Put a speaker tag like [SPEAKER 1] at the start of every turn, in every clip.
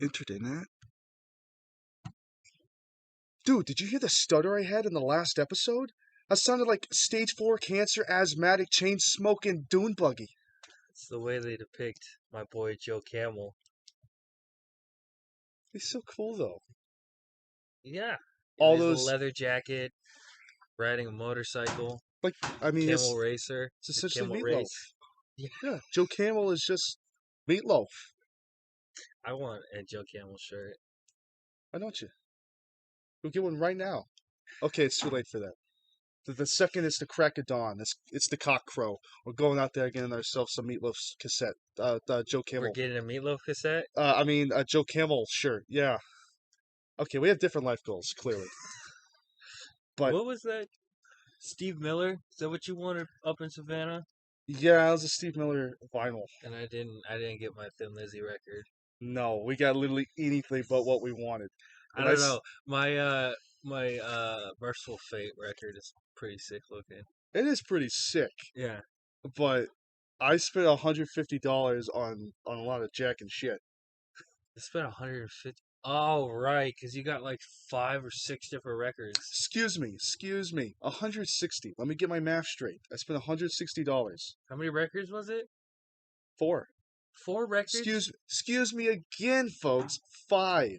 [SPEAKER 1] Internet? Dude, did you hear the stutter I had in the last episode? I sounded like stage 4 cancer, asthmatic, chain smoking dune buggy.
[SPEAKER 2] It's the way they depict my boy Joe Camel.
[SPEAKER 1] He's so cool though.
[SPEAKER 2] Yeah.
[SPEAKER 1] All
[SPEAKER 2] He's a
[SPEAKER 1] those,
[SPEAKER 2] leather jacket, riding a motorcycle,
[SPEAKER 1] like, I mean,
[SPEAKER 2] camel racer,
[SPEAKER 1] it's essentially
[SPEAKER 2] camel
[SPEAKER 1] Meatloaf.
[SPEAKER 2] race. Yeah.
[SPEAKER 1] Yeah, Joe Camel is just Meatloaf.
[SPEAKER 2] I want a Joe Camel shirt.
[SPEAKER 1] Why don't you? We'll get one right now. Okay, it's too late for that. The second is the crack of dawn. It's the cock crow. We're going out there getting ourselves some Meatloaf's cassette. Joe
[SPEAKER 2] We're
[SPEAKER 1] Camel.
[SPEAKER 2] getting a Meatloaf cassette.
[SPEAKER 1] Joe Camel shirt. Yeah. Okay, we have different life goals, clearly. But
[SPEAKER 2] What was that? Steve Miller? Is that what you wanted up in Savannah?
[SPEAKER 1] yeah, it was a Steve Miller vinyl.
[SPEAKER 2] And I didn't get my Thin Lizzy record.
[SPEAKER 1] No, we got literally anything but what we wanted.
[SPEAKER 2] I don't know. My Merciful Fate record is pretty sick looking.
[SPEAKER 1] It is pretty sick,
[SPEAKER 2] Yeah.
[SPEAKER 1] but I spent $150 on a lot of jack and shit.
[SPEAKER 2] I spent 150. Oh, right, because you got like 5 or 6 different records.
[SPEAKER 1] Excuse me. 160. Let me get my math straight. I spent $160.
[SPEAKER 2] How many records was it?
[SPEAKER 1] 4.
[SPEAKER 2] 4 records?
[SPEAKER 1] Excuse me again, folks. 5.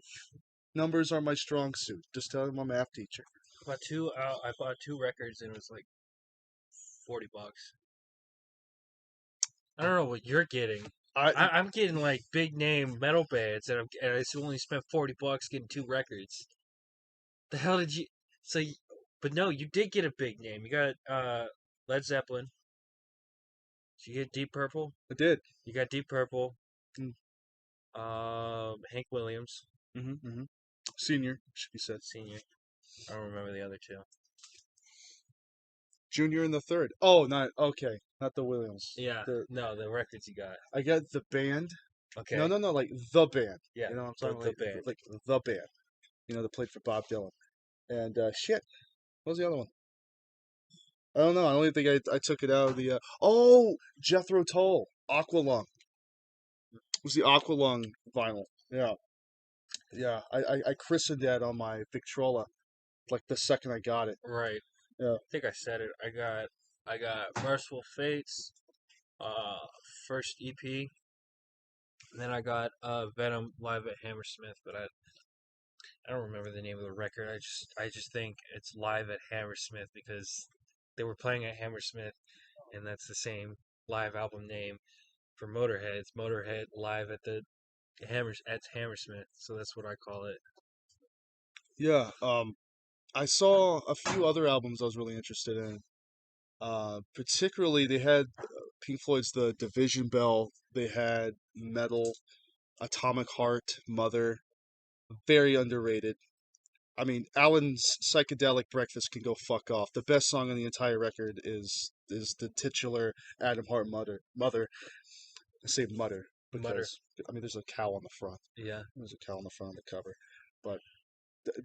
[SPEAKER 1] Numbers are my strong suit. Just tell my math teacher.
[SPEAKER 2] I bought 2 records and it was like $40. I don't know what you're getting. I'm getting like big name metal bands, and I only spent $40 getting 2 records. The hell did you? But no, you did get a big name. You got Led Zeppelin. Did you get Deep Purple?
[SPEAKER 1] I did.
[SPEAKER 2] You got Deep Purple.
[SPEAKER 1] Mm.
[SPEAKER 2] Hank Williams.
[SPEAKER 1] Mm-hmm. Senior, should be said.
[SPEAKER 2] Senior. I don't remember the other 2.
[SPEAKER 1] Junior and the third. Oh, not okay. Not the Williams.
[SPEAKER 2] Yeah. No, the records you got.
[SPEAKER 1] I got the band.
[SPEAKER 2] Okay.
[SPEAKER 1] No, like the band.
[SPEAKER 2] Yeah.
[SPEAKER 1] You know what I'm talking
[SPEAKER 2] the band.
[SPEAKER 1] Like the band. You know, that played for Bob Dylan. And shit. What was the other one? I don't know. I don't even think I took it out of the. Jethro Tull, Aqualung. It was the Aqualung vinyl. Yeah, yeah. I christened that on my Victrola, like the second I got it.
[SPEAKER 2] Right.
[SPEAKER 1] Yeah.
[SPEAKER 2] I think I said it. I got Merciful Fates, first EP, and then I got Venom live at Hammersmith, but I don't remember the name of the record. I just think it's live at Hammersmith because they were playing at Hammersmith, and that's the same live album name for Motorhead. It's Motorhead live at Hammersmith, so that's what I call it.
[SPEAKER 1] Yeah. I saw a few other albums I was really interested in. Particularly, they had Pink Floyd's The Division Bell. They had Metal, Atomic Heart, Mother. Very underrated. I mean, Alan's Psychedelic Breakfast can go fuck off. The best song on the entire record is the titular Adam Hart Mother. I say Mutter because I mean there's a cow on the front.
[SPEAKER 2] Yeah.
[SPEAKER 1] There's a cow on the front of the cover. But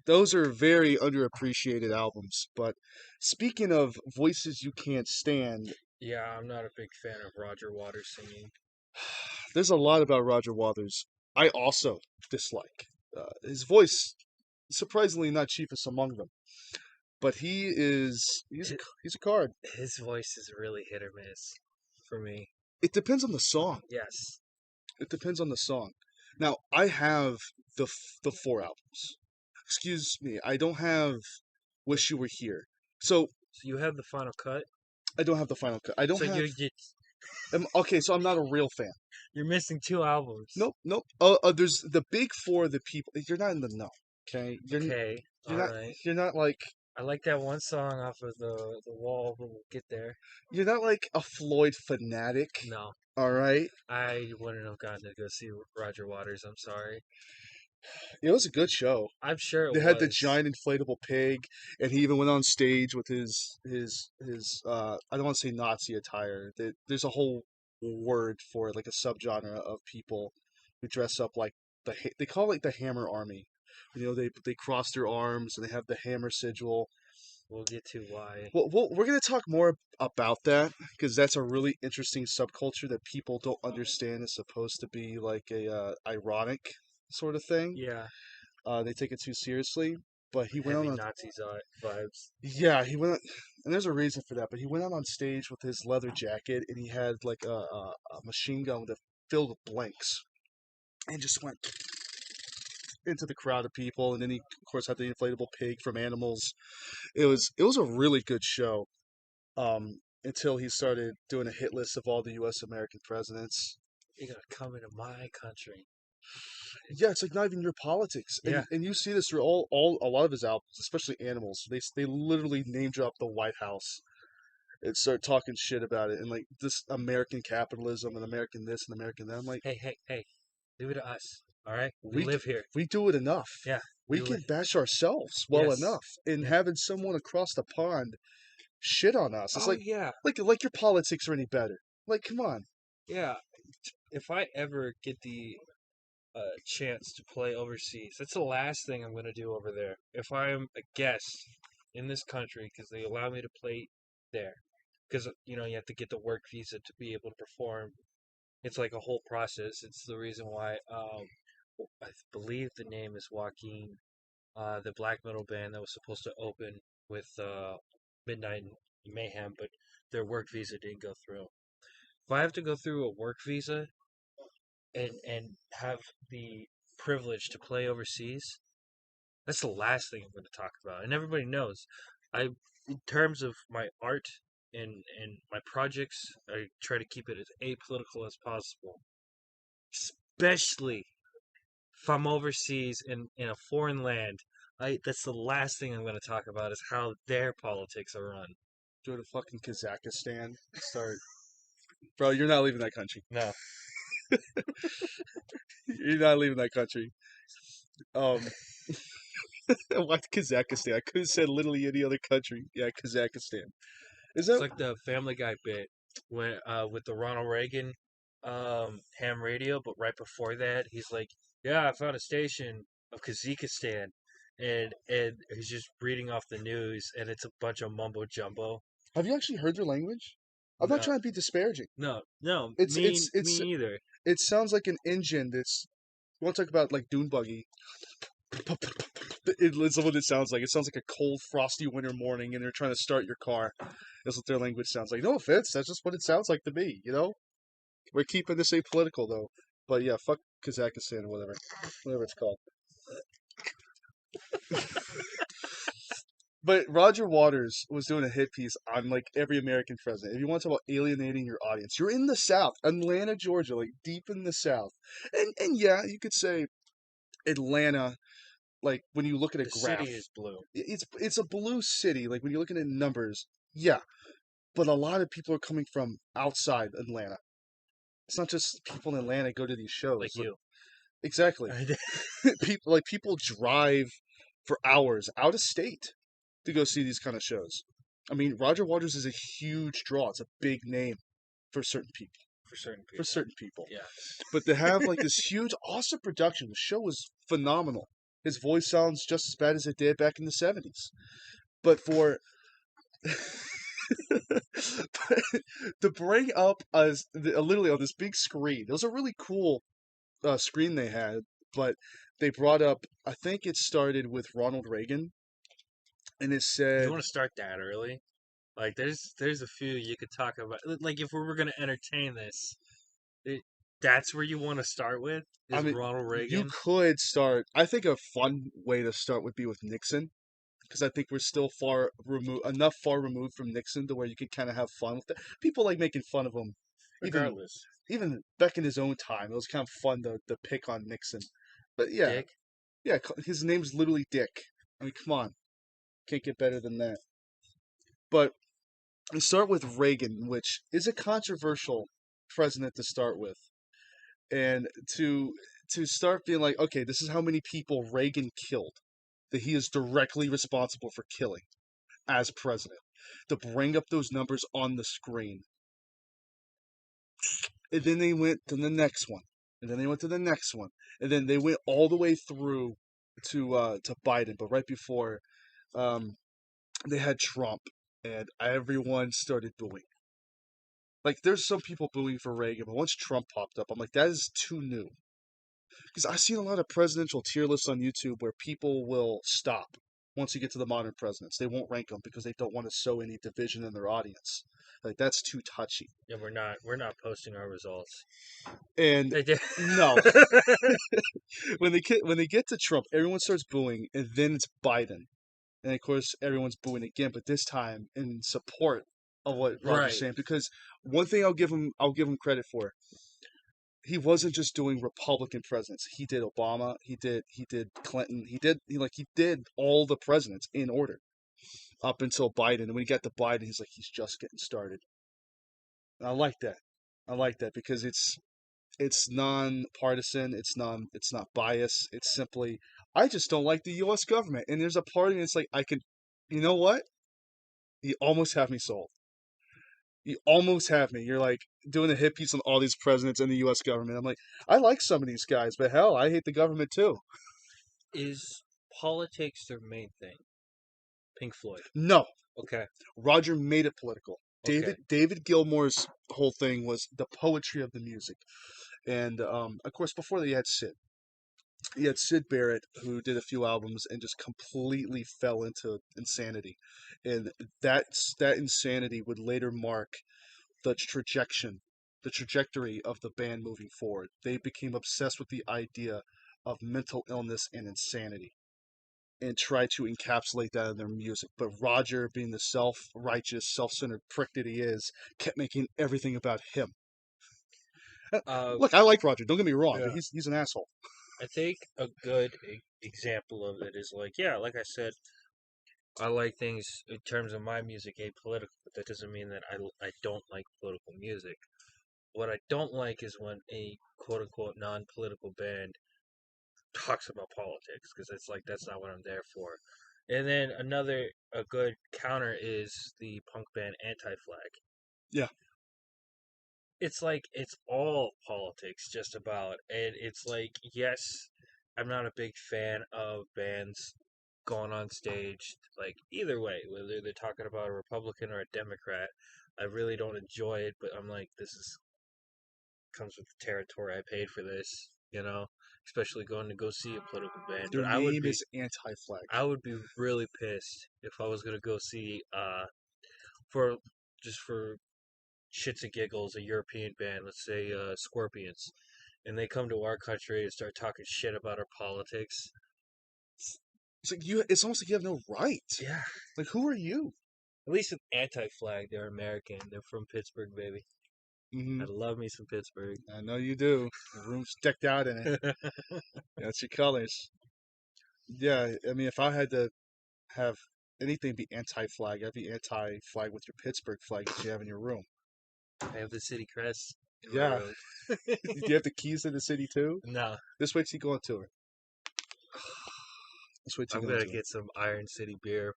[SPEAKER 1] those are very underappreciated albums. But speaking of voices you can't stand,
[SPEAKER 2] Yeah, I'm not a big fan of Roger Waters singing.
[SPEAKER 1] there's a lot about Roger Waters I also dislike. His voice, surprisingly not chiefest among them, but he's a card.
[SPEAKER 2] His voice is really hit or miss for me.
[SPEAKER 1] It depends on the song.
[SPEAKER 2] Yes.
[SPEAKER 1] It depends on the song. Now I have the 4 albums. Excuse me, I don't have Wish You Were Here. So
[SPEAKER 2] you have the final cut.
[SPEAKER 1] I don't have the final cut. I don't have. Okay, so I'm not a real fan.
[SPEAKER 2] You're missing 2 albums.
[SPEAKER 1] Nope. There's the big 4 of the people. You're not in the know. Okay. You're not like.
[SPEAKER 2] I like that one song off of the wall, but we'll get there.
[SPEAKER 1] You're not like a Floyd fanatic.
[SPEAKER 2] No.
[SPEAKER 1] All right.
[SPEAKER 2] I wouldn't have gotten to go see Roger Waters. I'm sorry.
[SPEAKER 1] It was a good show.
[SPEAKER 2] I'm sure
[SPEAKER 1] they had the giant inflatable pig, and he even went on stage with his I don't want to say Nazi attire. There's a whole word for it, like a subgenre of people who dress up like they call it the Hammer Army. You know, they cross their arms and they have the hammer sigil.
[SPEAKER 2] We'll get to why.
[SPEAKER 1] Well, we're going to talk more about that because that's a really interesting subculture that people don't understand is supposed to be like a ironic. sort of thing.
[SPEAKER 2] Yeah,
[SPEAKER 1] They take it too seriously. But he went
[SPEAKER 2] heavy
[SPEAKER 1] on.
[SPEAKER 2] Nazi vibes.
[SPEAKER 1] Yeah, he went, and there's a reason for that. But he went out on stage with his leather jacket, and he had like a machine gun that filled with blanks, and just went into the crowd of people. And then he, of course, had the inflatable pig from Animals. It was a really good show. Until he started doing a hit list of all the U.S. American presidents.
[SPEAKER 2] You gotta come into my country.
[SPEAKER 1] Yeah, it's like not even your politics,
[SPEAKER 2] Yeah.
[SPEAKER 1] and you see this through all a lot of his albums, especially Animals. They literally name drop the White House and start talking shit about it and like this American capitalism and American this and American that. I'm like,
[SPEAKER 2] Hey, hey, hey, leave it to us. All right, we
[SPEAKER 1] we
[SPEAKER 2] live here.
[SPEAKER 1] we do it enough.
[SPEAKER 2] Yeah,
[SPEAKER 1] We
[SPEAKER 2] we live.
[SPEAKER 1] can bash ourselves well
[SPEAKER 2] Yes,
[SPEAKER 1] enough, and
[SPEAKER 2] yes.
[SPEAKER 1] having someone across the pond shit on us. It's
[SPEAKER 2] Oh yeah,
[SPEAKER 1] like your politics are any better. Like, come on.
[SPEAKER 2] yeah. If I ever get the chance to play overseas, that's the last thing I'm gonna do over there. If I'm a guest in this country, because they allow me to play there, because you have to get the work visa to be able to perform. It's like a whole process. It's the reason why I believe the name is Joaquin, the black metal band that was supposed to open with Midnight Mayhem, but their work visa didn't go through. If I have to go through a work visa and have the privilege to play overseas, that's the last thing I'm going to talk about. And everybody knows, in terms of my art and my projects, I try to keep it as apolitical as possible. Especially if I'm overseas in a foreign land, that's the last thing I'm going to talk about is how their politics are run.
[SPEAKER 1] Go to fucking Kazakhstan. Start, bro. You're not leaving that country.
[SPEAKER 2] No,
[SPEAKER 1] You're not leaving that country. Um, why Kazakhstan? I could have said literally any other country. Yeah, Kazakhstan. Is
[SPEAKER 2] it's
[SPEAKER 1] that?
[SPEAKER 2] like the Family Guy bit when with the Ronald Reagan ham radio, but right before that, he's like, "Yeah, I found a station of Kazakhstan," and he's just reading off the news, and it's a bunch of mumbo jumbo.
[SPEAKER 1] Have you actually heard their language? I'm not
[SPEAKER 2] No,
[SPEAKER 1] trying to be disparaging.
[SPEAKER 2] no, no,
[SPEAKER 1] It's
[SPEAKER 2] me,
[SPEAKER 1] it's it's
[SPEAKER 2] me either.
[SPEAKER 1] it sounds like an engine that's. You want to talk about like dune buggy? It's what it sounds like. It sounds like a cold, frosty winter morning, and they're trying to start your car. That's what their language sounds like. No offense, that's just what it sounds like to me. We're keeping this apolitical though. But yeah, fuck Kazakhstan or whatever it's called. But Roger Waters was doing a hit piece on like every American president. If you want to talk about alienating your audience, you're in the South, Atlanta, Georgia, like deep in the South, and yeah, you could say Atlanta. Like when you look at a
[SPEAKER 2] The
[SPEAKER 1] graph,
[SPEAKER 2] city is blue.
[SPEAKER 1] it's a blue city. Like when you're looking at numbers, yeah. But a lot of people are coming from outside Atlanta. It's not just people in Atlanta go to these shows.
[SPEAKER 2] Like you.
[SPEAKER 1] Exactly. People drive for hours out of state to go see these kind of shows. I mean, Roger Waters is a huge draw. It's a big name for certain people.
[SPEAKER 2] For certain
[SPEAKER 1] For
[SPEAKER 2] people.
[SPEAKER 1] certain people.
[SPEAKER 2] Yeah.
[SPEAKER 1] But to have like this huge, awesome production, the show was phenomenal. His voice sounds just as bad as it did back in the 70s. But for to bring up literally on this big screen, it was a really cool screen they had, but they brought up, I think it started with Ronald Reagan, and it
[SPEAKER 2] You
[SPEAKER 1] said,
[SPEAKER 2] want to start that early? Like, there's a few you could talk about. Like, if we were gonna entertain this, it, that's where you want to start with
[SPEAKER 1] I
[SPEAKER 2] is
[SPEAKER 1] mean,
[SPEAKER 2] Ronald
[SPEAKER 1] you
[SPEAKER 2] Reagan.
[SPEAKER 1] could start. I think a fun way to start would be with Nixon, because I think we're still far removed from Nixon to where you could kind of have fun with it. People like making fun of him, even
[SPEAKER 2] Regardless,
[SPEAKER 1] even back in his own time. It was kind of fun to pick on Nixon. But yeah,
[SPEAKER 2] Dick.
[SPEAKER 1] yeah, his name's literally Dick. I mean, come on, can't get better than that. But we start with Reagan, which is a controversial president to start with, and to start being like, okay, this is how many people Reagan killed, that he is directly responsible for killing as president. To bring up those numbers on the screen, and then they went to the next one, and then they went to the next one, and then they went all the way through to Biden. But right before, um, they had Trump, and everyone started booing. Like, there's some people booing for Reagan, but once Trump popped up, I'm like, that is too new. Because I've seen a lot of presidential tier lists on YouTube where people will stop once you get to the modern presidents. They won't rank them because they don't want to sow any division in their audience. Like that's too touchy.
[SPEAKER 2] Yeah, we're not posting our results.
[SPEAKER 1] And
[SPEAKER 2] They did.
[SPEAKER 1] no, when they get to Trump, everyone starts booing, and then it's Biden, and of course everyone's booing again, but this time in support of what Roger's
[SPEAKER 2] Right.
[SPEAKER 1] saying. Because one thing I'll give him credit for, he wasn't just doing Republican presidents. He did Obama, he did Clinton, he did all the presidents in order up until Biden. And when he got to Biden, he's like he's just getting started. And I like that. I like that because it's non-partisan, it's not biased. It's simply I just don't like the US government. And there's a part of me that's like I could, you know what? You almost have me sold. You almost have me. You're like doing a hit piece on all these presidents and the US government. I'm like, I like some of these guys, but hell, I hate the government too.
[SPEAKER 2] Is politics their main thing? Pink Floyd.
[SPEAKER 1] No,
[SPEAKER 2] Okay.
[SPEAKER 1] Roger made it political.
[SPEAKER 2] Okay.
[SPEAKER 1] David Gilmour's whole thing was the poetry of the music. And of course before that you had Sid Barrett, who did a few albums and just completely fell into insanity, and that insanity would later mark the trajectory of the band moving forward. They became obsessed with the idea of mental illness and insanity, and tried to encapsulate that in their music. But Roger, being the self-righteous, self-centered prick that he is, kept making everything about him.
[SPEAKER 2] Uh,
[SPEAKER 1] Look, I like Roger. Don't get me wrong, but
[SPEAKER 2] yeah.
[SPEAKER 1] he's an asshole.
[SPEAKER 2] I think a good example of it is like, yeah, like I said, I like things in terms of my music apolitical, but that doesn't mean that I don't like political music. What I don't like is when a quote unquote non political band talks about politics because it's like that's not what I'm there for. And then a good counter is the punk band Anti Flag.
[SPEAKER 1] Yeah,
[SPEAKER 2] It's like it's all politics just about, and it's like yes, I'm not a big fan of bands going on stage like either way, whether they're talking about a Republican or a Democrat. I really don't enjoy it, but I'm like this is comes with the territory. I paid for this, especially going to go see a political band.
[SPEAKER 1] their
[SPEAKER 2] But
[SPEAKER 1] name is Anti-Flag.
[SPEAKER 2] I would be really pissed if I was gonna go see for just for shits and giggles a European band, let's say Scorpions, and they come to our country and start talking shit about our politics.
[SPEAKER 1] It's like you. It's almost like you have no right.
[SPEAKER 2] Yeah,
[SPEAKER 1] Like, who are you?
[SPEAKER 2] at least an Anti-Flag, they're American. They're from Pittsburgh, baby.
[SPEAKER 1] Hmm.
[SPEAKER 2] I love me some Pittsburgh.
[SPEAKER 1] I know you do. The room's decked out in it. That's your colors. Yeah, I mean, if I had to have anything be anti-flag, I'd be anti-flag with your Pittsburgh flag that you have in your room.
[SPEAKER 2] I have the city crest in my
[SPEAKER 1] Yeah.
[SPEAKER 2] room.
[SPEAKER 1] Do you have the keys to the city too?
[SPEAKER 2] No,
[SPEAKER 1] This waits you go on tour. This waits you
[SPEAKER 2] I'm
[SPEAKER 1] go on
[SPEAKER 2] gonna
[SPEAKER 1] tour.
[SPEAKER 2] get some Iron City beer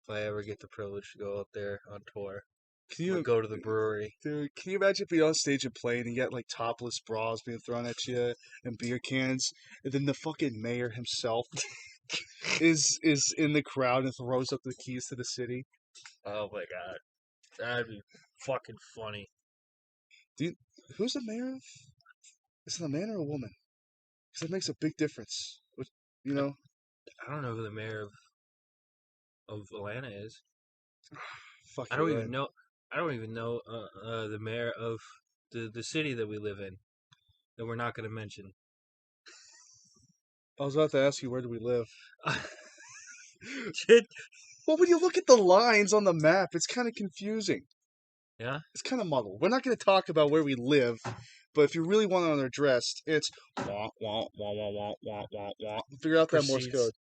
[SPEAKER 2] if I ever get the privilege to go up there on tour.
[SPEAKER 1] Can
[SPEAKER 2] I'm gonna
[SPEAKER 1] you,
[SPEAKER 2] go to the brewery.
[SPEAKER 1] dude? Can you imagine being on stage and playing, and you got like topless bras being thrown at you and beer cans, and then the fucking mayor himself is in the crowd and throws up the keys to the city?
[SPEAKER 2] Oh my god, that'd be fucking funny.
[SPEAKER 1] Do you, who's the mayor of? Is it a man or a woman? Because it makes a big difference. You
[SPEAKER 2] I,
[SPEAKER 1] know,
[SPEAKER 2] I don't know who the mayor of Atlanta is.
[SPEAKER 1] fuck
[SPEAKER 2] I
[SPEAKER 1] you,
[SPEAKER 2] don't
[SPEAKER 1] right?
[SPEAKER 2] even know. I don't even know the mayor of the city that we live in that we're not going to mention.
[SPEAKER 1] I was about to ask you where do we live.
[SPEAKER 2] Shit.
[SPEAKER 1] Well, when you look at the lines on the map, it's kind of confusing.
[SPEAKER 2] Yeah.
[SPEAKER 1] It's kind of muddled. We're not going to talk about where we live, but if you really want to address, it's wah wah wah wah wah wah wah wah. Figure out that Morse
[SPEAKER 2] Proceeds
[SPEAKER 1] code.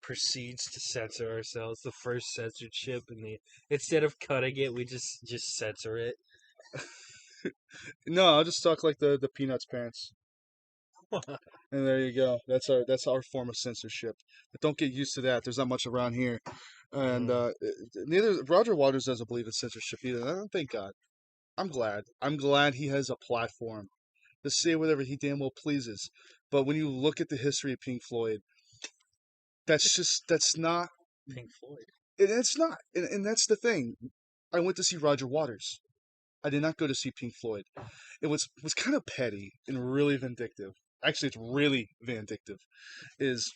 [SPEAKER 2] proceeds to censor ourselves. The first censorship, and the instead of cutting it, we just censor it.
[SPEAKER 1] No, I'll just talk like the Peanuts parents. And there you go. That's our form of censorship. But don't get used to that. There's not much around here. And
[SPEAKER 2] Mm.
[SPEAKER 1] neither Roger Waters doesn't believe in censorship either. I don't thank God. I'm glad. I'm glad he has a platform to say whatever he damn well pleases. But when you look at the history of Pink Floyd, that's not.
[SPEAKER 2] Pink Floyd.
[SPEAKER 1] It's not. And that's the thing. I went to see Roger Waters. I did not go to see Pink Floyd. It was kind of petty and really vindictive. actually it's really vindictive, is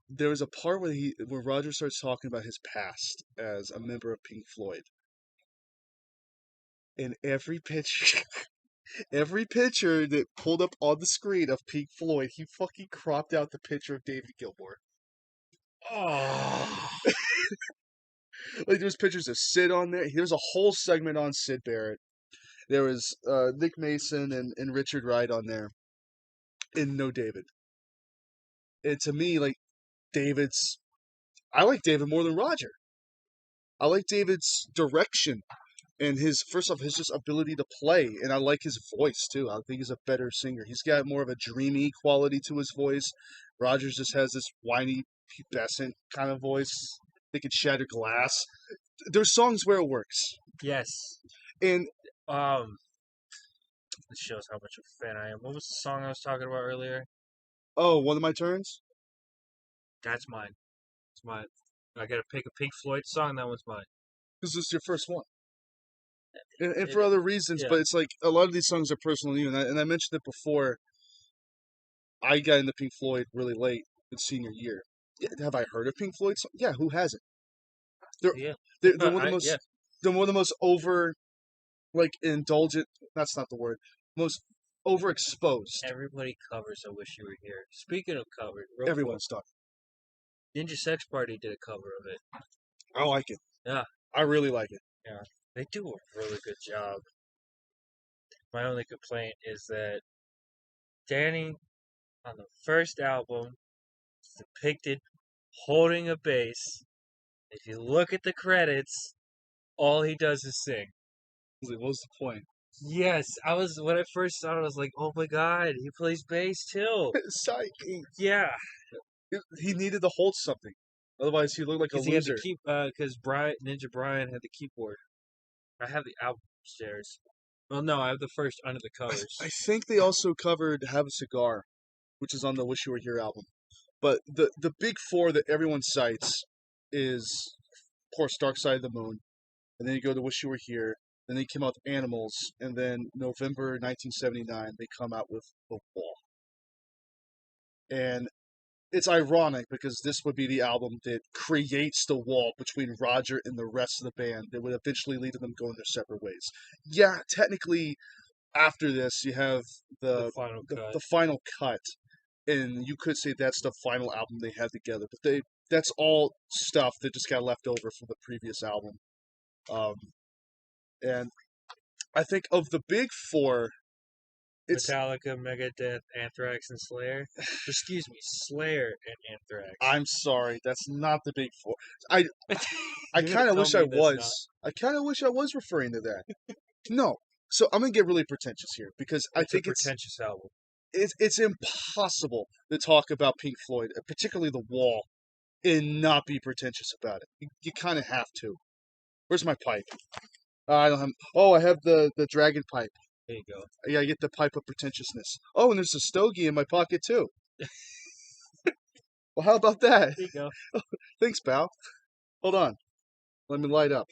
[SPEAKER 1] there was a part where Roger starts talking about his past as a member of Pink Floyd, and every picture, every picture that pulled up on the screen of Pink Floyd, he fucking cropped out the picture of David Gilmour.
[SPEAKER 2] Oh,
[SPEAKER 1] Like there's pictures of Sid on there. There's a whole segment on Sid Barrett. There was Nick Mason and Richard Wright on there, and no David. And to me, like David's, I like David more than Roger. I like David's direction and his first off his just ability to play, and I like his voice too. I think he's a better singer. He's got more of a dreamy quality to his voice. Rogers just has this whiny, pubescent kind of voice. They could shatter glass. There's songs where it works,
[SPEAKER 2] yes.
[SPEAKER 1] and
[SPEAKER 2] Um, this shows how much of a fan I am. What was the song I was talking about earlier?
[SPEAKER 1] oh, one of my turns.
[SPEAKER 2] That's mine. It's mine. I gotta pick a Pink Floyd song. That one's mine.
[SPEAKER 1] Because this is your first one, and
[SPEAKER 2] It,
[SPEAKER 1] for other reasons.
[SPEAKER 2] yeah,
[SPEAKER 1] But it's like a lot of these songs are personal to you, and I mentioned it before. I got into Pink Floyd really late in senior year. Yeah, have I heard of Pink Floyd? Yeah, who hasn't? They're
[SPEAKER 2] yeah.
[SPEAKER 1] they're one of the
[SPEAKER 2] Yeah.
[SPEAKER 1] most over like indulgent. That's not the word. Most overexposed.
[SPEAKER 2] Everybody covers "I Wish You Were Here." Speaking of covers, real quick,
[SPEAKER 1] Everyone's done.
[SPEAKER 2] Ninja Sex Party did a cover of it.
[SPEAKER 1] I like it.
[SPEAKER 2] Yeah,
[SPEAKER 1] I really like it.
[SPEAKER 2] yeah. They do a really good job. My only complaint is that Danny on the first album is depicted holding a bass. If you look at the credits, all he does is sing.
[SPEAKER 1] What was the point?
[SPEAKER 2] Yes, when I first saw it, I was like, oh my god, he plays bass too.
[SPEAKER 1] Psyche.
[SPEAKER 2] Yeah,
[SPEAKER 1] He needed to hold something, otherwise he looked like a
[SPEAKER 2] because he had to
[SPEAKER 1] loser.
[SPEAKER 2] keep, because Ninja Brian had the keyboard. I have the album upstairs. Well, no, I have the first Under the Covers.
[SPEAKER 1] I think they also covered "Have a Cigar," which is on the "Wish You Were Here" album. But the big four that everyone cites is, of course, Dark Side of the Moon, and then you go to Wish You Were Here, then they came out with Animals, and then November 1979 they come out with The Wall. And it's ironic because this would be the album that creates the wall between Roger and the rest of the band that would eventually lead to them going their separate ways. Yeah, technically after this you have
[SPEAKER 2] The
[SPEAKER 1] the
[SPEAKER 2] final cut.
[SPEAKER 1] the final cut, and you could say that's the final album they had together, but that's all stuff that just got left over from the previous album. Um, and I think of the big four, it's
[SPEAKER 2] Metallica, Megadeth, Anthrax, and Slayer. Excuse me, Slayer and Anthrax.
[SPEAKER 1] I'm sorry, that's not the big four. I I
[SPEAKER 2] You're gonna
[SPEAKER 1] kind of
[SPEAKER 2] tell
[SPEAKER 1] wish
[SPEAKER 2] me
[SPEAKER 1] I
[SPEAKER 2] that's not.
[SPEAKER 1] was. I kind of wish I was referring to that. No. So I'm gonna get really pretentious here because I
[SPEAKER 2] It's a
[SPEAKER 1] think
[SPEAKER 2] pretentious album.
[SPEAKER 1] it's impossible to talk about Pink Floyd, particularly The Wall, and not be pretentious about it. You kind of have to. Where's my pipe? I don't have. Oh, I have the dragon pipe.
[SPEAKER 2] There you go.
[SPEAKER 1] Yeah, I get the pipe of pretentiousness. Oh, and there's a stogie in my pocket too. Well, how about that?
[SPEAKER 2] There you go.
[SPEAKER 1] Thanks, pal. Hold on. Let me light up.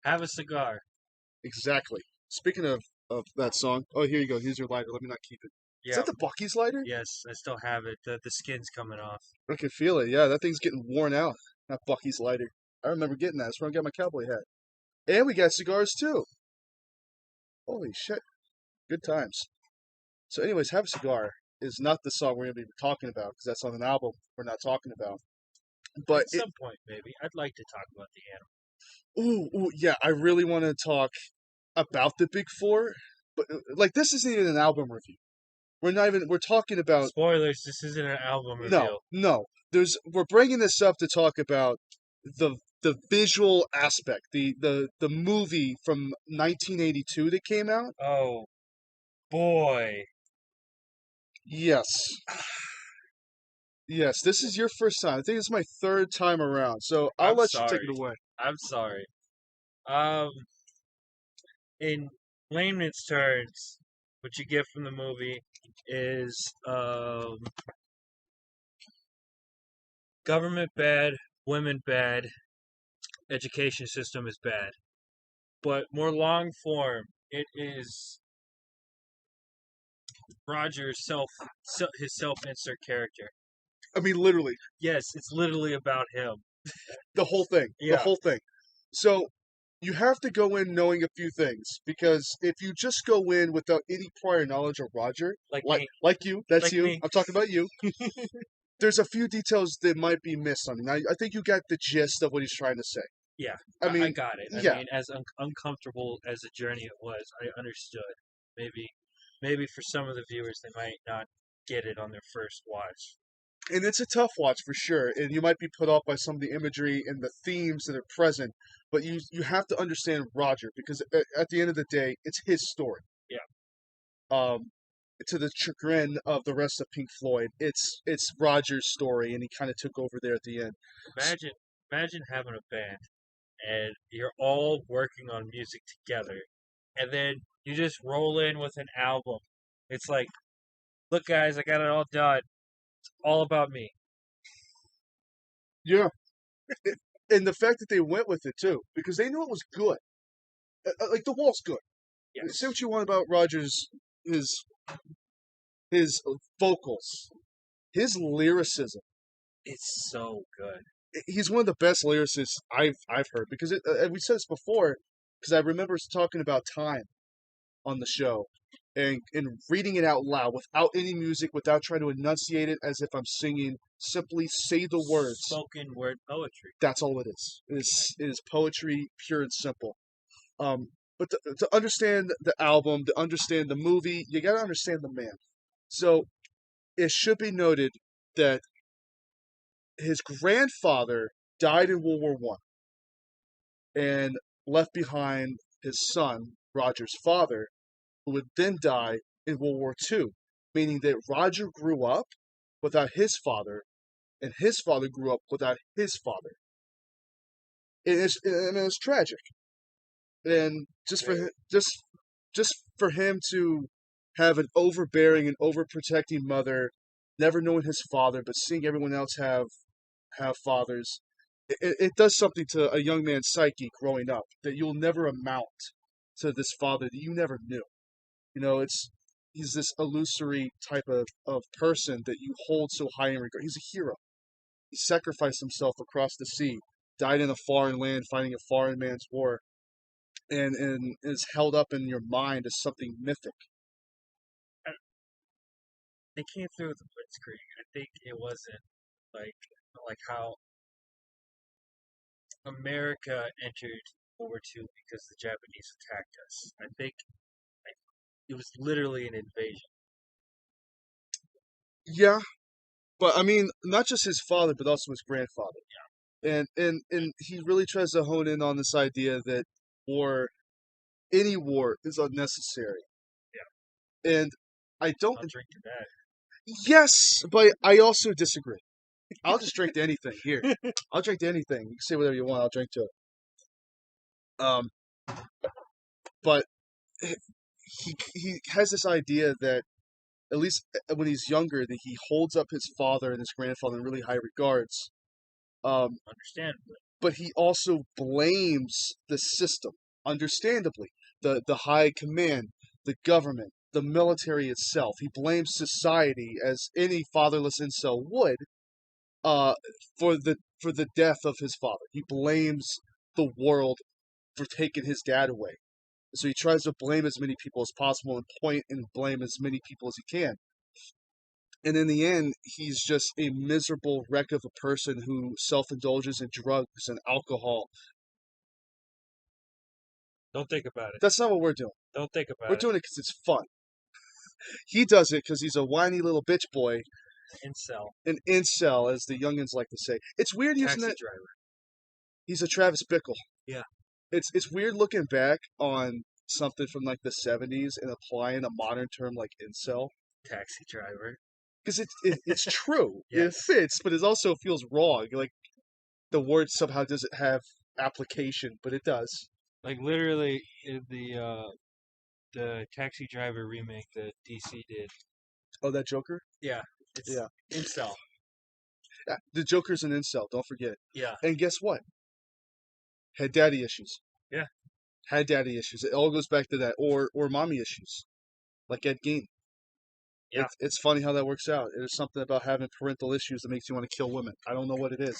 [SPEAKER 2] Have a cigar.
[SPEAKER 1] Exactly. Speaking of that song, oh, here you go. Here's your lighter. Let me not keep it. Is
[SPEAKER 2] Yeah.
[SPEAKER 1] that the Bucky's lighter?
[SPEAKER 2] Yes, I still have it. The skin's coming off.
[SPEAKER 1] I can feel it. Yeah, that thing's getting worn out. That Bucky's lighter. I remember getting that. That's where I got my cowboy hat. And we got cigars too. Holy shit. Good times. So, anyways, Have a Cigar is not the song we're going to be talking about because that's on an album we're not talking about. But
[SPEAKER 2] At some point, maybe. I'd like to talk about the
[SPEAKER 1] ooh, yeah, I really want to talk about the Big Four. But, like, this isn't even an album review. We're talking about,
[SPEAKER 2] Spoilers, this isn't an album
[SPEAKER 1] no,
[SPEAKER 2] review.
[SPEAKER 1] no. We're bringing this up to talk about the visual aspect, the movie from 1982 that came out.
[SPEAKER 2] Oh, boy.
[SPEAKER 1] Yes. Yes, this is your first time. I think it's my third time around, so I'll
[SPEAKER 2] I'm
[SPEAKER 1] let you take
[SPEAKER 2] sorry.
[SPEAKER 1] it away.
[SPEAKER 2] I'm sorry. Um, in layman's terms, what you get from the movie is government bad, women bad, education system is bad. But more long form it is Roger's his self-insert character.
[SPEAKER 1] I mean, literally,
[SPEAKER 2] Yes, it's literally about him.
[SPEAKER 1] the whole thing. The
[SPEAKER 2] Yeah,
[SPEAKER 1] whole thing. So you have to go in knowing a few things because if you just go in without any prior knowledge of Roger,
[SPEAKER 2] like
[SPEAKER 1] like
[SPEAKER 2] me,
[SPEAKER 1] like you, that's
[SPEAKER 2] like
[SPEAKER 1] you.
[SPEAKER 2] me.
[SPEAKER 1] I'm talking about you. There's a few details that might be missed on. Now, I think you got the gist of what he's trying to say.
[SPEAKER 2] Yeah,
[SPEAKER 1] I
[SPEAKER 2] I
[SPEAKER 1] mean,
[SPEAKER 2] got it. I
[SPEAKER 1] yeah,
[SPEAKER 2] mean, as uncomfortable as the journey it was, I understood. Maybe, maybe for some of the viewers, they might not get it on their first watch.
[SPEAKER 1] and it's a tough watch for sure. And you might be put off by some of the imagery and the themes that are present, but you have to understand Roger because at the end of the day, it's his story.
[SPEAKER 2] Yeah,
[SPEAKER 1] Um, to the chagrin of the rest of Pink Floyd, it's Roger's story, and he kind of took over there at the end.
[SPEAKER 2] imagine, imagine having a band and you're all working on music together, and then you just roll in with an album. It's like, look, guys, I got it all done. It's all about me.
[SPEAKER 1] Yeah, and the fact that they went with it too, because they knew it was good. Like the Wall's good. Say
[SPEAKER 2] Yes,
[SPEAKER 1] what you want about Rogers, his his vocals, his lyricism.
[SPEAKER 2] it's so good.
[SPEAKER 1] He's one of the best lyricists I've heard because we said this before because I remember talking about time on the show and reading it out loud without any music, without trying to enunciate it as if I'm singing. Simply say the words.
[SPEAKER 2] Spoken word poetry.
[SPEAKER 1] That's all it is. It is poetry, pure and simple. But to understand the album, to understand the movie, you got to understand the man. So it should be noted that his grandfather died in World War One and left behind his son, Roger's father, who would then die in World War II, meaning that Roger grew up without his father, and his father grew up without his father. And it's tragic. And
[SPEAKER 2] Very.
[SPEAKER 1] just for him to have an overbearing and overprotecting mother, never knowing his father, but seeing everyone else have fathers, it does something to a young man's psyche growing up that you'll never amount to this father that you never knew. You know, he's this illusory type of person that you hold so high in regard. He's a hero. He sacrificed himself across the sea, died in a foreign land fighting a foreign man's war, and is held up in your mind as something mythic.
[SPEAKER 2] They came through with the blitzkrieg. I think it wasn't like like how America entered World War II because the Japanese attacked us. I think it was literally an invasion.
[SPEAKER 1] Yeah, but I mean, not just his father, but also his grandfather. And he really tries to hone in on this idea that war, any war, is unnecessary.
[SPEAKER 2] Yeah,
[SPEAKER 1] And I don't.
[SPEAKER 2] I'll drink to that.
[SPEAKER 1] Yes, but I also disagree. I'll just drink to anything. Here, I'll drink to anything. You can say whatever you want. I'll drink to it. But he has this idea that at least when he's younger, that he holds up his father and his grandfather in really high regards. Um,
[SPEAKER 2] Understandably.
[SPEAKER 1] but he also blames the system, understandably, the high command, the government, the military itself. He blames society, as any fatherless incel would, uh, for the death of his father. He blames the world for taking his dad away. So he tries to blame as many people as possible and point and blame as many people as he can. And in the end, he's just a miserable wreck of a person who self indulges in drugs and alcohol.
[SPEAKER 2] Don't think about it.
[SPEAKER 1] That's not what we're doing.
[SPEAKER 2] Don't think
[SPEAKER 1] We're
[SPEAKER 2] about it.
[SPEAKER 1] doing it because it's fun. He does it because he's a whiny little bitch boy,
[SPEAKER 2] Incel.
[SPEAKER 1] an incel, as the youngins like to say. It's weird using
[SPEAKER 2] Taxi
[SPEAKER 1] that.
[SPEAKER 2] driver.
[SPEAKER 1] He's a Travis Bickle.
[SPEAKER 2] Yeah.
[SPEAKER 1] It's weird looking back on something from like the 70s and applying a modern term like incel
[SPEAKER 2] Taxi driver.
[SPEAKER 1] because it's true. It
[SPEAKER 2] Yes.
[SPEAKER 1] fits, but it also feels wrong. Like the word somehow doesn't have application, but it does.
[SPEAKER 2] Like literally the taxi driver remake that DC did.
[SPEAKER 1] Oh, that Joker?
[SPEAKER 2] Yeah. It's
[SPEAKER 1] Yeah.
[SPEAKER 2] incel.
[SPEAKER 1] Yeah, the Joker's an incel. Don't forget.
[SPEAKER 2] Yeah.
[SPEAKER 1] And guess what? Had daddy issues.
[SPEAKER 2] Yeah.
[SPEAKER 1] had daddy issues. It all goes back to that, or mommy issues, like Ed Gein.
[SPEAKER 2] Yeah.
[SPEAKER 1] It's funny how that works out. There's something about having parental issues that makes you want to kill women. I don't know what it is.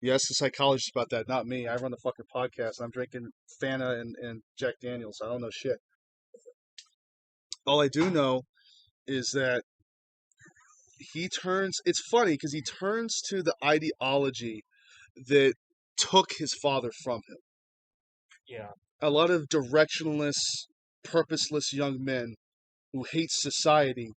[SPEAKER 1] Yes, the psychologist about that, not me. I run the fucking podcast. And I'm drinking Fanta and Jack Daniels. I don't know shit. All I do know is that he turns. It's funny because he turns to the ideology that took his father from him.
[SPEAKER 2] Yeah.
[SPEAKER 1] A lot of directionless, purposeless young men who hate society,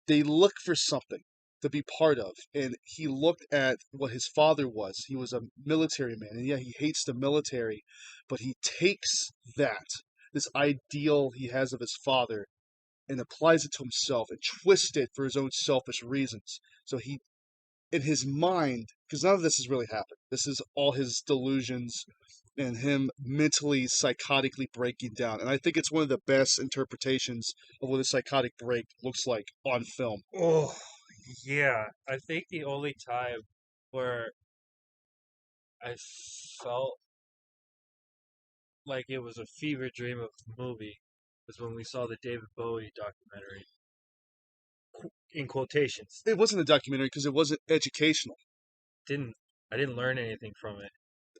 [SPEAKER 1] they look for something to be part of. And he looked at what his father was. He was a military man. And yeah, he hates the military, but he takes that, this ideal he has of his father, and applies it to himself and twists it for his own selfish reasons. So he, in his mind, because none of this has really happened. This is all his delusions and him mentally, psychotically breaking down. And I think it's one of the best interpretations of what a psychotic break looks like on film.
[SPEAKER 2] Oh, yeah. I think the only time where I felt like it was a fever dream of a movie was when we saw the David Bowie documentary. In quotations.
[SPEAKER 1] It wasn't a documentary because it wasn't educational.
[SPEAKER 2] Didn't I didn't learn anything from it.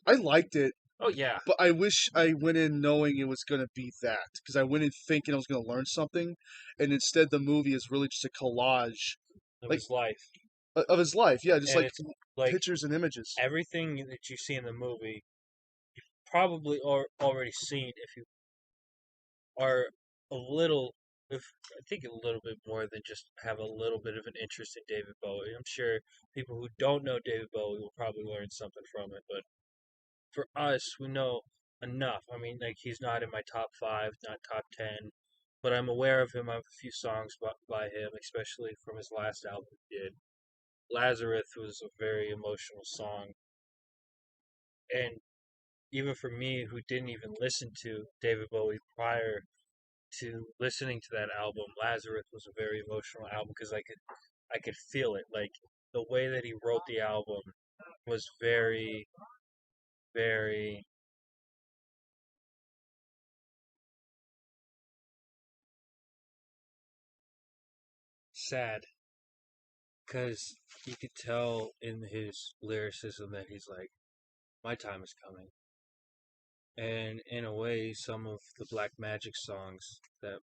[SPEAKER 1] I liked it,
[SPEAKER 2] Oh yeah,
[SPEAKER 1] but I wish I went in knowing it was going to be that because I went in thinking I was going to learn something, and instead the movie is really just a collage,
[SPEAKER 2] of
[SPEAKER 1] like
[SPEAKER 2] his life,
[SPEAKER 1] of his life. Yeah, just
[SPEAKER 2] and
[SPEAKER 1] like
[SPEAKER 2] it's like
[SPEAKER 1] pictures and images.
[SPEAKER 2] everything that you see in the movie, probably already seen if you are a little, if I think a little bit more than just have a little bit of an interest in David Bowie. I'm sure people who don't know David Bowie will probably learn something from it, but for us, we know enough. I mean, like he's not in my top five, not top 10, but I'm aware of him. I have a few songs by him, especially from his last album he did. Lazarus was a very emotional song, and even for me, who didn't even listen to David Bowie prior to listening to that album, Lazarus was a very emotional album because I could feel it. Like the way that he wrote the album was very, very sad because you could tell in his lyricism that he's like, my time is coming. And in a way, some of the Black Magic songs that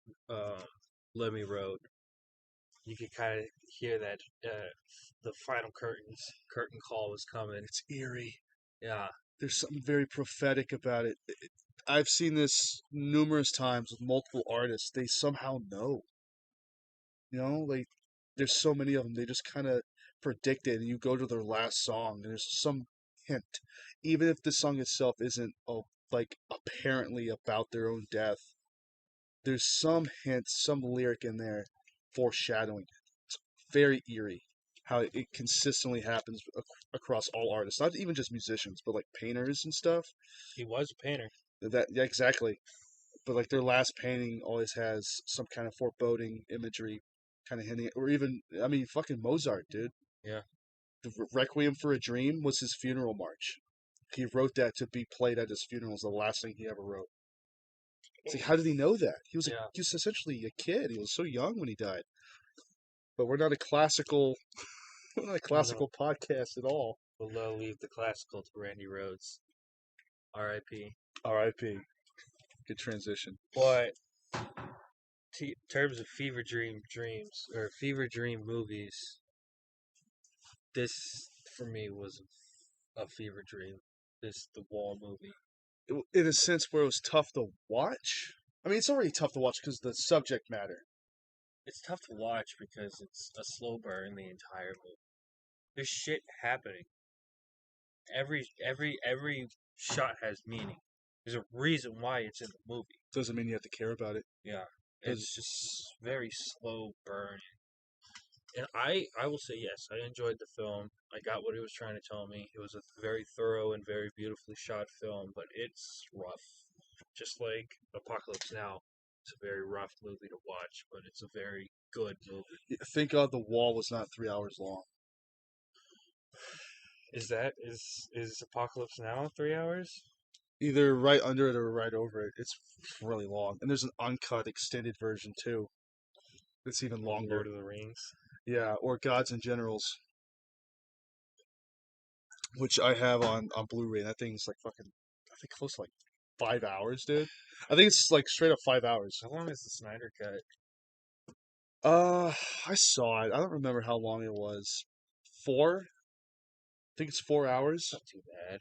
[SPEAKER 2] Lemmy wrote, you could kind of hear that the final curtain call was coming.
[SPEAKER 1] It's eerie.
[SPEAKER 2] Yeah,
[SPEAKER 1] There's something very prophetic about it. I've seen this numerous times with multiple artists. They somehow know, like there's so many of them. They just kind of predict it, and you go to their last song, and there's some hint, even if the song itself isn't like apparently about their own death. There's some hint, some lyric in there foreshadowing it. It's very eerie how it consistently happens across all artists, not even just musicians, but like painters and stuff.
[SPEAKER 2] he was a painter.
[SPEAKER 1] That yeah, exactly. But like their last painting always has some kind of foreboding imagery, kind of hinting, or even I mean, fucking Mozart, dude.
[SPEAKER 2] Yeah,
[SPEAKER 1] The Requiem for a Dream was his funeral march. He wrote that to be played at his funeral. It was the last thing he ever wrote. It's like, how did he know that?
[SPEAKER 2] yeah.
[SPEAKER 1] He was essentially a kid. He was so young when he died. But we're not a classical, we're not a
[SPEAKER 2] No,
[SPEAKER 1] classical podcast at all.
[SPEAKER 2] we'll leave the classical to Randy Rhoads, R.I.P.
[SPEAKER 1] R.I.P. Good transition.
[SPEAKER 2] But terms of fever dreams or fever dream movies, this for me was a fever dream. This the Wall movie.
[SPEAKER 1] In a sense where it was tough to watch. I mean, it's already tough to watch because of the subject matter.
[SPEAKER 2] It's tough to watch because it's a slow burn the entire movie. There's shit happening. Every shot has meaning. There's a reason why it's in the movie.
[SPEAKER 1] Doesn't mean you have to care about it.
[SPEAKER 2] Yeah.
[SPEAKER 1] Does
[SPEAKER 2] It's just very slow burn. And I will say yes, I enjoyed the film. I got what he was trying to tell me. It was a very thorough and very beautifully shot film, but it's rough. Just like Apocalypse Now. It's a very rough movie to watch, but it's a very good movie.
[SPEAKER 1] thank God the wall was not 3 hours long.
[SPEAKER 2] Is Apocalypse Now 3 hours?
[SPEAKER 1] either right under it or right over it. It's really long, and there's an uncut extended version too. It's even longer.
[SPEAKER 2] Lord of the Rings.
[SPEAKER 1] Yeah, or Gods and Generals, which I have on Blu-ray. That thing's like fucking, I think close to like 5 hours, dude. I think it's like straight up 5 hours.
[SPEAKER 2] How long is the Snyder cut?
[SPEAKER 1] Uh, I saw it. I don't remember how long it was. 4? I think it's 4 hours.
[SPEAKER 2] Not too bad.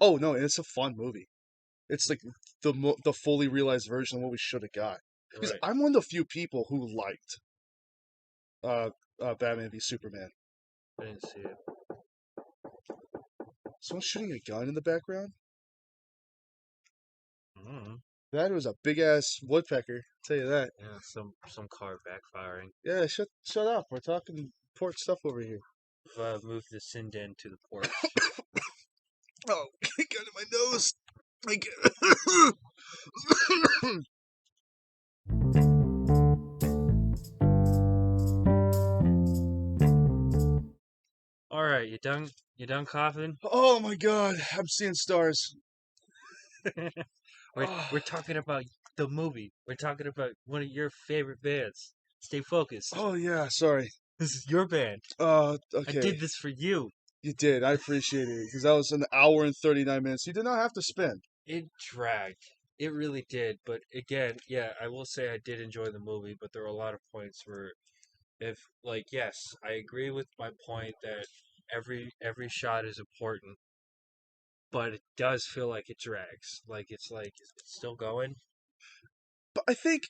[SPEAKER 1] Oh no, and it's a fun movie. It's like the fully realized version of what we should have got. Because
[SPEAKER 2] Right.
[SPEAKER 1] I'm one of the few people who liked uh, Batman v Superman.
[SPEAKER 2] I didn't see it.
[SPEAKER 1] Someone shooting a gun in the background.
[SPEAKER 2] Mm.
[SPEAKER 1] That was a big ass woodpecker. I'll tell you that.
[SPEAKER 2] Yeah, some car backfiring.
[SPEAKER 1] Yeah, shut up. We're talking important stuff over here.
[SPEAKER 2] Moved the Sinden to the porch.
[SPEAKER 1] Oh, gun in my nose. Like,
[SPEAKER 2] All right, you done? You done coughing?
[SPEAKER 1] oh my god, I'm seeing stars.
[SPEAKER 2] We're talking about the movie. We're talking about one of your favorite bands. Stay focused.
[SPEAKER 1] Oh yeah, sorry.
[SPEAKER 2] This is your band. I
[SPEAKER 1] Okay.
[SPEAKER 2] did this for you.
[SPEAKER 1] You did. I appreciate it because that was an hour and 39 minutes. You did not have to spend.
[SPEAKER 2] It dragged. It really did. But again, yeah, I will say I did enjoy the movie, but there were a lot of points where if like yes, I agree with my point that every shot is important, but it does feel like it drags. Like it's still going.
[SPEAKER 1] But I think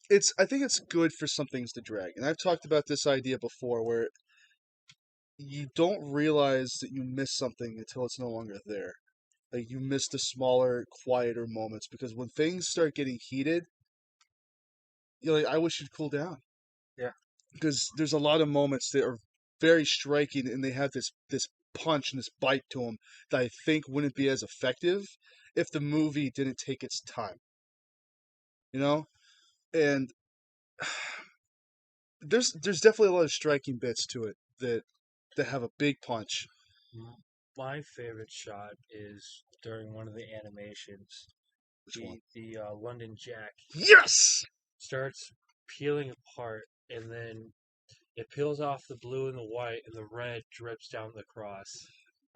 [SPEAKER 1] it's good for some things to drag. And I've talked about this idea before where you don't realize that you miss something until it's no longer there. Like you miss the smaller, quieter moments because when things start getting heated, you're like, I wish you'd cool down.
[SPEAKER 2] Yeah.
[SPEAKER 1] Because there's a lot of moments that are very striking and they have this punch and this bite to them that I think wouldn't be as effective if the movie didn't take its time. You know? And there's definitely a lot of striking bits to it that have a big punch.
[SPEAKER 2] My favorite shot is during one of the animations.
[SPEAKER 1] Which one?
[SPEAKER 2] The London Jack
[SPEAKER 1] Yes!
[SPEAKER 2] starts peeling apart, and then it peels off the blue and the white, and the red drips down the cross.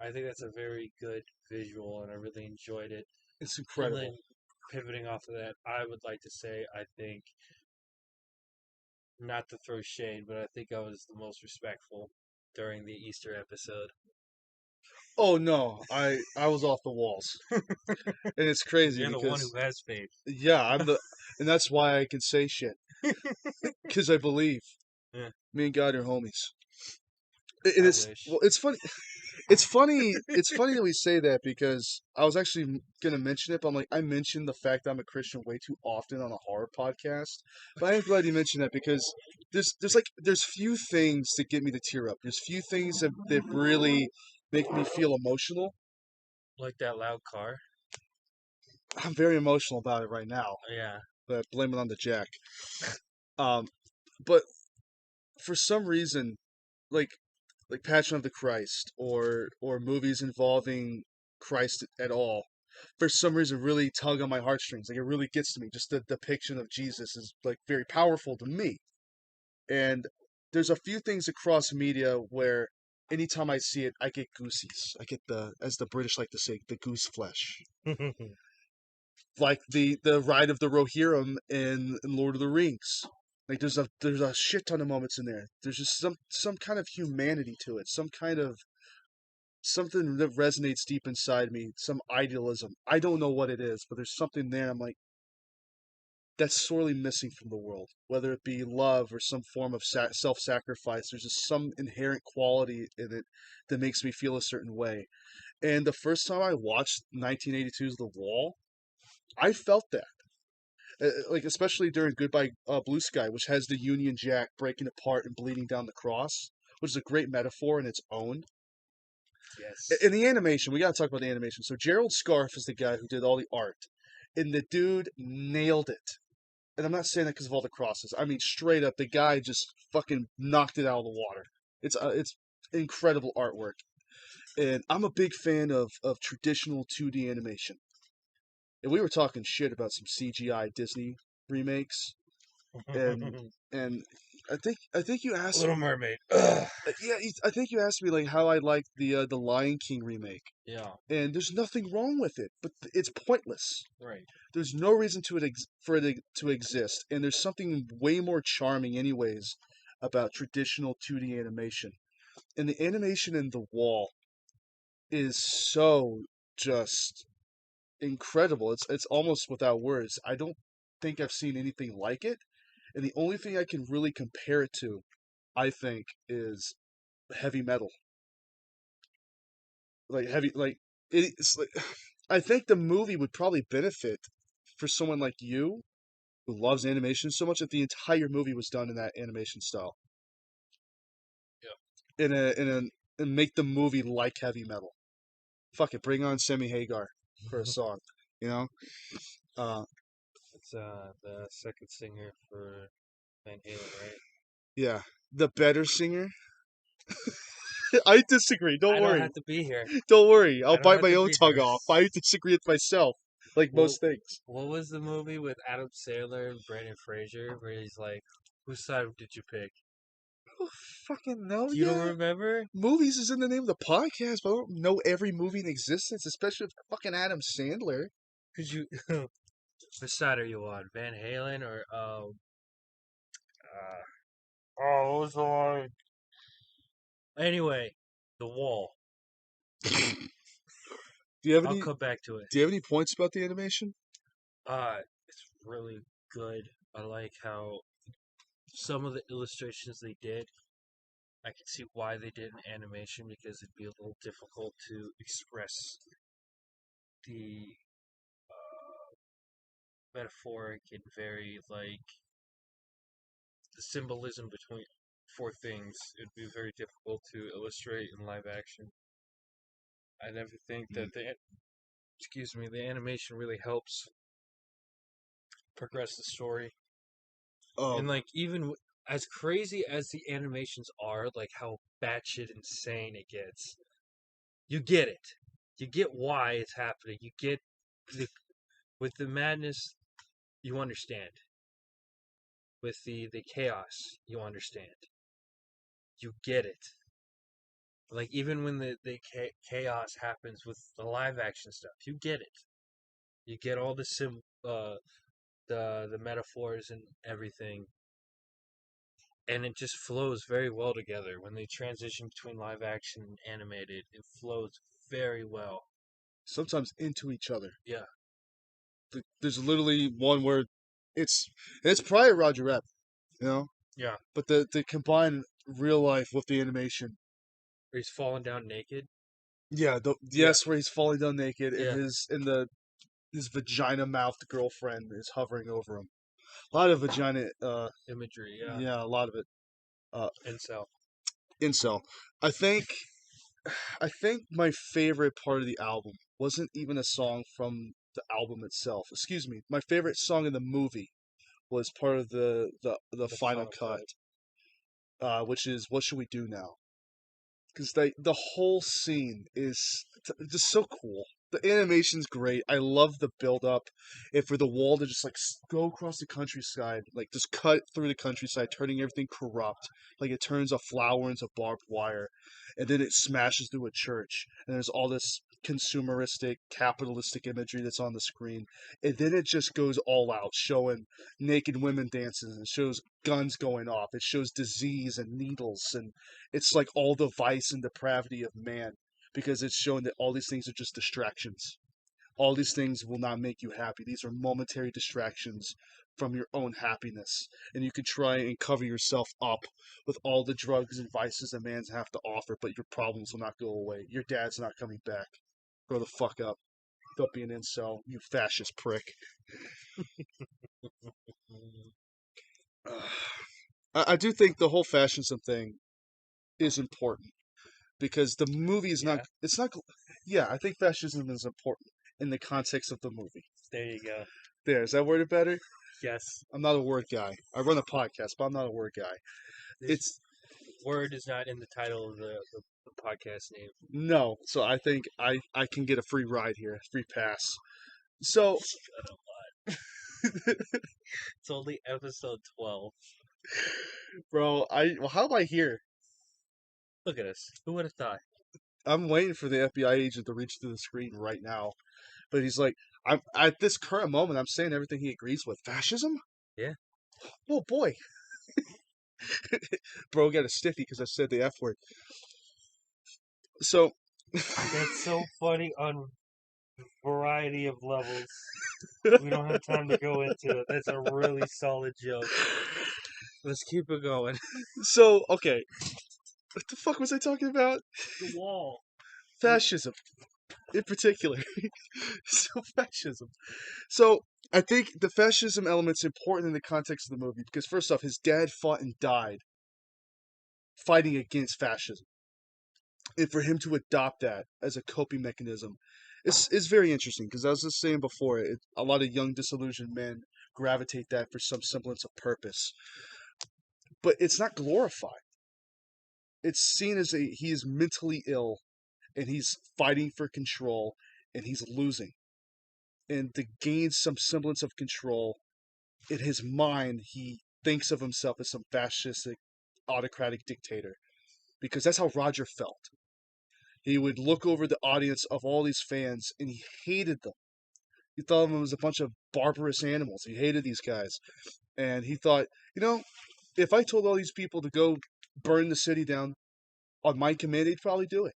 [SPEAKER 2] I think that's a very good visual, and I really enjoyed it.
[SPEAKER 1] It's
[SPEAKER 2] And
[SPEAKER 1] incredible.
[SPEAKER 2] then pivoting off of that, I would like to say I think, not to throw shade, but I think I was the most respectful during the Easter episode.
[SPEAKER 1] Oh no, I was off the walls. And it's crazy
[SPEAKER 2] You're the one who
[SPEAKER 1] because
[SPEAKER 2] has faith.
[SPEAKER 1] yeah, and that's why I can say shit because I believe.
[SPEAKER 2] Yeah,
[SPEAKER 1] Me and God are homies. And
[SPEAKER 2] I
[SPEAKER 1] it's
[SPEAKER 2] wish.
[SPEAKER 1] well, it's funny. It's funny. It's funny that we say that because I was actually gonna mention it, but I'm like, I mentioned the fact that I'm a Christian way too often on a horror podcast. But I'm glad you mentioned that because there's few things that get me to tear up. There's few things that really make me feel emotional.
[SPEAKER 2] Like that loud car.
[SPEAKER 1] I'm very emotional about it right now,
[SPEAKER 2] Yeah.
[SPEAKER 1] but blame it on the Jack. Um, but for some reason, like Passion of the Christ or movies involving Christ at all, for some reason really tug on my heartstrings. Like it really gets to me. Just the depiction of Jesus is like very powerful to me. And there's a few things across media where anytime I see it, I get goosies. I get the, as the British like to say, the goose flesh. Like the ride of the Rohirrim in Lord of the Rings. Like there's a shit ton of moments in there. There's just some kind of humanity to it, some kind of something that resonates deep inside me, some idealism. I don't know what it is, but there's something there. I'm like, that's sorely missing from the world, whether it be love or some form of self-sacrifice. There's just some inherent quality in it that makes me feel a certain way. And the first time I watched 1982's The Wall, I felt that. Like especially during Goodbye Blue Sky, which has the Union Jack breaking apart and bleeding down the cross, which is a great metaphor in its own.
[SPEAKER 2] Yes.
[SPEAKER 1] In the animation, we got to talk about the animation. So Gerald Scarfe is the guy who did all the art, and the dude nailed it. And I'm not saying that because of all the crosses. I mean, straight up, the guy just fucking knocked it out of the water. It's incredible artwork, and I'm a big fan of traditional 2D animation. and we were talking shit about some CGI Disney remakes, and and I think you asked
[SPEAKER 2] Little Mermaid. Ugh.
[SPEAKER 1] yeah I think you asked me like how I like the Lion King remake,
[SPEAKER 2] Yeah,
[SPEAKER 1] and there's nothing wrong with it, but it's pointless.
[SPEAKER 2] right.
[SPEAKER 1] There's no reason for it to exist, and there's something way more charming, anyways, about traditional 2D animation. And the animation in The Wall is so just incredible. It's almost without words. I don't think I've seen anything like it, and the only thing I can really compare it to, I think, is heavy metal. Like heavy, like it's like I think the movie would probably benefit for someone like you who loves animation so much if the entire movie was done in that animation style.
[SPEAKER 2] Yeah.
[SPEAKER 1] In a and make the movie like heavy metal. Fuck it, bring on Semi Hagar for a song. You know, uh,
[SPEAKER 2] It's the second singer for Van Halen, right?
[SPEAKER 1] yeah, the better singer. I disagree. Don't
[SPEAKER 2] I don't
[SPEAKER 1] worry.
[SPEAKER 2] have to be here.
[SPEAKER 1] Don't worry. I'll
[SPEAKER 2] I don't
[SPEAKER 1] bite
[SPEAKER 2] have
[SPEAKER 1] my
[SPEAKER 2] to
[SPEAKER 1] own
[SPEAKER 2] be here.
[SPEAKER 1] tongue off. I disagree with myself, like
[SPEAKER 2] What
[SPEAKER 1] most things.
[SPEAKER 2] What was the movie with Adam Sandler and Brandon Fraser where he's like, "Whose side did you pick?"
[SPEAKER 1] Oh, fucking no,
[SPEAKER 2] You don't
[SPEAKER 1] yeah.
[SPEAKER 2] remember?
[SPEAKER 1] Movies is in the name of the podcast, but I don't know every movie in existence, especially with fucking Adam Sandler.
[SPEAKER 2] Cause you, which side are you on, Van Halen or oh, what was the one? Anyway, The Wall.
[SPEAKER 1] Do you have
[SPEAKER 2] I'll
[SPEAKER 1] any?
[SPEAKER 2] come back to it.
[SPEAKER 1] Do you have any points about the animation?
[SPEAKER 2] It's really good. I like how some of the illustrations they did. I can see why they did an animation because it'd be a little difficult to express the metaphoric and very like the symbolism between four things. It'd be very difficult to illustrate in live action. I never think
[SPEAKER 1] Mm.
[SPEAKER 2] that the animation really helps progress the story. And
[SPEAKER 1] Um,
[SPEAKER 2] like as crazy as the animations are, like how batshit insane it gets, you get it. You get why it's happening. You get the with the madness, you understand. With the chaos, you understand. You get it. Like even when the chaos happens with the live action stuff, you get it. You get all the metaphors and everything, and it just flows very well together. When they transition between live action and animated, it flows very well.
[SPEAKER 1] sometimes into each other.
[SPEAKER 2] Yeah,
[SPEAKER 1] There's literally one where it's it's probably Roger Rabbit, you know,
[SPEAKER 2] yeah.
[SPEAKER 1] but the combine real life with the animation.
[SPEAKER 2] Where he's falling down naked.
[SPEAKER 1] Yeah,
[SPEAKER 2] Yeah,
[SPEAKER 1] yes, where he's falling down naked and
[SPEAKER 2] yeah.
[SPEAKER 1] his vagina mouthed girlfriend is hovering over him. A lot of vagina,
[SPEAKER 2] Imagery. Yeah,
[SPEAKER 1] yeah, a lot of it. Uh,
[SPEAKER 2] incel.
[SPEAKER 1] incel. I think I think my favorite part of the album wasn't even a song from the album itself. Excuse me. My favorite song in the movie was part of the
[SPEAKER 2] The
[SPEAKER 1] final
[SPEAKER 2] final
[SPEAKER 1] cut,
[SPEAKER 2] cut.
[SPEAKER 1] which is "What Should We Do Now?" Because the whole scene is just so cool. The animation's great. I love the build up, and for the wall to just like go across the countryside, like just cut through the countryside, turning everything corrupt. Like it turns a flower into barbed wire, and then it smashes through a church, and there's all this consumeristic, capitalistic imagery that's on the screen, and then it just goes all out, showing naked women dancing, and shows guns going off. It shows disease and needles, and it's like all the vice and depravity of man because it's showing that all these things are just distractions. All these things will not make you happy. These are momentary distractions from your own happiness. And you can try and cover yourself up with all the drugs and vices that man's have to offer, but your problems will not go away. Your dad's not coming back. Grow the fuck up. Don't be an incel, you fascist prick.
[SPEAKER 2] Mm,
[SPEAKER 1] I do think the whole fascism thing is important because the movie is not
[SPEAKER 2] yeah,
[SPEAKER 1] it's not yeah, I think fascism is important in the context of the movie.
[SPEAKER 2] there you go.
[SPEAKER 1] There, is that worded better?
[SPEAKER 2] Yes,
[SPEAKER 1] I'm not a word guy. I run a podcast, but I'm not a word guy.
[SPEAKER 2] this
[SPEAKER 1] It's
[SPEAKER 2] word is not in the title of the podcast name.
[SPEAKER 1] no, so I think I can get a free ride here, free pass. So,
[SPEAKER 2] It's only episode 12.
[SPEAKER 1] bro, how am I here?
[SPEAKER 2] Look at us. Who would have thought?
[SPEAKER 1] I'm waiting for the FBI agent to reach through the screen right now. But he's like, I'm at this current moment, I'm saying everything he agrees with. Fascism?
[SPEAKER 2] Yeah.
[SPEAKER 1] Oh boy, bro, got a stiffy because I said the F word. So,
[SPEAKER 2] That's so funny on variety of levels. We don't have time to go into it. That's a really solid joke. Let's keep it going.
[SPEAKER 1] so okay, what the fuck was I talking about?
[SPEAKER 2] The wall.
[SPEAKER 1] Fascism, in particular. So fascism. So I think the fascism element's important in the context of the movie because first off, his dad fought and died fighting against fascism, and for him to adopt that as a coping mechanism is very interesting because I was just saying before, a lot of young disillusioned men gravitate that for some semblance of purpose, but it's not glorified. It's seen as he is mentally ill and he's fighting for control and he's losing. And to gain some semblance of control in his mind, he thinks of himself as some fascistic, autocratic dictator because that's how Roger felt. He would look over the audience of all these fans and he hated them. He thought of them as a bunch of barbarous animals. He hated these guys. And he thought, you know, if I told all these people to go burn the city down on my command, they'd probably do it.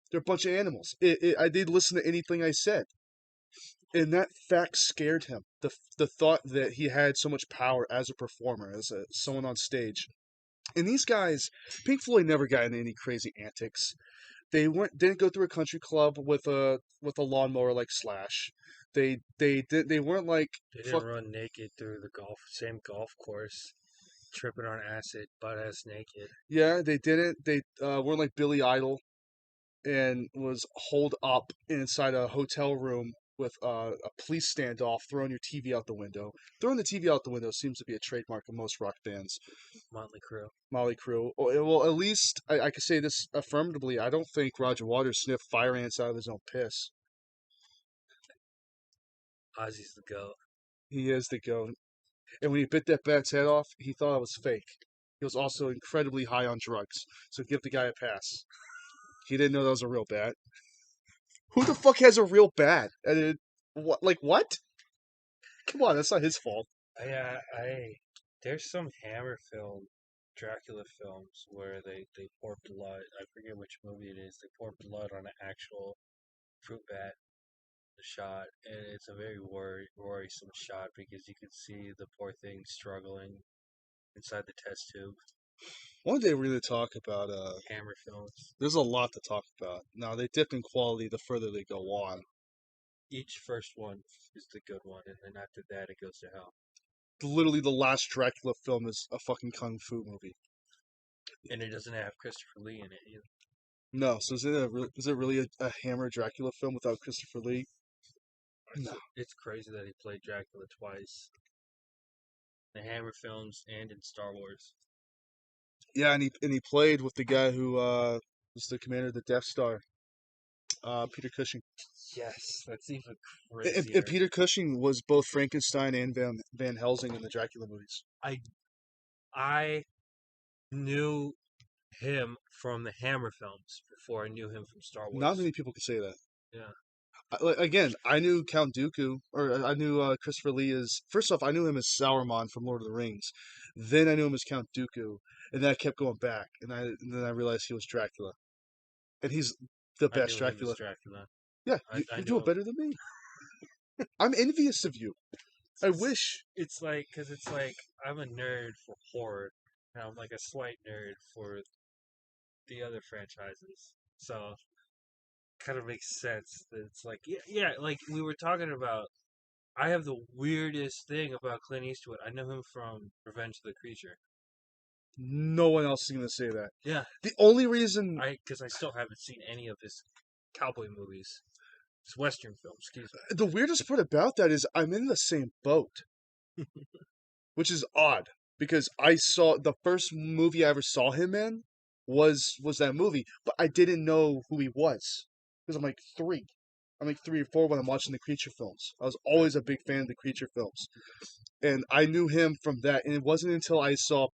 [SPEAKER 1] They're a bunch of animals. They'd listen to anything I said. And that fact scared him. The thought that he had so much power as a performer, as someone on stage. And these guys, Pink Floyd never got into any crazy antics. Didn't go through a country club with a lawnmower like Slash. They weren't like
[SPEAKER 2] They didn't
[SPEAKER 1] fuck.
[SPEAKER 2] run naked through the same golf course, tripping on acid, butt ass naked.
[SPEAKER 1] Yeah, they didn't. They weren't like Billy Idol and was holed up inside a hotel room with a police standoff, throwing your TV out the window. Throwing the TV out the window seems to be a trademark of most rock bands.
[SPEAKER 2] Motley Crue.
[SPEAKER 1] Molly Crew. Well, at least I can say this affirmatively. I don't think Roger Waters sniffed fire ants out of his own piss.
[SPEAKER 2] Ozzy's the goat.
[SPEAKER 1] He is the goat. And when he bit that bat's head off, he thought it was fake. He was also incredibly high on drugs, so give the guy a pass. He didn't know that was a real bat. Who the fuck has a real bat? And what? Like what? Come on, that's not his fault.
[SPEAKER 2] There's some Hammer film, Dracula films where they pour blood. I forget which movie it is. They pour blood on an actual fruit bat. The shot, and it's a very worrisome shot because you can see the poor thing struggling inside the test tube.
[SPEAKER 1] One day we're gonna talk about.
[SPEAKER 2] Hammer films.
[SPEAKER 1] There's a lot to talk about. Now they dip in quality the further they go on.
[SPEAKER 2] Each first one is the good one, and then after that it goes to hell.
[SPEAKER 1] Literally, the last Dracula film is a fucking kung fu movie.
[SPEAKER 2] And it doesn't have Christopher Lee in it either.
[SPEAKER 1] No, so is it really a Hammer Dracula film without Christopher Lee? No.
[SPEAKER 2] It's crazy that he played Dracula twice. The Hammer films and in Star Wars.
[SPEAKER 1] Yeah, and he played with the guy who was the commander of the Death Star, Peter Cushing.
[SPEAKER 2] Yes, that's even
[SPEAKER 1] And
[SPEAKER 2] crazier.
[SPEAKER 1] Peter Cushing was both Frankenstein and Van Helsing in the Dracula movies.
[SPEAKER 2] I knew him from the Hammer films before I knew him from Star Wars.
[SPEAKER 1] Not many people can say that.
[SPEAKER 2] Yeah.
[SPEAKER 1] Again, I knew Count Dooku, or I knew Christopher Lee as. First off, I knew him as Sauron from Lord of the Rings. Then I knew him as Count Dooku, and then I kept going back, and then I realized he was Dracula, and he's the
[SPEAKER 2] I
[SPEAKER 1] best
[SPEAKER 2] knew him as
[SPEAKER 1] Dracula.
[SPEAKER 2] Dracula.
[SPEAKER 1] Yeah,
[SPEAKER 2] I
[SPEAKER 1] you
[SPEAKER 2] knew
[SPEAKER 1] do it
[SPEAKER 2] him.
[SPEAKER 1] better than me. I'm envious of you. I wish.
[SPEAKER 2] It's like, because it's like, I'm a nerd for horror, and I'm like a slight nerd for the other franchises. So, kind of makes sense that it's like, yeah, like we were talking about. I have the weirdest thing about Clint Eastwood. I know him from Revenge of the Creature.
[SPEAKER 1] No one else is gonna say that.
[SPEAKER 2] Yeah,
[SPEAKER 1] The only reason
[SPEAKER 2] because I still haven't seen any of his cowboy movies. It's Western films, excuse me.
[SPEAKER 1] the weirdest part about that is I'm in the same boat, which is odd because I saw the first movie I ever saw him in was that movie, but I didn't know who he was because I'm like 3. I'm like 3 or 4 when I'm watching the creature films. I was
[SPEAKER 2] Okay.
[SPEAKER 1] always a big fan of the creature films, and I knew him from that. And it wasn't until I saw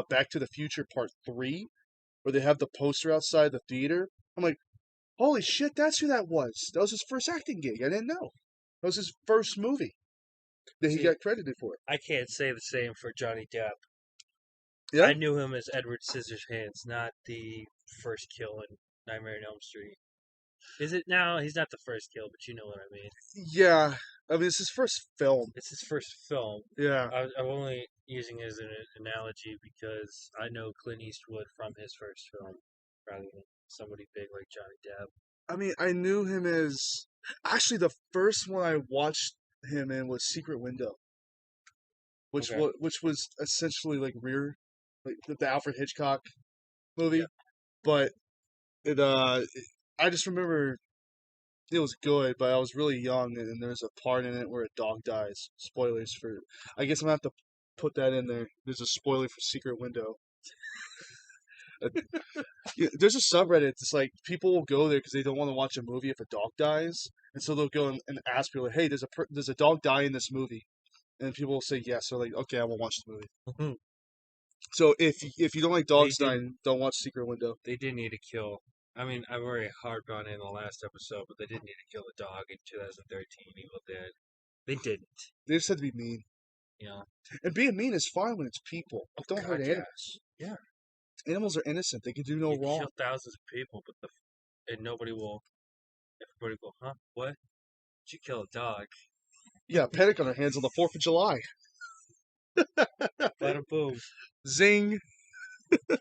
[SPEAKER 1] Back to the Future Part 3, where they have the poster outside the theater. I'm like, holy shit, that's who that was. That was his first acting gig. I didn't know. That was his first movie that he
[SPEAKER 2] See,
[SPEAKER 1] got credited for.
[SPEAKER 2] I can't say the same for Johnny Depp.
[SPEAKER 1] Yeah,
[SPEAKER 2] I knew him as Edward Scissorhands, not the first kill in Nightmare on Elm Street. Is it now? He's not the first kill, but you know what I mean.
[SPEAKER 1] yeah. I mean, it's his first film.
[SPEAKER 2] It's his first film.
[SPEAKER 1] Yeah.
[SPEAKER 2] I'm only using it as an analogy because I know Clint Eastwood from his first film rather than somebody big like Johnny Depp.
[SPEAKER 1] I mean, I knew him as actually the first one I watched him in was Secret Window,
[SPEAKER 2] Okay.
[SPEAKER 1] which was essentially like like the Alfred Hitchcock
[SPEAKER 2] Yeah.
[SPEAKER 1] movie, but I just remember it was good, but I was really young, and there's a part in it where a dog dies. Spoilers for, I guess I'm gonna have to put that in there. There's a spoiler for Secret Window. Uh, yeah, there's a subreddit. It's like people will go there because they don't want to watch a movie if a dog dies, and so they'll go and ask people, like, "Hey, does a dog die in this movie?" And people will say yes. So like, okay, I will watch the movie. So if you don't like
[SPEAKER 2] they
[SPEAKER 1] dogs
[SPEAKER 2] didn't.
[SPEAKER 1] dying, don't watch Secret Window.
[SPEAKER 2] They did need to kill. I mean, I've already harped on it in the last episode, but they did need to kill the dog in 2013. Evil Dead. They didn't.
[SPEAKER 1] They just had to be mean,
[SPEAKER 2] You know.
[SPEAKER 1] and being mean is fine when it's people.
[SPEAKER 2] Oh
[SPEAKER 1] But don't hurt
[SPEAKER 2] God, yeah,
[SPEAKER 1] animals.
[SPEAKER 2] yeah.
[SPEAKER 1] Animals are innocent. They can do no
[SPEAKER 2] You
[SPEAKER 1] wrong.
[SPEAKER 2] kill thousands of people, but and nobody will. Everybody will, huh? What? Did you kill a dog?
[SPEAKER 1] Yeah, panic on our hands on the 4th of July.
[SPEAKER 2] Bada boom.
[SPEAKER 1] Zing.
[SPEAKER 2] What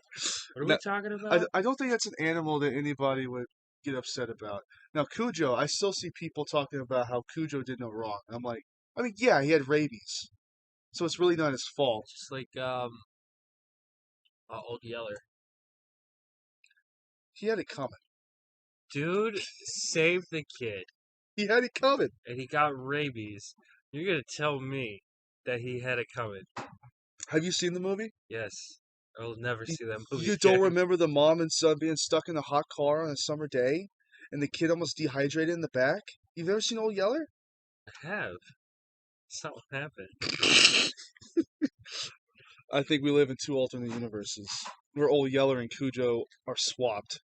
[SPEAKER 2] are we
[SPEAKER 1] No,
[SPEAKER 2] talking about?
[SPEAKER 1] I don't think that's an animal that anybody would get upset about. Now, Cujo, I still see people talking about how Cujo did no wrong. I'm like, I mean, yeah, he had rabies, so it's really not his fault.
[SPEAKER 2] Just like Old Yeller.
[SPEAKER 1] He had it coming.
[SPEAKER 2] Dude saved the kid,
[SPEAKER 1] He had it coming.
[SPEAKER 2] and he got rabies. You're gonna tell me that he had it coming?
[SPEAKER 1] Have you seen the movie?
[SPEAKER 2] Yes. I'll never
[SPEAKER 1] You,
[SPEAKER 2] see that movie
[SPEAKER 1] you don't
[SPEAKER 2] again.
[SPEAKER 1] remember the mom and son being stuck in a hot car on a summer day, and the kid almost dehydrated in the back? You've never seen Old Yeller?
[SPEAKER 2] I have. That's not what happened.
[SPEAKER 1] I think we live in 2 alternate universes where Old Yeller and Cujo are swapped.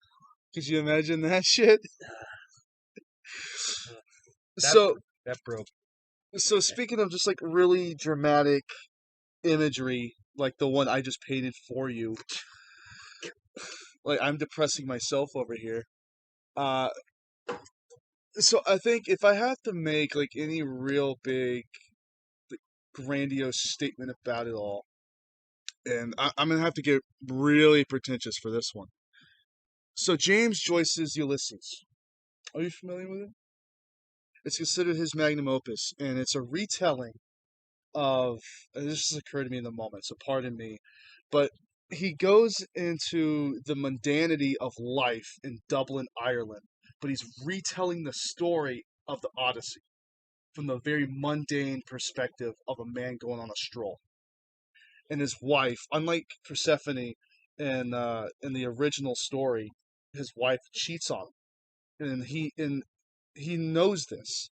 [SPEAKER 1] Could you imagine that shit?
[SPEAKER 2] That
[SPEAKER 1] So,
[SPEAKER 2] that broke.
[SPEAKER 1] so speaking of just like really dramatic imagery, like the one I just painted for you, like I'm depressing myself over here. Uh, so I think if I have to make like any real big, like, grandiose statement about it all, and I'm gonna have to get really pretentious for this one. So James Joyce's Ulysses. Are you familiar with it? It's considered his magnum opus, and it's a retelling of. And this just occurred to me in the moment, so pardon me, but he goes into the mundanity of life in Dublin, Ireland, but he's retelling the story of the Odyssey from the very mundane perspective of a man going on a stroll. And his wife, unlike Persephone in the original story, his wife cheats on him, and he knows this.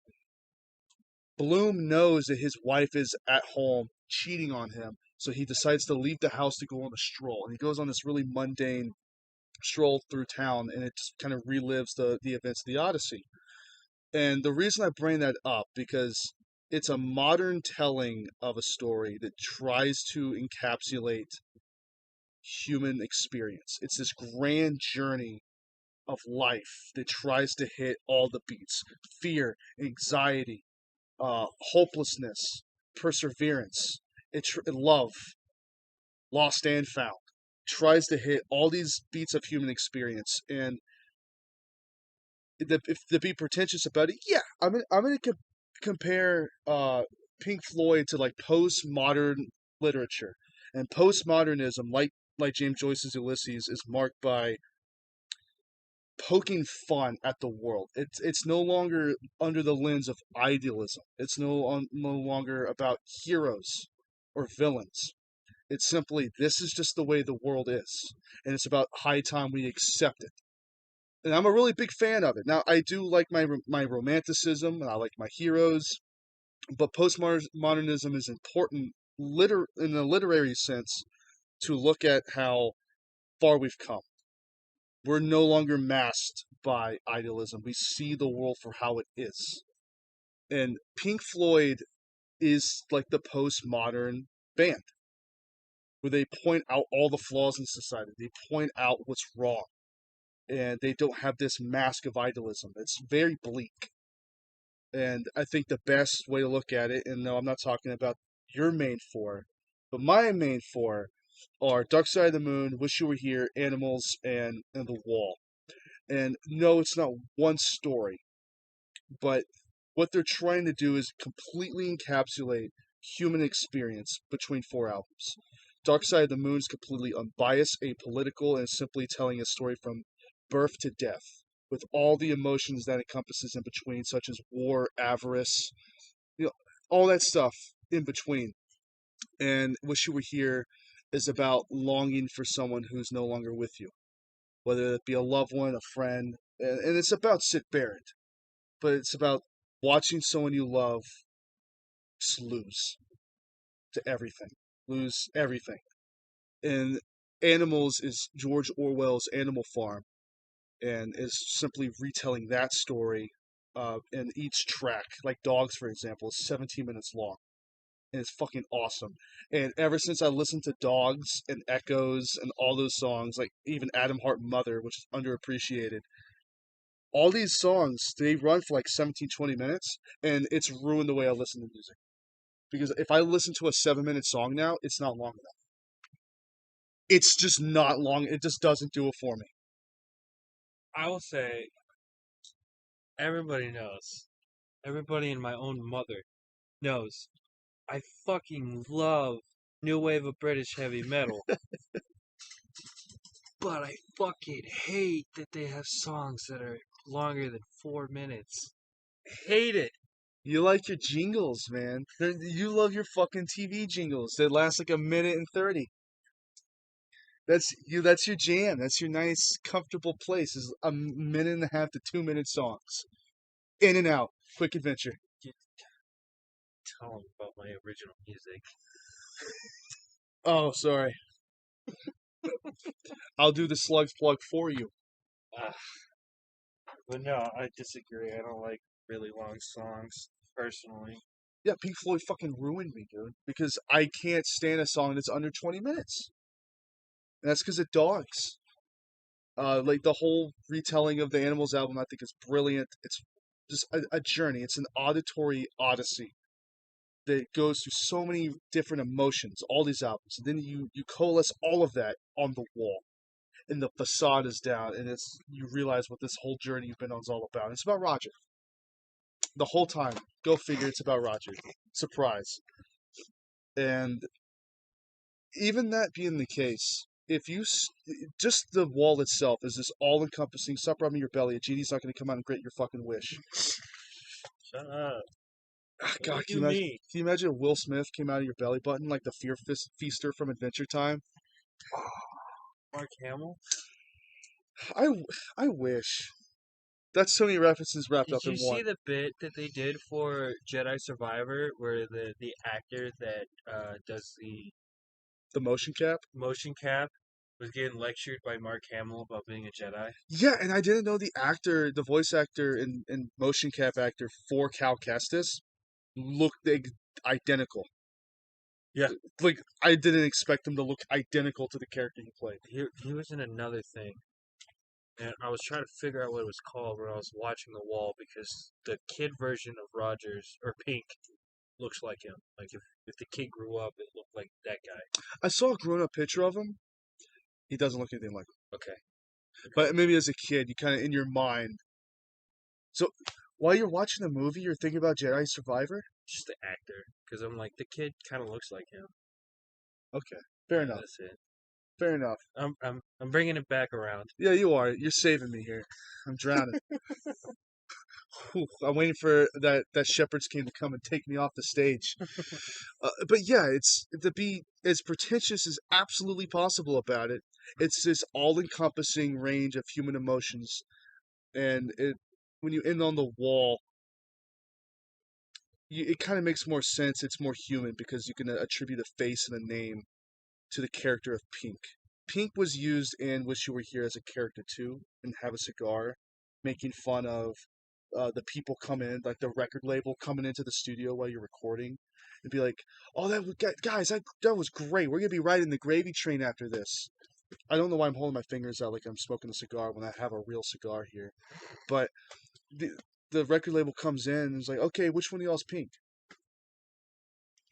[SPEAKER 1] Bloom knows that his wife is at home cheating on him, so he decides to leave the house to go on a stroll. And he goes on this really mundane stroll through town, and it just kind of relives the events of the Odyssey. And the reason I bring that up because it's a modern telling of a story that tries to encapsulate human experience. It's this grand journey of life that tries to hit all the beats: fear, anxiety, hopelessness, perseverance, love, lost and found. Tries to hit all these beats of human experience, and if to be pretentious about it, yeah, I'm gonna compare Pink Floyd to like postmodern literature, and postmodernism, like James Joyce's Ulysses, is marked by poking fun at the world. It's no longer under the lens of idealism. It's no longer about heroes or villains. It's simply this is just the way the world is, and it's about high time we accept it. and I'm a really big fan of it. Now, I do like my romanticism, and I like my heroes, but postmodernism is important in a literary sense to look at how far we've come. We're no longer masked by idealism. We see the world for how it is. And Pink Floyd is like the postmodern band, where they point out all the flaws in society. They point out what's wrong. And they don't have this mask of idealism. It's very bleak. And I think the best way to look at it, and no, I'm not talking about your main four, but my main four are Dark Side of the Moon, Wish You Were Here, Animals, and The Wall. And no, it's not one story, but what they're trying to do is completely encapsulate human experience between four albums. Dark Side of the Moon is completely unbiased, apolitical, and simply telling a story from birth to death, with all the emotions that encompasses in between, such as war, avarice, you know, all that stuff in between. And Wish You Were Here is about longing for someone who's no longer with you, whether it be a loved one, a friend, and it's about Sid Barrett, but it's about watching someone you love just lose everything. And Animals is George Orwell's Animal Farm, and is simply retelling that story. And each track, like Dogs, for example, is 17 minutes long, and it's fucking awesome. And ever since I listened to Dogs and Echoes and all those songs, like even Adam Hart Mother, which is underappreciated, all these songs, they run for like 17, 20 minutes, and it's ruined the way I listen to music. Because if I listen to a 7 minute song now, it's not long enough. It's just not long. It just doesn't do it for me.
[SPEAKER 2] I will say everybody knows. Everybody and my own mother knows. I fucking love new wave of British heavy metal. But I fucking hate that they have songs that are longer than 4 minutes. Hate it.
[SPEAKER 1] You like your jingles, man. You love your fucking TV jingles. They last like a minute and 30. That's you. That's your jam. That's your nice, comfortable place. Is a minute and a half to 2 minute songs. In and out. Quick adventure.
[SPEAKER 2] You tell them about my original music.
[SPEAKER 1] Oh, sorry. I'll do the slugs plug for you.
[SPEAKER 2] Ah, but no, I disagree. I don't like really long songs, personally.
[SPEAKER 1] Yeah, Pink Floyd fucking ruined me, dude. Because I can't stand a song that's under 20 minutes. And that's because of Dogs. Like the whole retelling of the Animals album, I think is brilliant. It's just a journey. It's an auditory odyssey that goes through so many different emotions. All these albums, and then you coalesce all of that on The Wall, and the facade is down, and it's you realize what this whole journey you've been on is all about. It's about Roger the whole time. Go figure. It's about Roger. Surprise. And even that being the case, if you just the wall itself is this all-encompassing. Stop rubbing your belly. A genie's not going to come out and grant your fucking wish.
[SPEAKER 2] Shut up.
[SPEAKER 1] Ah,
[SPEAKER 2] What
[SPEAKER 1] God,
[SPEAKER 2] do you mean?
[SPEAKER 1] can you imagine if Will Smith came out of your belly button like the Feaster from Adventure Time?
[SPEAKER 2] Mark Hamill?
[SPEAKER 1] I, I wish. That's so many references wrapped
[SPEAKER 2] Did
[SPEAKER 1] up in
[SPEAKER 2] you
[SPEAKER 1] one.
[SPEAKER 2] see the bit that they did for Jedi Survivor where the actor that does the
[SPEAKER 1] The motion cap.
[SPEAKER 2] motion cap was getting lectured by Mark Hamill about being a Jedi?
[SPEAKER 1] Yeah, and I didn't know the voice actor and motion cap actor for Cal Kestis looked identical.
[SPEAKER 2] Yeah.
[SPEAKER 1] Like I didn't expect him to look identical to the character he played.
[SPEAKER 2] He was in another thing. And I was trying to figure out what it was called when I was watching The Wall because the kid version of Rogers, or Pink, looks like him. Like if the kid grew up, it looked like that guy.
[SPEAKER 1] I saw a grown-up picture of him. He doesn't look anything like him.
[SPEAKER 2] Okay.
[SPEAKER 1] But maybe as a kid, you kind of in your mind. So while you're watching the movie, you're thinking about Jedi Survivor.
[SPEAKER 2] Just the actor. Because I'm like, the kid kind of looks like him.
[SPEAKER 1] Okay, fair enough.
[SPEAKER 2] That's it.
[SPEAKER 1] Fair enough.
[SPEAKER 2] I'm bringing it back around.
[SPEAKER 1] Yeah, you are. You're saving me here. I'm drowning. Whew, I'm waiting for that shepherd's king to come and take me off the stage. But yeah, it's to be as pretentious as absolutely possible about it. It's this all-encompassing range of human emotions and it when you end on the wall, it kind of makes more sense. It's more human because you can attribute a face and a name to the character of Pink. Pink was used in Wish You Were Here as a character too, and Have a Cigar, making fun of the people come in, like the record label coming into the studio while you're recording, and be like, "Oh, guys, that was great. We're gonna be riding the gravy train after this." I don't know why I'm holding my fingers out like I'm smoking a cigar when I have a real cigar here, but the the record label comes in and is like, "Okay, which one of y'all's Pink?"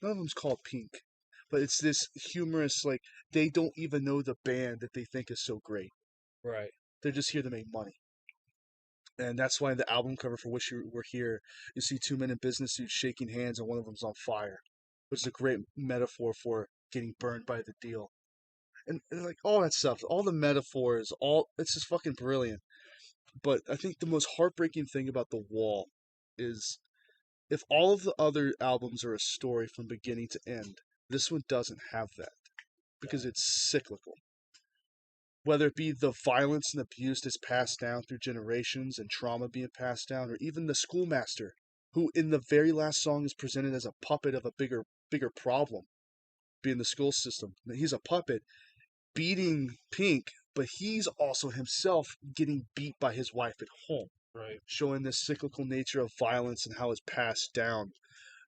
[SPEAKER 1] None of them's called Pink, but it's this humorous, like, they don't even know the band that they think is so great.
[SPEAKER 2] Right.
[SPEAKER 1] They're just here to make money. And that's why the album cover for Wish You Were Here, you see two men in business suits shaking hands and one of them's on fire, which is a great metaphor for getting burned by the deal. And like all that stuff, all the metaphors, it's just fucking brilliant. But I think the most heartbreaking thing about The Wall is if all of the other albums are a story from beginning to end, this one doesn't have that because
[SPEAKER 2] No.
[SPEAKER 1] it's cyclical. Whether it be the violence and abuse that's passed down through generations and trauma being passed down, or even the schoolmaster, who in the very last song is presented as a puppet of a bigger problem, being the school system. He's a puppet beating Pink, but he's also himself getting beat by his wife at home,
[SPEAKER 2] Right.
[SPEAKER 1] showing this cyclical nature of violence and how it's passed down.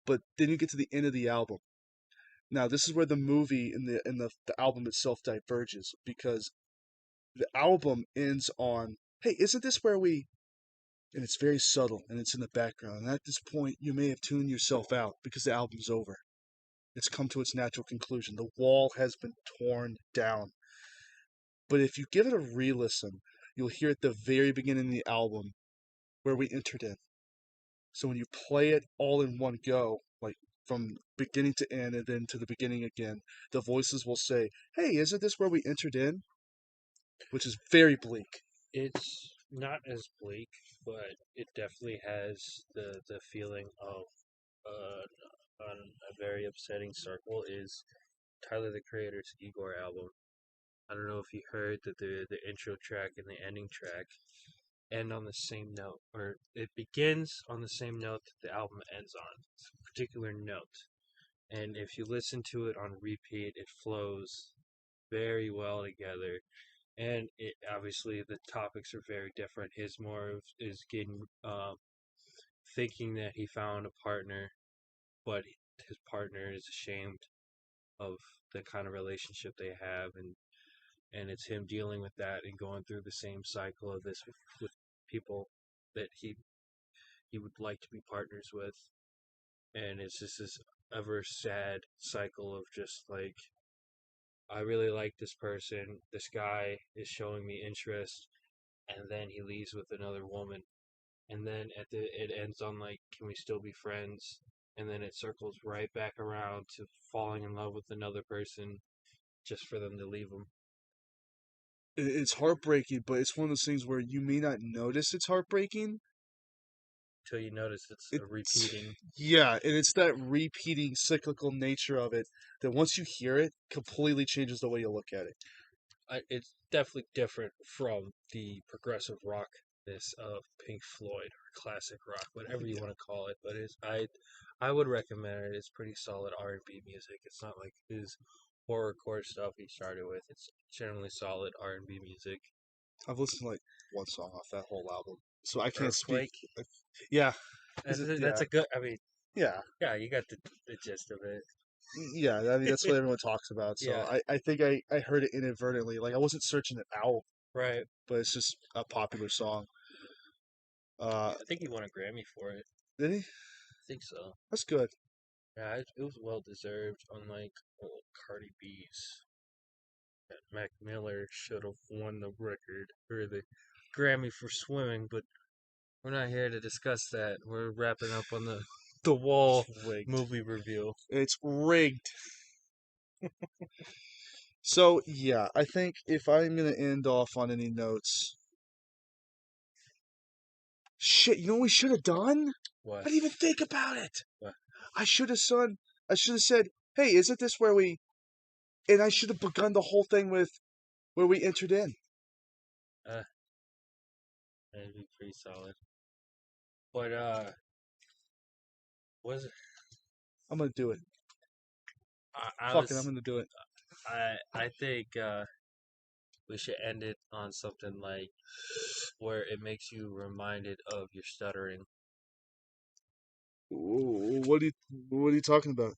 [SPEAKER 1] But then you get to the end of the album. Now this is where the movie and the album itself diverges because the album ends on, "Hey, isn't this where we?" And it's very subtle and it's in the background. And at this point, you may have tuned yourself out because the album's over. It's come to its natural conclusion. The wall has been torn down. But if you give it a re listen, you'll hear at the very beginning of the album where we entered in. So when you play it all in one go, like from beginning to end and then to the beginning again, the voices will say, "Hey, isn't this where we entered in?" Which is very bleak.
[SPEAKER 2] It's not as bleak, but it definitely has the feeling of a very upsetting circle is Tyler the Creator's Igor album. I don't know if you heard that the intro track and the ending track end on the same note, or it begins on the same note that the album ends on. It's a particular note, and if you listen to it on repeat, it flows very well together. And it obviously the topics are very different. His more of is getting thinking that he found a partner, but his partner is ashamed of the kind of relationship they have, and it's him dealing with that and going through the same cycle of this with people that he would like to be partners with, and it's just this ever sad cycle of just like I really like this person, this guy is showing me interest, and then he leaves with another woman, and then it ends on like can we still be friends, and then it circles right back around to falling in love with another person just for them to leave him.
[SPEAKER 1] It's heartbreaking, but it's one of those things where you may not notice it's heartbreaking.
[SPEAKER 2] Till you notice it's a
[SPEAKER 1] It's
[SPEAKER 2] repeating.
[SPEAKER 1] yeah, and it's that repeating cyclical nature of it that once you hear it, completely changes the way you look at it.
[SPEAKER 2] It's definitely different from the progressive rockness of Pink Floyd or classic rock, whatever you
[SPEAKER 1] Yeah,
[SPEAKER 2] want to call it. But I would recommend it. It's pretty solid R&B music. It's not like his horrorcore stuff he started with. It's generally solid R&B music.
[SPEAKER 1] I've listened to like one song off that whole album, so I can't speak.
[SPEAKER 2] Earthquake.
[SPEAKER 1] Yeah, is
[SPEAKER 2] That's
[SPEAKER 1] it?
[SPEAKER 2] that's
[SPEAKER 1] Yeah,
[SPEAKER 2] a good. I mean,
[SPEAKER 1] yeah,
[SPEAKER 2] yeah, you got the gist of it.
[SPEAKER 1] yeah. I mean, that's what everyone talks about. So
[SPEAKER 2] Yeah,
[SPEAKER 1] I think I heard it inadvertently. Like I wasn't searching it out,
[SPEAKER 2] right.
[SPEAKER 1] but it's just a popular song. Uh,
[SPEAKER 2] I think he won a Grammy for it.
[SPEAKER 1] did he?
[SPEAKER 2] I think so.
[SPEAKER 1] That's good.
[SPEAKER 2] Yeah, it was well deserved. Unlike Cardi B's. Mac Miller should have won the record or the Grammy for swimming, but we're not here to discuss that. We're wrapping up on the
[SPEAKER 1] It's
[SPEAKER 2] Wall
[SPEAKER 1] rigged.
[SPEAKER 2] movie review.
[SPEAKER 1] It's rigged. So yeah, I think if I'm gonna end off on any notes, shit, you know what we should have done?
[SPEAKER 2] What?
[SPEAKER 1] I didn't even think about it.
[SPEAKER 2] What?
[SPEAKER 1] I should have son. I should have said, "Hey, isn't this where we?" And I should have begun the whole thing with where we entered in.
[SPEAKER 2] Uh, That'd be pretty solid. But was
[SPEAKER 1] I'm gonna do it.
[SPEAKER 2] I
[SPEAKER 1] Fuck it, I'm
[SPEAKER 2] was
[SPEAKER 1] gonna do it.
[SPEAKER 2] I think we should end it on something like where it makes you reminded of your stuttering.
[SPEAKER 1] What are you talking about?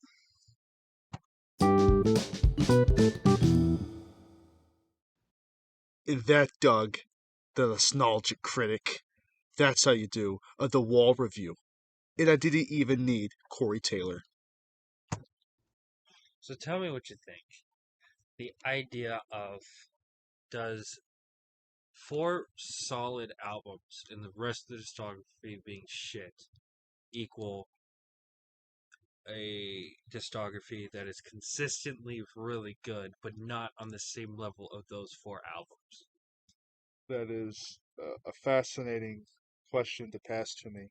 [SPEAKER 1] In that, Doug, the nostalgic critic. That's how you do The Wall review. And I didn't even need Corey Taylor.
[SPEAKER 2] So tell me what you think. The idea of does four solid albums and the rest of the discography being shit equal a discography that is consistently really good, but not on the same level of those four albums?
[SPEAKER 1] That is a fascinating question to pass to me,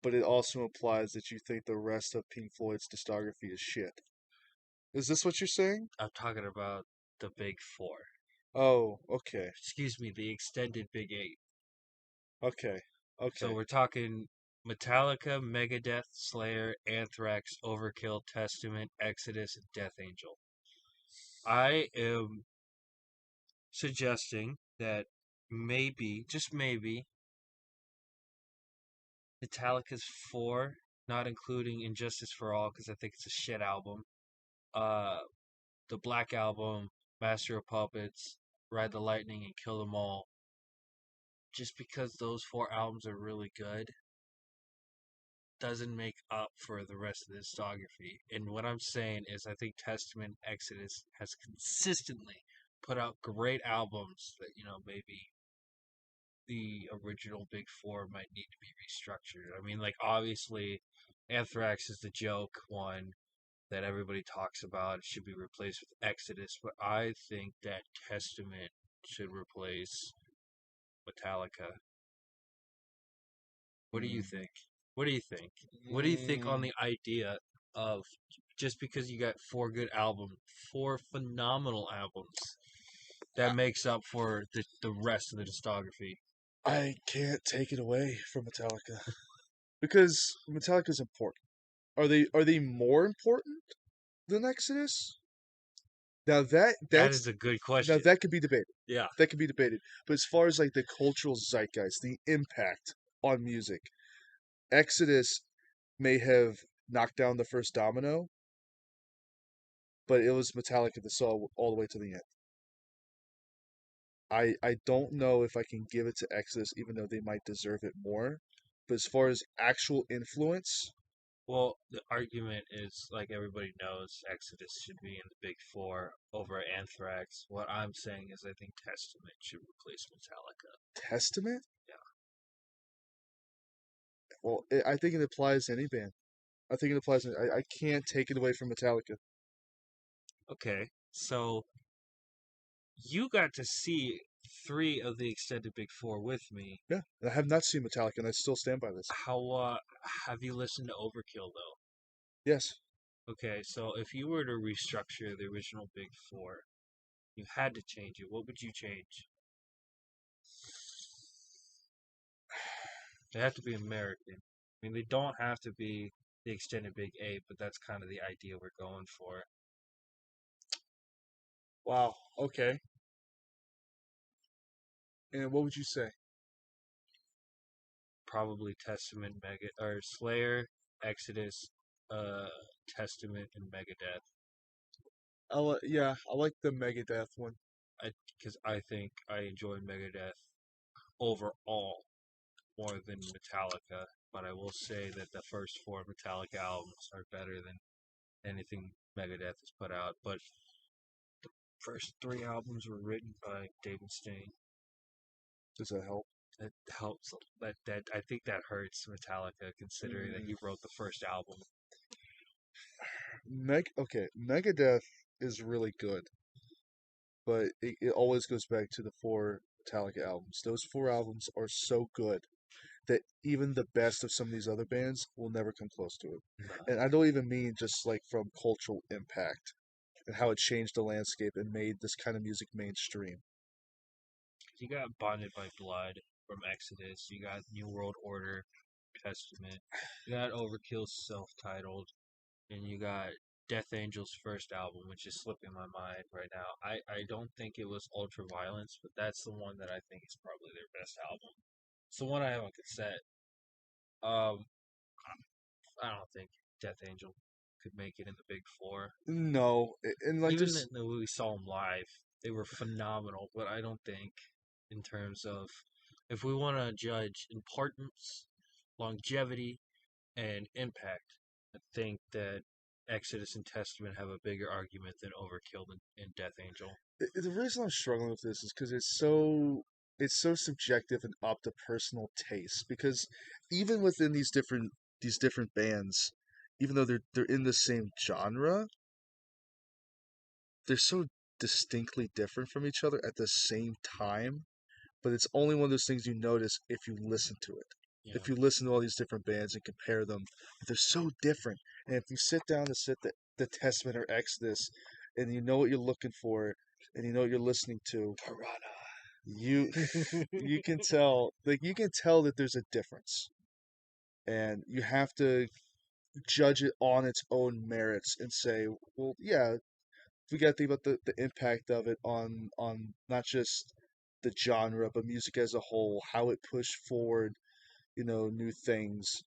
[SPEAKER 1] but it also implies that you think the rest of Pink Floyd's discography is shit. Is this what you're saying?
[SPEAKER 2] I'm talking about the big four.
[SPEAKER 1] Oh, okay,
[SPEAKER 2] Excuse me, the extended big eight.
[SPEAKER 1] okay,
[SPEAKER 2] So
[SPEAKER 1] okay.
[SPEAKER 2] we're talking Metallica, Megadeth, Slayer, Anthrax, Overkill, Testament, Exodus, and Death Angel. I am suggesting that maybe, just maybe, Metallica's four, not including Injustice for All, because I think it's a shit album. Uh, the Black Album, Master of Puppets, Ride the Lightning, and Kill 'Em All. Just because those four albums are really good doesn't make up for the rest of the discography. And what I'm saying is, I think Testament Exodus has consistently put out great albums that, maybe the original Big Four might need to be restructured. I mean, like, obviously, Anthrax is the joke one that everybody talks about. It should be replaced with Exodus, but I think that Testament should replace Metallica. What do you
[SPEAKER 1] Mm.
[SPEAKER 2] think? What do you think? What do you think on
[SPEAKER 1] Mm,
[SPEAKER 2] the idea of just because you got four good albums, four phenomenal albums, that makes up for the rest of the discography?
[SPEAKER 1] I can't take it away from Metallica because Metallica's important. Are they more important than Exodus? Now that
[SPEAKER 2] That
[SPEAKER 1] that's
[SPEAKER 2] is a good
[SPEAKER 1] now
[SPEAKER 2] question.
[SPEAKER 1] that could be debated.
[SPEAKER 2] Yeah.
[SPEAKER 1] That could be debated. But as far as like the cultural zeitgeist, the impact on music, Exodus may have knocked down the first domino, but it was Metallica that saw all the way to the end. I don't know if I can give it to Exodus, even though they might deserve it more. But as far as actual influence,
[SPEAKER 2] Well, the argument is like everybody knows Exodus should be in the big four over Anthrax. What I'm saying is I think Testament should replace Metallica.
[SPEAKER 1] Testament,
[SPEAKER 2] Yeah.
[SPEAKER 1] well, I think it applies to any band. I think it applies. I can't take it away from Metallica.
[SPEAKER 2] Okay. So you got to see three of the extended big four with me.
[SPEAKER 1] Yeah, I have not seen Metallica, and I still stand by this.
[SPEAKER 2] How have you listened to Overkill though?
[SPEAKER 1] Yes,
[SPEAKER 2] Okay, so if you were to restructure the original big four, you had to change it. What would you change? They have to be American. I mean, they don't have to be the extended big eight, but that's kind of the idea we're going for.
[SPEAKER 1] wow. Okay. And what would you say?
[SPEAKER 2] Probably Testament, Mega or Slayer, Exodus, uh, Testament, and Megadeth.
[SPEAKER 1] Yeah, I like the Megadeth one.
[SPEAKER 2] Because I think I enjoy Megadeth overall more than Metallica, but I will say that the first four Metallica albums are better than anything Megadeth has put out. But the first three albums were written by Dave Mustaine.
[SPEAKER 1] Does that help?
[SPEAKER 2] That helps. That I think that hurts Metallica, considering that
[SPEAKER 1] Mm,
[SPEAKER 2] he wrote the first album.
[SPEAKER 1] Okay, Megadeth is really good, but it always goes back to the four Metallica albums. Those four albums are so good that even the best of some of these other bands will never come close to it.
[SPEAKER 2] Nah.
[SPEAKER 1] And I don't even mean just like from cultural impact and how it changed the landscape and made this kind of music mainstream.
[SPEAKER 2] He got bonded by blood. from Exodus. You got New World Order, Testament. You got Overkill's self-titled, and you got Death Angel's first album, which is slipping my mind right now. I don't think it was Ultraviolence, but that's the one that I think is probably their best album. It's the one I have on cassette. Um, I don't think Death Angel could make it in the big four.
[SPEAKER 1] No, and like
[SPEAKER 2] Even
[SPEAKER 1] there's
[SPEAKER 2] when we saw them live, they were phenomenal. But I don't think, in terms of, if we want to judge importance, longevity, and impact, I think that Exodus and Testament have a bigger argument than Overkill and Death Angel.
[SPEAKER 1] the reason I'm struggling with this is because it's so subjective and up to personal taste. Because even within these different bands, even though they're in the same genre, they're so distinctly different from each other at the same time. But it's only one of those things you notice if you listen to it.
[SPEAKER 2] Yeah,
[SPEAKER 1] If you listen to all these different bands and compare them, they're so different. And if you sit down and sit the Testament or Exodus, and you know what you're looking for, and you know what you're listening to, you you can tell, like you can tell that there's a difference, and you have to judge it on its own merits and say, well, yeah, we got to think about the impact of it on not just the genre but music as a whole, how it pushed forward, new things.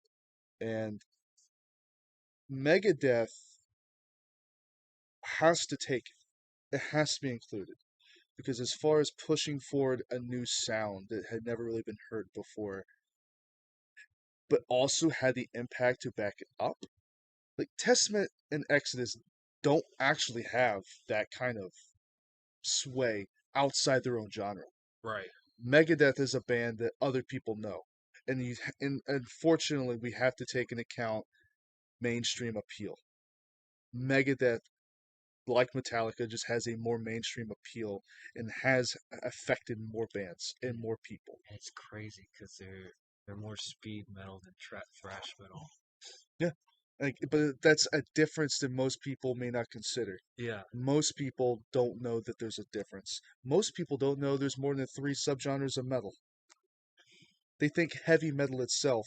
[SPEAKER 1] And Megadeth has to take it has to be included because as far as pushing forward a new sound that had never really been heard before, but also had the impact to back it up, like Testament and Exodus don't actually have that kind of sway outside their own genre.
[SPEAKER 2] right.
[SPEAKER 1] Megadeth is a band that other people know, and unfortunately we have to take into account mainstream appeal. Megadeth, like Metallica, just has a more mainstream appeal and has affected more bands and
[SPEAKER 2] And,
[SPEAKER 1] more people.
[SPEAKER 2] and it's crazy because they're more speed metal than thrash metal.
[SPEAKER 1] Yeah, but that's a difference that most people may not consider.
[SPEAKER 2] Yeah,
[SPEAKER 1] Most people don't know that there's a difference. Most people don't know there's more than three subgenres of metal. They think heavy metal itself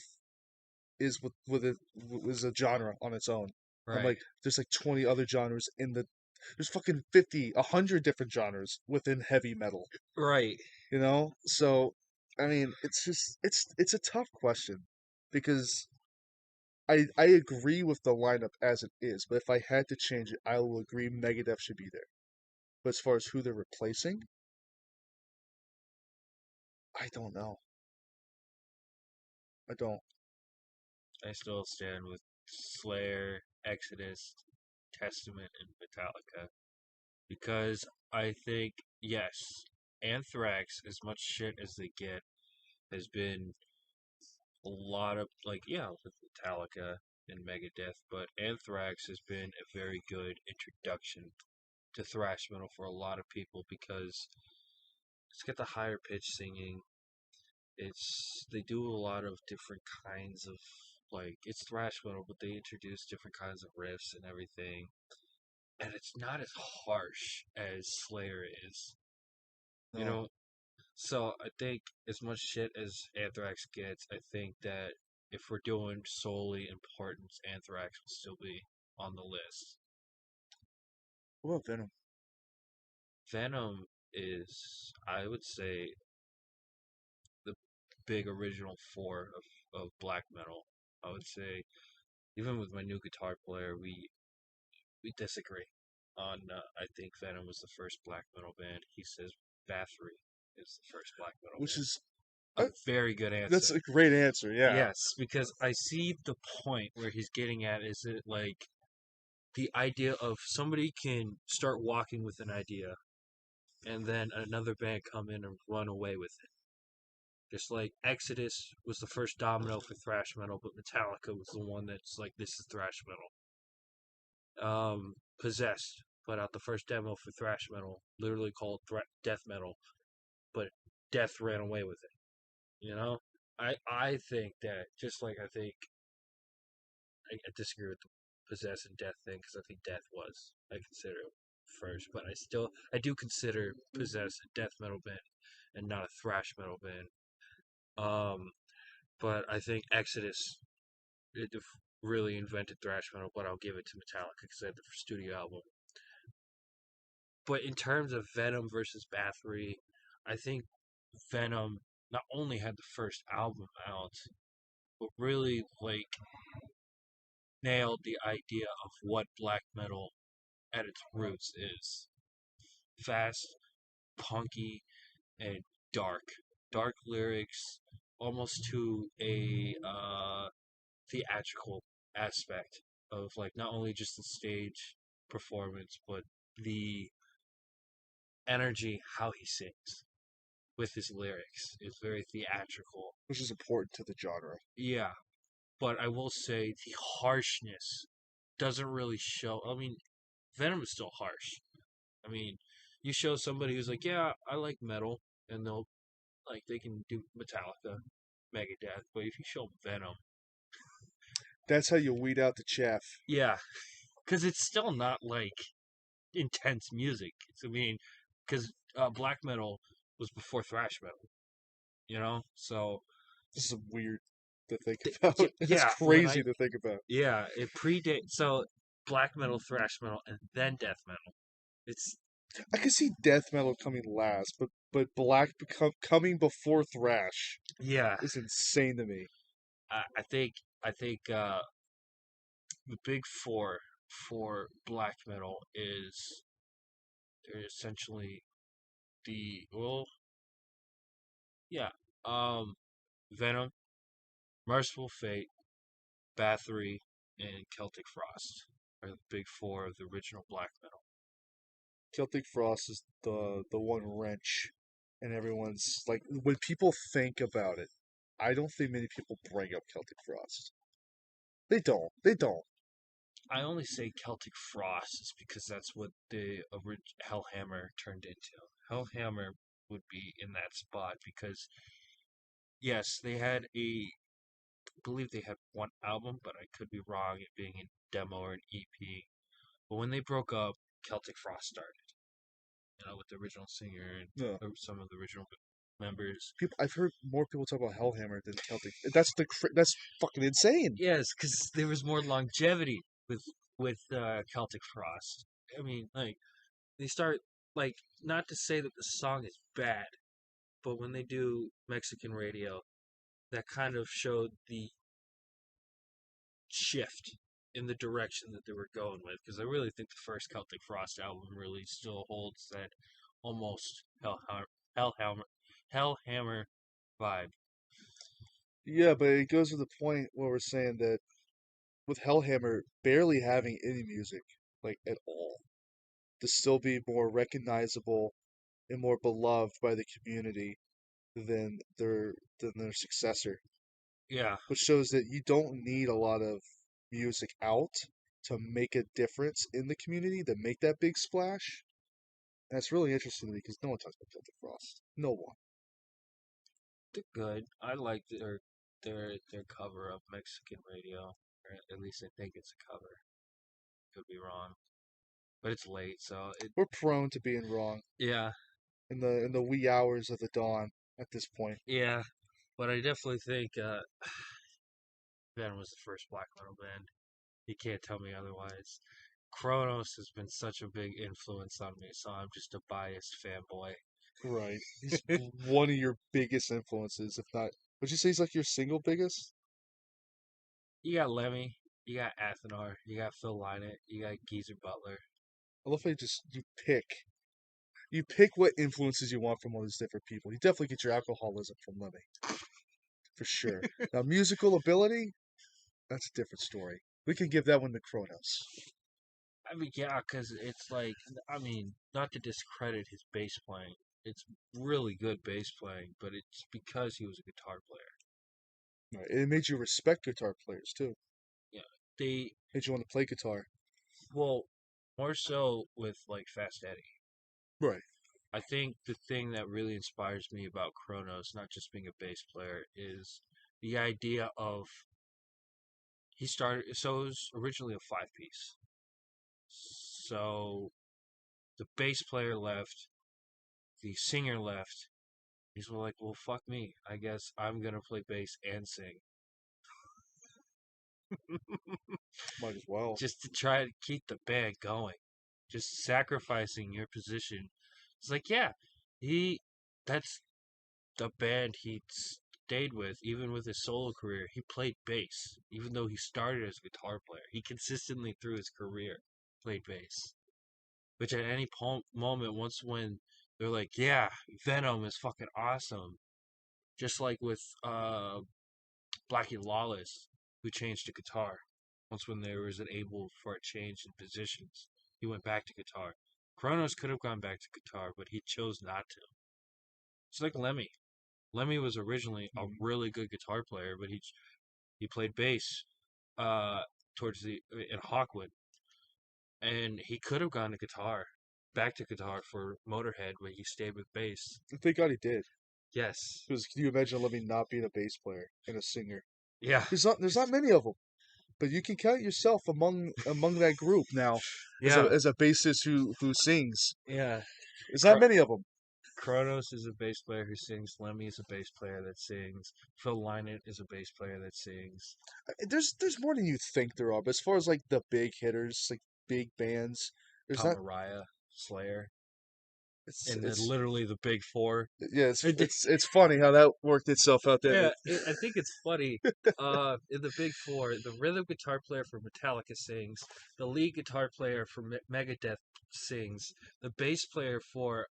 [SPEAKER 1] is a genre on its own. I'm
[SPEAKER 2] right,
[SPEAKER 1] like, there's like 20 other genres there's fucking 50, 100 different genres within heavy metal,
[SPEAKER 2] right.
[SPEAKER 1] So I mean, it's a tough question because I agree with the lineup as it is, but if I had to change it, I will agree Megadeth should be there. But as far as who they're replacing, I don't know. I don't.
[SPEAKER 2] I still stand with Slayer, Exodus, Testament, and Metallica because I think, yes, Anthrax, as much shit as they get, has been a lot of, like, yeah, with Metallica and Megadeth, but Anthrax has been a very good introduction to thrash metal for a lot of people because it's got the higher pitch singing. They do a lot of different kinds of, like, it's thrash metal, but they introduce different kinds of riffs and everything, and it's not as harsh as Slayer is, you
[SPEAKER 1] No.
[SPEAKER 2] know. So I think as much shit as Anthrax gets, I think that if we're doing solely importance, Anthrax will still be on the list.
[SPEAKER 1] What about Venom?
[SPEAKER 2] Venom is, I would say, the big original four of black metal. I would say, even with my new guitar player, we disagree on. I think Venom was the first black metal band. He says Bathory is the first black metal
[SPEAKER 1] Which
[SPEAKER 2] band.
[SPEAKER 1] is
[SPEAKER 2] A
[SPEAKER 1] uh,
[SPEAKER 2] very good
[SPEAKER 1] that's
[SPEAKER 2] answer.
[SPEAKER 1] a great answer. Yeah.
[SPEAKER 2] Yes, because I see the point where he's getting at. Is it like the idea of somebody can start walking with an idea and then another band come in and run away with it? Just like Exodus was the first domino for thrash metal, but Metallica was the one that's like, this is thrash metal. Possessed put out the first demo for thrash metal, literally called death metal, but Death ran away with it. You know, I think that, just like I think I disagree with the Possess and Death thing because I think Death was, I consider it first, but I do consider Possess a death metal band and not a thrash metal band. Um, but I think Exodus really invented thrash metal. But I'll give it to Metallica because they had the studio album. But in terms of Venom versus Bathory, I think Venom not only had the first album out, but really like nailed the idea of what black metal at its roots is: fast, punky, and dark. Dark lyrics, almost to a theatrical aspect of like not only just the stage performance, but the energy how he sings with his lyrics is very theatrical.
[SPEAKER 1] which is important to the genre.
[SPEAKER 2] Yeah, but I will say the harshness doesn't really show. I mean, Venom is still harsh. I mean, you show somebody who's like, yeah, I like metal, and they'll like they can do Metallica, Megadeth, but if you show Venom,
[SPEAKER 1] That's how you weed out the chaff.
[SPEAKER 2] yeah, because it's still not like intense music. I mean, because black metal was before thrash metal, you know. So
[SPEAKER 1] This is weird to think about. It's
[SPEAKER 2] yeah, when I
[SPEAKER 1] crazy to think about.
[SPEAKER 2] yeah, it predates so black metal, thrash metal, and then death metal. It's
[SPEAKER 1] I could see death metal coming last, but black coming before thrash
[SPEAKER 2] yeah.
[SPEAKER 1] is insane to me.
[SPEAKER 2] I think the big four for black metal is they're essentially the well, yeah, um, Venom, Merciful Fate, Bathory, and Celtic Frost are the big four of the original black metal.
[SPEAKER 1] Celtic Frost is the one wrench, and everyone's like when people think about it, I don't think many people bring up Celtic Frost. They don't. They don't.
[SPEAKER 2] I only say Celtic Frost is because that's what the Hellhammer turned into. Hellhammer would be in that spot because yes, they had I believe they had one album, but I could be wrong, it being a demo or an EP. But when they broke up, Celtic Frost started, with the original singer and
[SPEAKER 1] No.
[SPEAKER 2] some of the original members.
[SPEAKER 1] People, I've heard more people talk about Hellhammer than Celtic. That's fucking insane.
[SPEAKER 2] Yes, because there was more longevity with Celtic Frost. I mean, like they start like not to say that the song is bad, but when they do Mexican radio, that kind of showed the shift in the direction that they were going with. Because I really think the first Celtic Frost album really still holds that almost Hellhammer, Hellhammer vibe.
[SPEAKER 1] Yeah, but it goes to the point where we're saying that with Hellhammer barely having any music, like at all, to still be more recognizable and more beloved by the community than their successor,
[SPEAKER 2] Yeah,
[SPEAKER 1] which shows that you don't need a lot of music out to make a difference in the community to make that big splash. And that's really interesting to me because no one talks about Celtic Frost. No one.
[SPEAKER 2] they're good. I like their cover of Mexican radio, or at least I think it's a cover. Could be wrong, but it's late, so it.
[SPEAKER 1] We're prone to being wrong
[SPEAKER 2] Yeah,
[SPEAKER 1] in the wee hours of the dawn at this point.
[SPEAKER 2] yeah, but I definitely think Venom was the first black metal band. You can't tell me otherwise. Kronos has been such a big influence on me, so I'm just a biased fanboy.
[SPEAKER 1] Right. He's one of your biggest influences, if not. Would you say he's like your single biggest?
[SPEAKER 2] You got Lemmy, you got Athanar, you got Phil Lynott, you got Geezer Butler.
[SPEAKER 1] I love how you pick what influences you want from all these different people. You definitely get your alcoholism from Lemmy, for sure. Now, musical ability, that's a different story. We can give that one to Kronos.
[SPEAKER 2] I mean, yeah, because it's like, I mean, not to discredit his bass playing. It's really good bass playing, but it's because he was a guitar player.
[SPEAKER 1] Right. It made you respect guitar players too.
[SPEAKER 2] Yeah, they,
[SPEAKER 1] Made you want to play guitar.
[SPEAKER 2] well, more so with like Fast Eddie.
[SPEAKER 1] Right.
[SPEAKER 2] I think the thing that really inspires me about Kronos, not just being a bass player, is the idea of he started. So it was originally a five piece. So the bass player left, the singer left, He's like, well, fuck me. I guess I'm gonna play bass and sing
[SPEAKER 1] Might as well.
[SPEAKER 2] just to try to keep the band going. Just sacrificing your position. It's like, yeah, he. That's the band he stayed with, even with his solo career. He played bass, even though he started as a guitar player. He consistently through his career played bass. Which at any moment, once when they're like, yeah, Venom is fucking awesome. Just like with Blackie Lawless, who changed to guitar. Once when there was an able for a change in positions, he went back to guitar. Kronos could have gone back to guitar, but he chose not to. It's like Lemmy. Lemmy was originally a
[SPEAKER 1] Mhm.
[SPEAKER 2] really good guitar player, but he played bass uh, towards the in Hawkwood, and he could have gone to guitar, back to guitar for Motorhead, where he stayed with bass.
[SPEAKER 1] Thank God he did.
[SPEAKER 2] Yes,
[SPEAKER 1] Because can you imagine Lemmy not being a bass player and a singer?
[SPEAKER 2] yeah,
[SPEAKER 1] There's not many of them, but you can count yourself among that group now as a
[SPEAKER 2] yeah,
[SPEAKER 1] as a bassist who sings.
[SPEAKER 2] yeah.
[SPEAKER 1] There's not many of them.
[SPEAKER 2] Kronos is a bass player who sings. Lemmy is a bass player that sings. Phil Lynott is a bass player that sings.
[SPEAKER 1] There's more than you think there are. But as far as like the big hitters, like big bands, there's
[SPEAKER 2] Tom
[SPEAKER 1] not.
[SPEAKER 2] Araya, Slayer,
[SPEAKER 1] It's
[SPEAKER 2] and then
[SPEAKER 1] it's
[SPEAKER 2] literally the big four.
[SPEAKER 1] yeah. It's funny how that worked itself out. That
[SPEAKER 2] Yeah, I think it's funny. In the Big Four, the rhythm guitar player for Metallica sings, the lead guitar player for Megadeth sings, the bass player for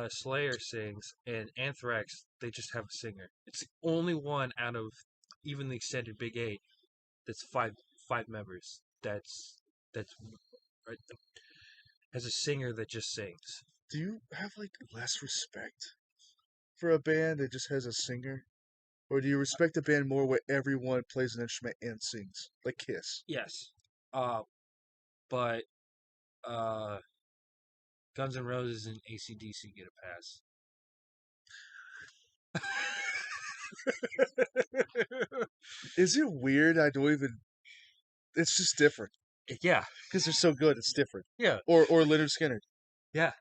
[SPEAKER 2] Slayer sings, and Anthrax they just have a singer. It's the only one out of even the extended Big Eight that's five members. That's right, has a singer that just sings.
[SPEAKER 1] do you have like less respect for a band that just has a singer, or do you respect a band more where everyone plays an instrument and sings, like Kiss?
[SPEAKER 2] Yes, uh, but uh, Guns N' Roses and AC/DC get a pass.
[SPEAKER 1] Is it weird? I don't even. It's just different
[SPEAKER 2] Yeah,
[SPEAKER 1] because they're so good. It's different.
[SPEAKER 2] yeah,
[SPEAKER 1] Or Leonard Skinner.
[SPEAKER 2] yeah,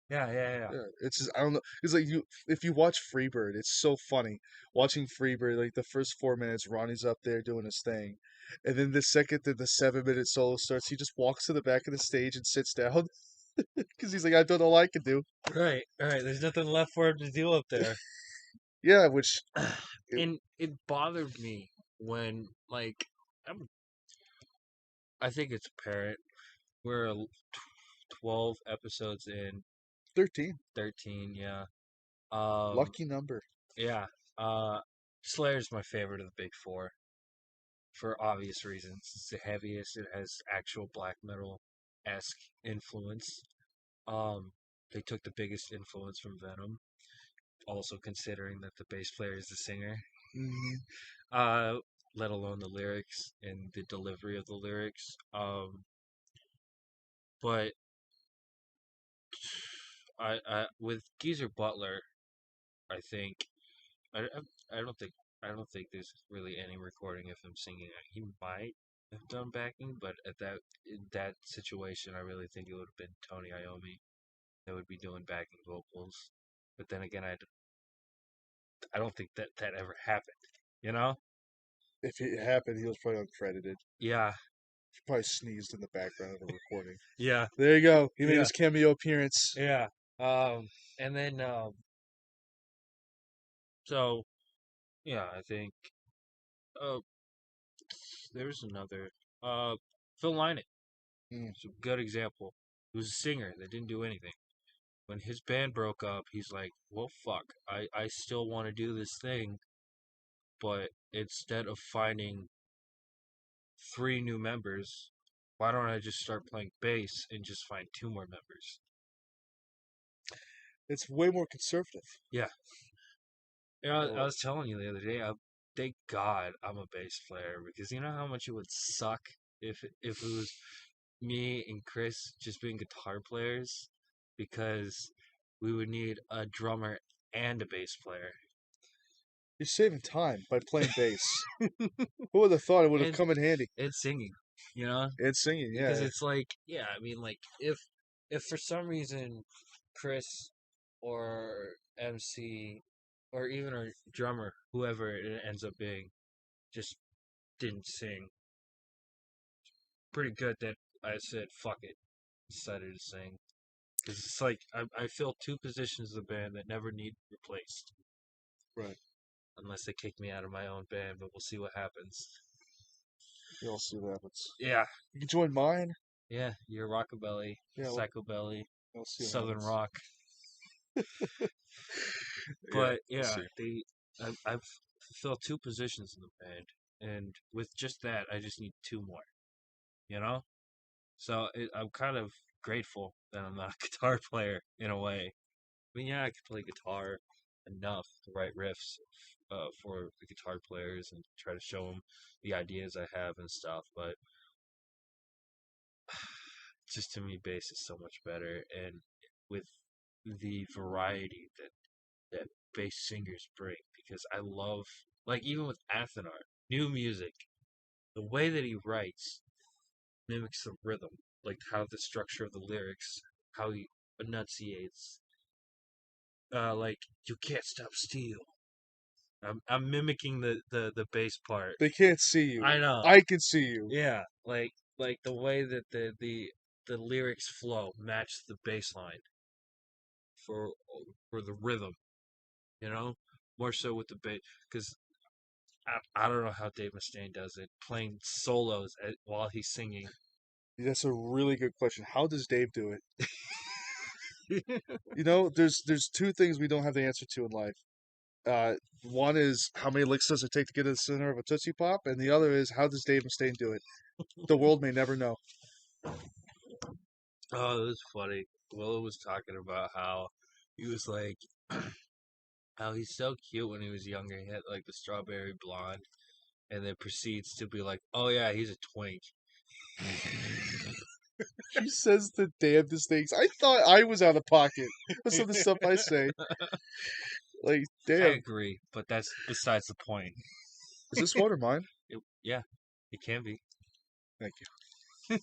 [SPEAKER 2] yeah.
[SPEAKER 1] Yeah, it's just I don't know. It's like you if you watch Freebird, it's so funny watching Freebird. Like the first 4 minutes, Ronnie's up there doing his thing, and then the second that the 7 minute solo starts, he just walks to the back of the stage and sits down because he's like, I've done all I can do.
[SPEAKER 2] Right, right. There's nothing left for him to do up there,
[SPEAKER 1] Yeah, which
[SPEAKER 2] and it bothered me when, like, I'm, I think it's apparent we're 12 episodes in,
[SPEAKER 1] 13,
[SPEAKER 2] 13, yeah. Um,
[SPEAKER 1] lucky number.
[SPEAKER 2] yeah. Uh, Slayer's my favorite of the big four for obvious reasons. It's the heaviest. It has actual black metal esque influence. Um, they took the biggest influence from Venom, also considering that the bass player is the singer.
[SPEAKER 1] Hmm.
[SPEAKER 2] Uh, let alone the lyrics and the delivery of the lyrics. But I with Geezer Butler, I think I don't think there's really any recording of him singing. He might have done backing, but at that in that situation, I really think it would have been Tony Iommi that would be doing backing vocals. But then again, I don't think that ever happened. You know?
[SPEAKER 1] If it happened, he was probably uncredited.
[SPEAKER 2] Yeah,
[SPEAKER 1] He probably sneezed in the background of a recording.
[SPEAKER 2] yeah,
[SPEAKER 1] There you go. He made
[SPEAKER 2] yeah,
[SPEAKER 1] his cameo appearance.
[SPEAKER 2] yeah. And then so yeah, I think uh, there's another Phil Lynott.
[SPEAKER 1] Mm.
[SPEAKER 2] It's a good example. He was a singer that didn't do anything. When his band broke up, he's like, well, fuck, I still want to do this thing, but instead of finding three new members, why don't I just start playing bass and just find two more members?
[SPEAKER 1] It's way more conservative.
[SPEAKER 2] Yeah. You know, I
[SPEAKER 1] Oh,
[SPEAKER 2] was telling you the other day, thank God I'm a bass player because you know how much it would suck if it was me and Chris just being guitar players because we would need a drummer and a bass player.
[SPEAKER 1] you're saving time by playing bass. Who would have thought it would have
[SPEAKER 2] and
[SPEAKER 1] come in handy?
[SPEAKER 2] and singing, you know,
[SPEAKER 1] And singing,
[SPEAKER 2] because
[SPEAKER 1] yeah.
[SPEAKER 2] it's like, yeah, I mean, like if for some reason Chris or MC or even our drummer, whoever it ends up being, just didn't sing. Pretty good that I said fuck it, decided to sing because it's like I fill two positions of the band that never need replaced
[SPEAKER 1] Right.
[SPEAKER 2] unless they kick me out of my own band, but we'll see what happens.
[SPEAKER 1] You'll see what happens.
[SPEAKER 2] Yeah,
[SPEAKER 1] You can join mine.
[SPEAKER 2] yeah, your rockabilly,
[SPEAKER 1] Yeah,
[SPEAKER 2] psychobilly,
[SPEAKER 1] we'll see what
[SPEAKER 2] southern
[SPEAKER 1] happens.
[SPEAKER 2] rock.
[SPEAKER 1] Yeah,
[SPEAKER 2] But
[SPEAKER 1] we'll
[SPEAKER 2] yeah,
[SPEAKER 1] see.
[SPEAKER 2] I've filled two positions in the band, and with just that, I just need two more. You know, so I'm kind of grateful that I'm not a guitar player in a way. I mean, yeah, I can play guitar enough to write riffs for the guitar players and try to show them the ideas I have and stuff, but just to me, bass is so much better, and with the variety that bass singers bring, because I love, like, even with Athanar, new music, the way that he writes mimics the rhythm, like how the structure of the lyrics, how he enunciates, like you can't stop steel. I'm mimicking the bass part.
[SPEAKER 1] They can't see you.
[SPEAKER 2] I know.
[SPEAKER 1] I can see you.
[SPEAKER 2] Yeah, like the way that the lyrics flow match the bass line for for the rhythm, you know, more so with the bass because I don't know how Dave Mustaine does it, playing solos while he's singing.
[SPEAKER 1] That's a really good question. How does Dave do it?
[SPEAKER 2] Yeah,
[SPEAKER 1] There's two things we don't have the answer to in life. One is how many licks does it take to get to the center of a Tootsie Pop, and the other is how does Dave Mustaine do it? The world may never know.
[SPEAKER 2] oh, it was funny. Willow was talking about how he was like, how he's so cute when he was younger. He had like the strawberry blonde, and then proceeds to be like, oh yeah, he's a twink.
[SPEAKER 1] He says the damnedest things. I thought I was out of pocket with some of the stuff I say. Like,
[SPEAKER 2] I
[SPEAKER 1] damn,
[SPEAKER 2] agree, but that's besides the point.
[SPEAKER 1] is this one or mine?
[SPEAKER 2] Yeah, it can be.
[SPEAKER 1] Thank you.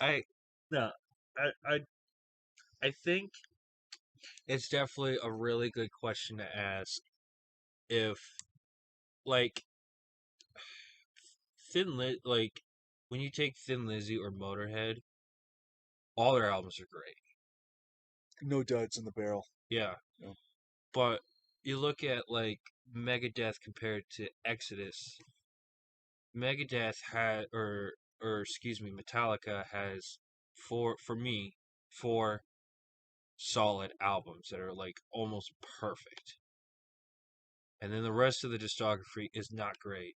[SPEAKER 2] I no, I think it's definitely a really good question to ask. If like like when you take Thin Lizzy or Motorhead, all their albums are great.
[SPEAKER 1] No duds in the barrel.
[SPEAKER 2] Yeah,
[SPEAKER 1] No.
[SPEAKER 2] but you look at like Megadeth compared to Exodus. Megadeth had or excuse me, Metallica has for me four solid albums that are like almost perfect. And then the rest of the discography is not great.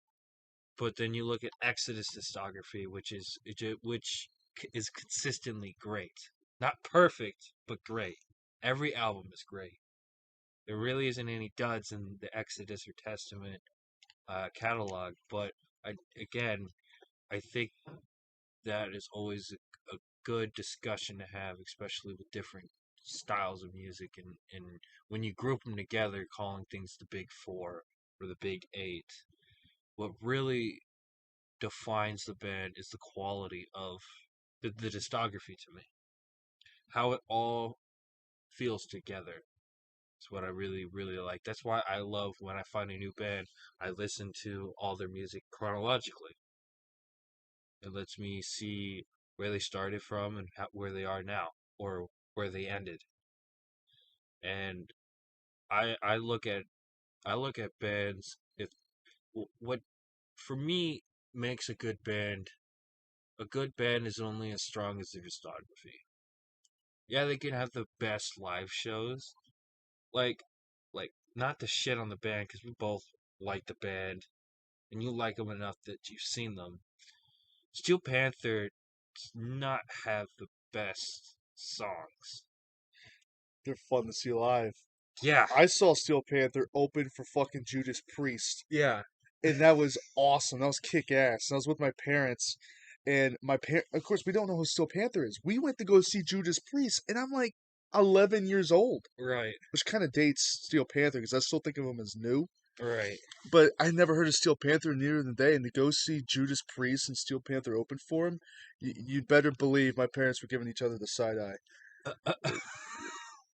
[SPEAKER 2] But then you look at Exodus discography, which is consistently great. Not perfect, but great. Every album is great. There really isn't any duds in the Exodus or Testament catalog, but again, I think that is always a good discussion to have, especially with different styles of music, and when you group them together, calling things the Big Four or the Big Eight. What really defines the band is the quality of the discography to me. How it all feels together is what I really, really like. That's why I love when I find a new band, I listen to all their music chronologically. It lets me see where they started from and where they are now, or where they ended. And I look at bands if what for me makes a good band. A good band is only as strong as their discography. Yeah, they can have the best live shows. Like, like not to shit on the band because we both like the band and you like them enough that you've seen them. Steel Panther does not have the best songs.
[SPEAKER 1] They're fun to see live.
[SPEAKER 2] Yeah,
[SPEAKER 1] I saw Steel Panther open for fucking Judas Priest,
[SPEAKER 2] yeah,
[SPEAKER 1] and that was awesome. That was kick ass. I was with my parents, and of course, we don't know who Steel Panther is. We went to go see Judas Priest, and I'm like 11 years old,
[SPEAKER 2] right,
[SPEAKER 1] which kind of dates Steel Panther because I still think of him as new.
[SPEAKER 2] right.
[SPEAKER 1] But I never heard of Steel Panther near the day, and to go see Judas Priest and Steel Panther open for him, you'd better believe my parents were giving each other the side eye.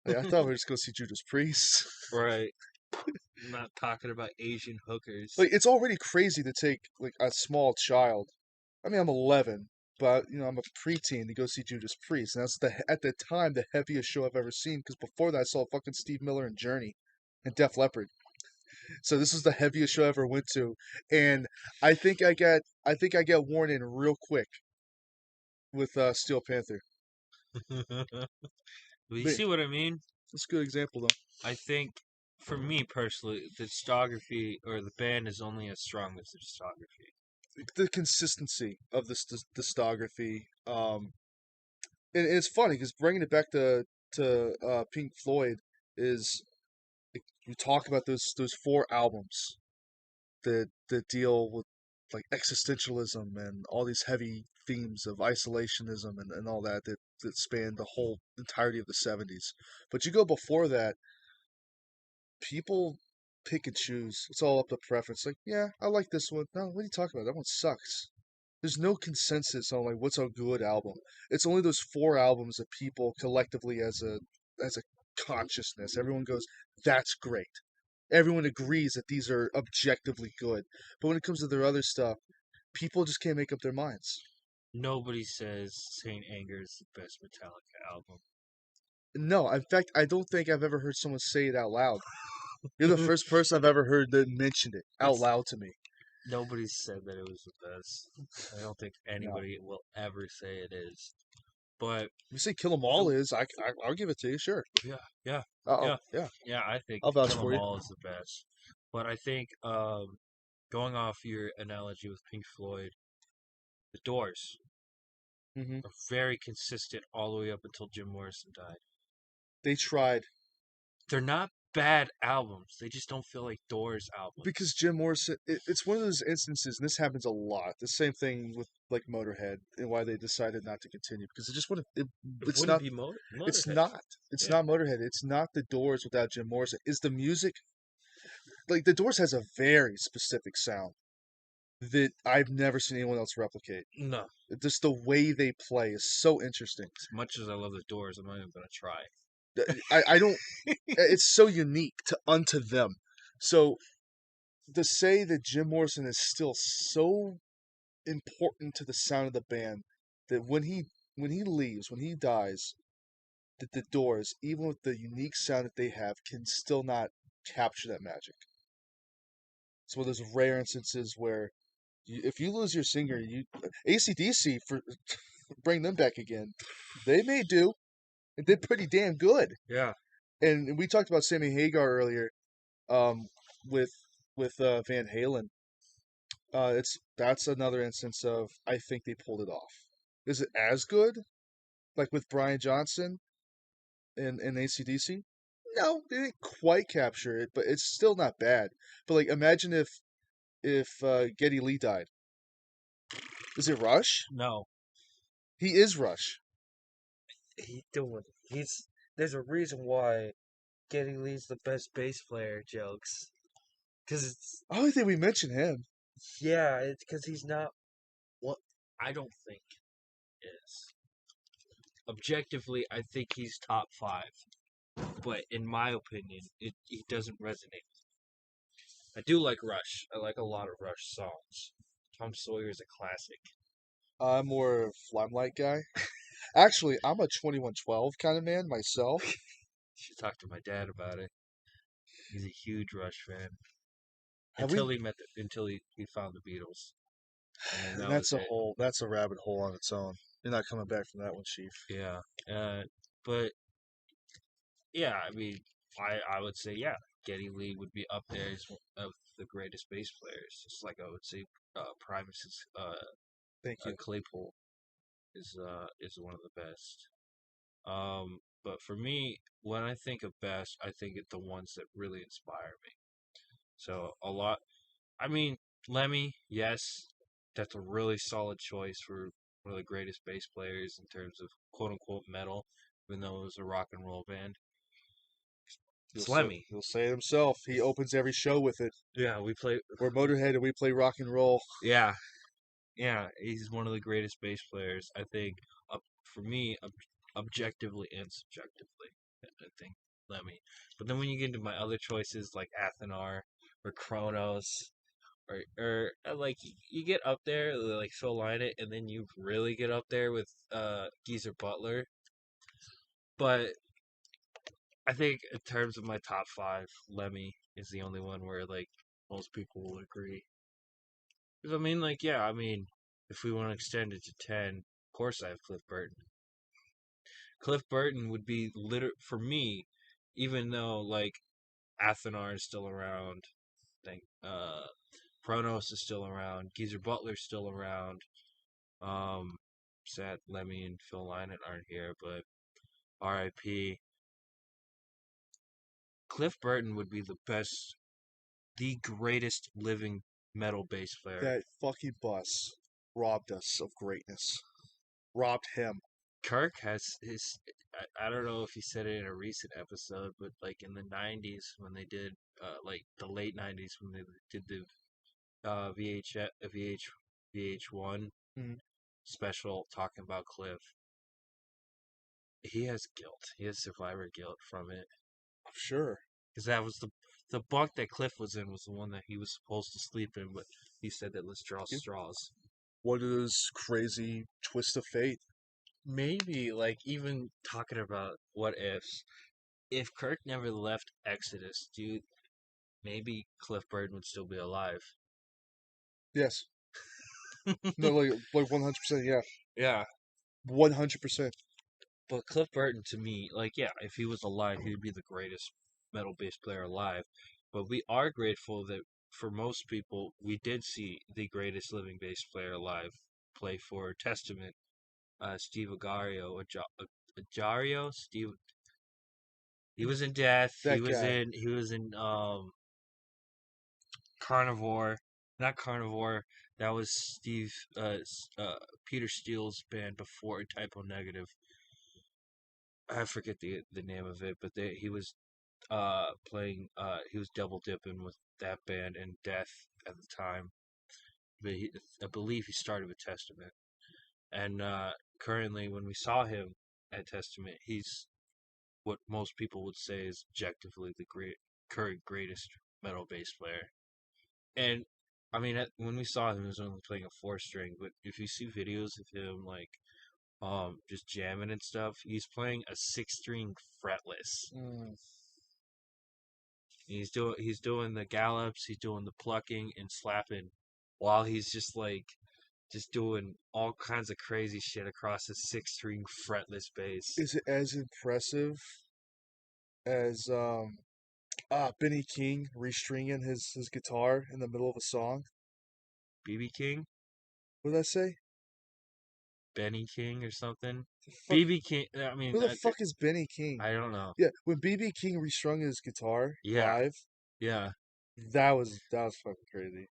[SPEAKER 1] Like, I thought we were just going to see Judas Priest.
[SPEAKER 2] Right. I'm not talking about Asian hookers.
[SPEAKER 1] Like, it's already crazy to take like a small child. I mean, I'm 11, but I'm a preteen to go see Judas Priest, and that's at the time the heaviest show I've ever seen. Because before that, I saw fucking Steve Miller and Journey and Def Leppard. So this was the heaviest show I ever went to, and I think I get worn in real quick with Steel Panther.
[SPEAKER 2] Well, you
[SPEAKER 1] But
[SPEAKER 2] see what I mean?
[SPEAKER 1] that's a good example though.
[SPEAKER 2] I think, for me personally, the discography or the band is only as strong as the discography.
[SPEAKER 1] The consistency of this discography, and it's funny because bringing it back to Pink Floyd is like, you talk about those 4 albums that deal with like existentialism and all these heavy themes of isolationism and all that span the whole entirety of the 70s. But you go before that, people pick and choose. It's all up to preference. Like, yeah, I like this one. No, what are you talking about? That one sucks. There's no consensus on like what's a good album. It's only those 4 albums that people collectively as a consciousness. Everyone goes, that's great. Everyone agrees that these are objectively good. But when it comes to their other stuff, people just can't make up their minds.
[SPEAKER 2] Nobody says Saint Anger is the best Metallica album.
[SPEAKER 1] No, in fact, I don't think I've ever heard someone say it out loud. You're the first person I've ever heard that mentioned it out
[SPEAKER 2] It's
[SPEAKER 1] loud to me.
[SPEAKER 2] Nobody said that it was the best. I don't think
[SPEAKER 1] No.
[SPEAKER 2] anybody will ever say it is. But
[SPEAKER 1] You say Kill 'Em All
[SPEAKER 2] the,
[SPEAKER 1] is, I'll give it to you, sure.
[SPEAKER 2] yeah, yeah,
[SPEAKER 1] Oh,
[SPEAKER 2] yeah,
[SPEAKER 1] yeah.
[SPEAKER 2] yeah. I think
[SPEAKER 1] I'll vouch
[SPEAKER 2] Kill 'Em
[SPEAKER 1] for you.
[SPEAKER 2] All is the best. But I think going off your analogy with Pink Floyd, the Doors
[SPEAKER 1] Hmm.
[SPEAKER 2] are very consistent all the way up until Jim Morrison died.
[SPEAKER 1] They tried
[SPEAKER 2] They're not bad albums. They just don't feel like Doors
[SPEAKER 1] because
[SPEAKER 2] albums.
[SPEAKER 1] Jim Morrison. It's one of those instances, and this happens a lot. The same thing with like Motorhead and why they decided not to continue because it just wouldn't.
[SPEAKER 2] It
[SPEAKER 1] It's
[SPEAKER 2] wouldn't
[SPEAKER 1] not.
[SPEAKER 2] be
[SPEAKER 1] It's
[SPEAKER 2] Motorhead.
[SPEAKER 1] not. It's
[SPEAKER 2] Yeah.
[SPEAKER 1] not Motorhead. It's not the Doors without Jim Morrison. Is the music like the Doors has a very specific sound that I've never seen anyone else replicate.
[SPEAKER 2] No.
[SPEAKER 1] Just the way they play is so interesting.
[SPEAKER 2] As much as I love the Doors, I'm not even gonna try.
[SPEAKER 1] I don't. It's so unique to unto them. So to say that Jim Morrison is still so important to the sound of the band that when he leaves, when he dies, that the Doors, even with the unique sound that they have, can still not capture that magic. It's one of those rare instances where if you lose your singer, you ACDC for bring them back again. They may do. It did pretty damn good.
[SPEAKER 2] Yeah.
[SPEAKER 1] And we talked about Sammy Hagar earlier, um, with Van Halen. That's another instance of I think they pulled it off. Is it as good like with Brian Johnson and AC/DC? No, they didn't quite capture it, but it's still not bad. But like, imagine if Geddy Lee died. Is it Rush?
[SPEAKER 2] No.
[SPEAKER 1] He is Rush.
[SPEAKER 2] He's There's a reason why Geddy Lee's the best bass player jokes. Cause
[SPEAKER 1] I don't think we mentioned him.
[SPEAKER 2] it's because he's not what I don't think is. Objectively, I think he's top 5. But in my opinion, he doesn't resonate. I do like Rush. I like a lot of Rush songs. Tom Sawyer is a classic.
[SPEAKER 1] I'm more of Limelight guy. Actually, I'm a 2112 kind of man myself.
[SPEAKER 2] Should talk to my dad about it. He's a huge Rush fan.
[SPEAKER 1] Have we?
[SPEAKER 2] Until he found the Beatles, and then
[SPEAKER 1] And
[SPEAKER 2] that was it.
[SPEAKER 1] that's a rabbit hole on its own. You're not coming back from that one, Chief.
[SPEAKER 2] Yeah. But yeah, I mean, I would say yeah, Geddy Lee would be up there as one of the greatest bass players. Just like I would say, Primus's
[SPEAKER 1] Thank you.
[SPEAKER 2] Claypool is one of the best. But for me, when I think of best, I think of the ones that really inspire me. So a lot. I mean, Lemmy, yes, that's a really solid choice for one of the greatest bass players in terms of quote unquote metal, even though it was a rock and roll band.
[SPEAKER 1] He'll
[SPEAKER 2] It's
[SPEAKER 1] say,
[SPEAKER 2] Lemmy.
[SPEAKER 1] he'll say it himself. He opens every show with it.
[SPEAKER 2] Yeah, we play.
[SPEAKER 1] We're Motorhead and we play rock and roll.
[SPEAKER 2] Yeah, yeah, he's one of the greatest bass players. I think, for me, objectively and subjectively. I think Lemmy. But then when you get into my other choices like Athanar or Kronos or like you get up there like Phil Lynott, and then you really get up there with Geezer Butler. But I think in terms of my top five, Lemmy is the only one where like most people will agree. Because I mean, like, yeah, I mean, if we want to extend it to 10, of course I have Cliff Burton. Cliff Burton would be for me, even though like Athanar is still around, I think Kronos is still around, Geezer Butler's still around. Um, sad Lemmy and Phil Lynott aren't here, but R.I.P. Cliff Burton would be the best, the greatest living metal bass player.
[SPEAKER 1] That fucking bus robbed us of greatness. Robbed him.
[SPEAKER 2] Kirk has his. I don't know if he said it in a recent episode, but like in the '90s when they did, like the late '90s when they did the VH1
[SPEAKER 1] Mm,
[SPEAKER 2] special talking about Cliff, he has guilt. He has survivor guilt from it
[SPEAKER 1] I'm sure.
[SPEAKER 2] because that was the bunk that Cliff was in was the one that he was supposed to sleep in, but he said that let's draw
[SPEAKER 1] Yeah.
[SPEAKER 2] straws.
[SPEAKER 1] One of those crazy twists of fate.
[SPEAKER 2] Maybe like even talking about what ifs. If Kirk never left Exodus, dude, maybe Cliff Burton would still be alive.
[SPEAKER 1] Yes. No, like 100%. Yeah.
[SPEAKER 2] Yeah,
[SPEAKER 1] 100%.
[SPEAKER 2] but Cliff Burton to me, like, yeah, if he was alive, he would be the greatest metal bass player alive. But we are grateful that for most people, we did see the greatest living bass player alive play for Testament, Steve Ajario, Steve. He was in Death. He
[SPEAKER 1] That
[SPEAKER 2] was
[SPEAKER 1] guy.
[SPEAKER 2] in. He was in Carnivore, not Carnivore. That was Peter Steele's band before Typo Negative. I forget the name of it, but he was playing he was double dipping with that band and Death at the time. But I believe he started with Testament, and currently when we saw him at Testament, he's what most people would say is objectively the current greatest metal bass player. And I mean, when we saw him, he was only playing a four string. But if you see videos of him like just jamming and stuff, he's playing a six string fretless.
[SPEAKER 1] Mm.
[SPEAKER 2] He's doing the gallops, he's doing the plucking and slapping, while he's just doing all kinds of crazy shit across a six string fretless bass.
[SPEAKER 1] Is it as impressive as Benny King restringing his guitar in the middle of a song?
[SPEAKER 2] BB King,
[SPEAKER 1] What did I say?
[SPEAKER 2] Benny King, or something.
[SPEAKER 1] The fuck?
[SPEAKER 2] BB King. I mean,
[SPEAKER 1] Who the fuck is Benny King?
[SPEAKER 2] I don't know.
[SPEAKER 1] Yeah, when BB King restrung his guitar
[SPEAKER 2] Yeah,
[SPEAKER 1] live,
[SPEAKER 2] yeah.
[SPEAKER 1] that was fucking crazy.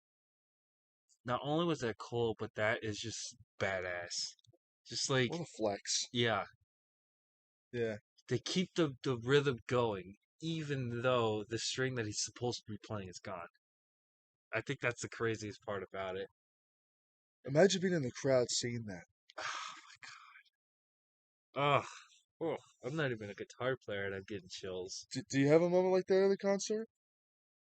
[SPEAKER 2] Not only was that cool, but that is just badass. Just like,
[SPEAKER 1] What a flex.
[SPEAKER 2] yeah,
[SPEAKER 1] Yeah.
[SPEAKER 2] they keep the rhythm going, even though the string that he's supposed to be playing is gone. I think that's the craziest part about it.
[SPEAKER 1] Imagine being in the crowd seeing that.
[SPEAKER 2] Oh, oh, I'm not even a guitar player and I'm getting chills.
[SPEAKER 1] Do you have a moment like that at a concert?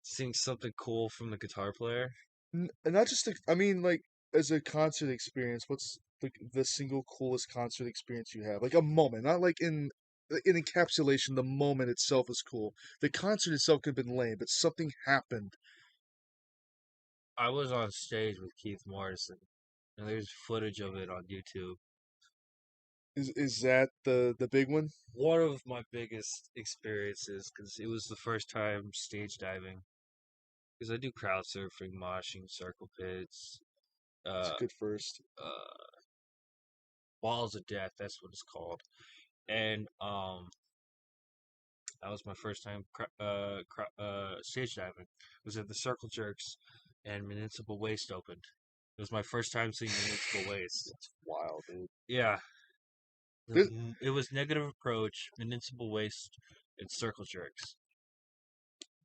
[SPEAKER 2] Seeing something cool from the guitar player.
[SPEAKER 1] And not just I mean, like as a concert experience. What's the single coolest concert experience you have? Like a moment, not like in encapsulation. The moment itself is cool. The concert itself could have been lame, but something happened.
[SPEAKER 2] I was on stage with Keith Morrison, and there's footage of it on YouTube.
[SPEAKER 1] Is that the big one?
[SPEAKER 2] One of my biggest experiences, because it was the first time stage diving. Because I do crowd surfing, moshing, circle pits,
[SPEAKER 1] It's a
[SPEAKER 2] uh,
[SPEAKER 1] good first.
[SPEAKER 2] uh, walls of death. That's what it's called. And that was my first time stage diving. It was at the Circle Jerks, and Municipal Waste opened. It was my first time seeing Municipal Waste.
[SPEAKER 1] That's wild, dude.
[SPEAKER 2] Yeah,
[SPEAKER 1] This,
[SPEAKER 2] it was Negative Approach, Municipal Waste, and Circle Jerks.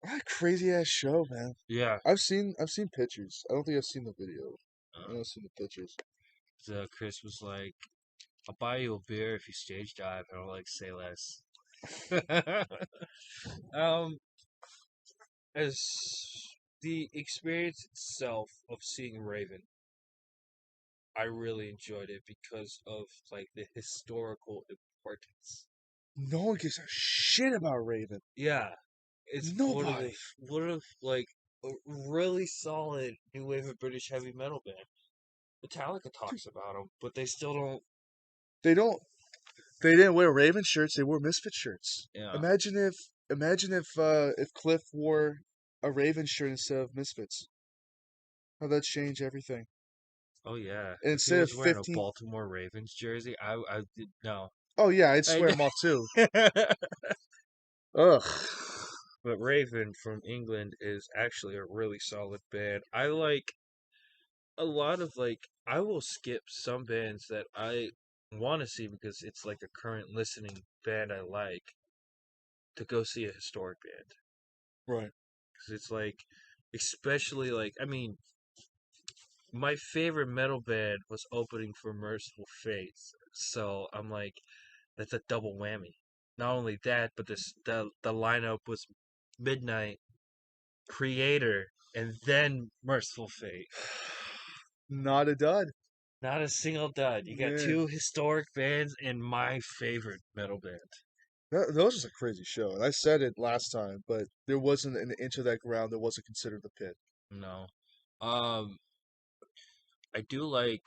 [SPEAKER 1] what a crazy ass show, man.
[SPEAKER 2] Yeah.
[SPEAKER 1] I've seen pictures. I don't think I've seen the video.
[SPEAKER 2] Uh,
[SPEAKER 1] I've seen the pictures.
[SPEAKER 2] so Chris was like, "I'll buy you a beer if you stage dive," and I'm like, "Say less." um, as the experience itself of seeing Raven, I really enjoyed it because of like the historical importance.
[SPEAKER 1] No one gives a shit about Raven.
[SPEAKER 2] Yeah, it's
[SPEAKER 1] Nobody.
[SPEAKER 2] one of like a really solid new wave of British heavy metal band. Metallica
[SPEAKER 1] Dude,
[SPEAKER 2] talks about them, but they still don't.
[SPEAKER 1] they don't. They didn't wear Raven shirts. They wore Misfit shirts.
[SPEAKER 2] Yeah.
[SPEAKER 1] Imagine if Cliff wore a Raven shirt instead of Misfits. How that change everything.
[SPEAKER 2] Oh yeah.
[SPEAKER 1] And
[SPEAKER 2] If he
[SPEAKER 1] instead of
[SPEAKER 2] was wearing a
[SPEAKER 1] 15.
[SPEAKER 2] Baltimore Ravens jersey, I did no.
[SPEAKER 1] Oh yeah, I'd
[SPEAKER 2] I,
[SPEAKER 1] swear him off too. Ugh.
[SPEAKER 2] but Raven from England is actually a really solid band. I like a lot of like I will skip some bands that I want to see because it's like a current listening band I like to go see a historic band.
[SPEAKER 1] Right.
[SPEAKER 2] Because it's like, especially like, I mean, my favorite metal band was opening for Merciful Fate. So I'm like, that's a double whammy. Not only that, but the lineup was Midnight, Creator, and then Merciful Fate.
[SPEAKER 1] Not a dud.
[SPEAKER 2] Not a single dud. You got
[SPEAKER 1] Man,
[SPEAKER 2] two historic bands and my favorite metal band.
[SPEAKER 1] that was just a crazy show. And I said it last time, but there wasn't an inch of that ground that wasn't considered the pit.
[SPEAKER 2] No. Um I do like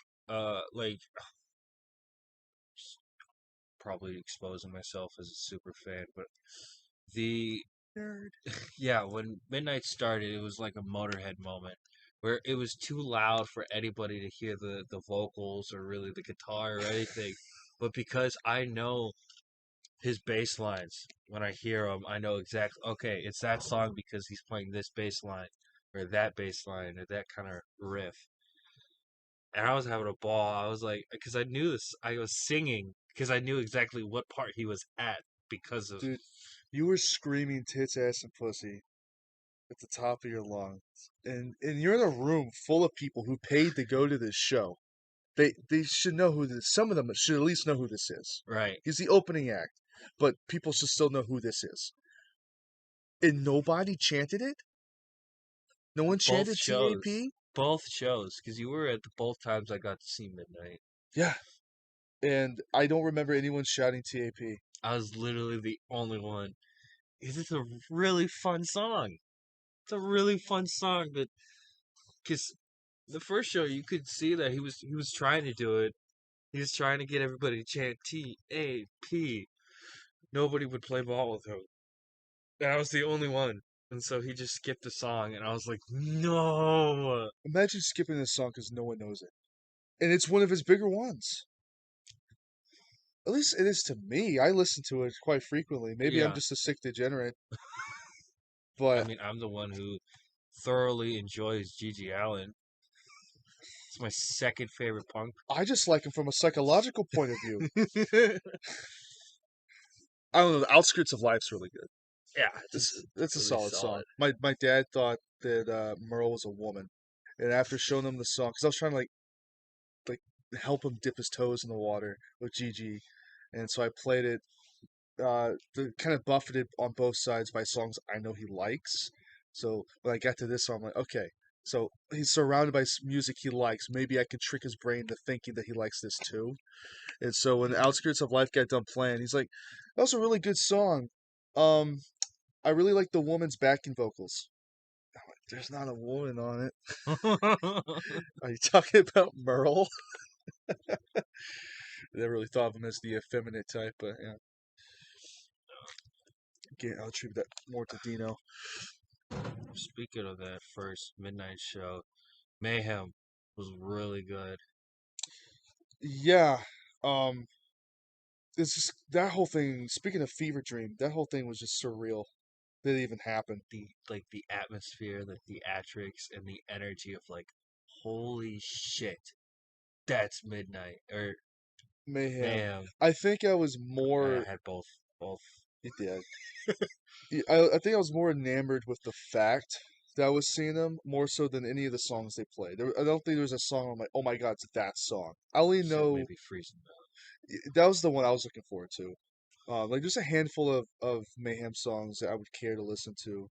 [SPEAKER 2] probably exposing myself as a super fan, but the
[SPEAKER 1] Nerd.
[SPEAKER 2] yeah, when Midnight started, it was like a Motorhead moment where it was too loud for anybody to hear the vocals or really the guitar or anything. But because I know his bass lines, when I hear them, I know exactly, okay, it's that song because he's playing this bass line or that bass line or that kind of riff. And I was having a ball. I was like, because I knew this, I was singing because I knew exactly what part he was at because of
[SPEAKER 1] Dude, you were screaming tits, ass, and pussy at the top of your lungs. And you're in a room full of people who paid to go to this show. They should know who this. Some of them should at least know who this is.
[SPEAKER 2] right.
[SPEAKER 1] He's the opening act, but people should still know who this is. And nobody chanted it. No one
[SPEAKER 2] Both
[SPEAKER 1] chanted
[SPEAKER 2] shows,
[SPEAKER 1] TAP.
[SPEAKER 2] because you were at the both times I got to see Midnight.
[SPEAKER 1] Yeah, and I don't remember anyone shouting TAP.
[SPEAKER 2] I was literally the only one. It's a really fun song. It's a really fun song, but because the first show you could see that he was trying to do it. He was trying to get everybody to chant TAP. Nobody would play ball with him. And I was the only one. And so he just skipped the song, and I was like, no.
[SPEAKER 1] Imagine skipping this song because no one knows it, and it's one of his bigger ones. At least it is to me. I listen to it quite frequently. Maybe I'm
[SPEAKER 2] Yeah.
[SPEAKER 1] just a sick degenerate,
[SPEAKER 2] I
[SPEAKER 1] but
[SPEAKER 2] mean, I'm the one who thoroughly enjoys Gigi Allen. It's my second favorite punk.
[SPEAKER 1] I just like him from a psychological point of view. I don't know. The Outskirts of Life's really good.
[SPEAKER 2] Yeah, it's
[SPEAKER 1] It's a
[SPEAKER 2] really
[SPEAKER 1] solid
[SPEAKER 2] solid.
[SPEAKER 1] song. My dad thought that Merle was a woman, and after showing him the song, because I was trying to like help him dip his toes in the water with Gigi, and so I played it. Kind of buffeted on both sides by songs I know he likes. So when I got to this song, I'm like, okay, so he's surrounded by music he likes. Maybe I could trick his brain to thinking that he likes this too. And so when Outskirts of Life got done playing, he's like, that was a really good song. Um, I really like the woman's backing vocals. I'm like, there's not a woman on it. Are you talking about Merle? I never really thought of him as the effeminate type, but yeah. Again, I'll attribute that more to Dino.
[SPEAKER 2] Speaking of that first midnight show, Mayhem was really good.
[SPEAKER 1] Yeah, it's just that whole thing. Speaking of Fever Dream, that whole thing was just surreal. That it even happened.
[SPEAKER 2] The atmosphere, the theatrics, and the energy of like, holy shit, that's midnight or
[SPEAKER 1] Mayhem.
[SPEAKER 2] mayhem.
[SPEAKER 1] I think I was
[SPEAKER 2] And
[SPEAKER 1] more.
[SPEAKER 2] I had both.
[SPEAKER 1] You did. I think I was more enamored with the fact that I was seeing them more so than any of the songs they played. I don't think there was a song I'm like, oh my god, it's that song. I only
[SPEAKER 2] Except
[SPEAKER 1] know
[SPEAKER 2] maybe freezing.
[SPEAKER 1] that was the one I was looking forward to. Like there's a handful of Mayhem songs that I would care to listen to.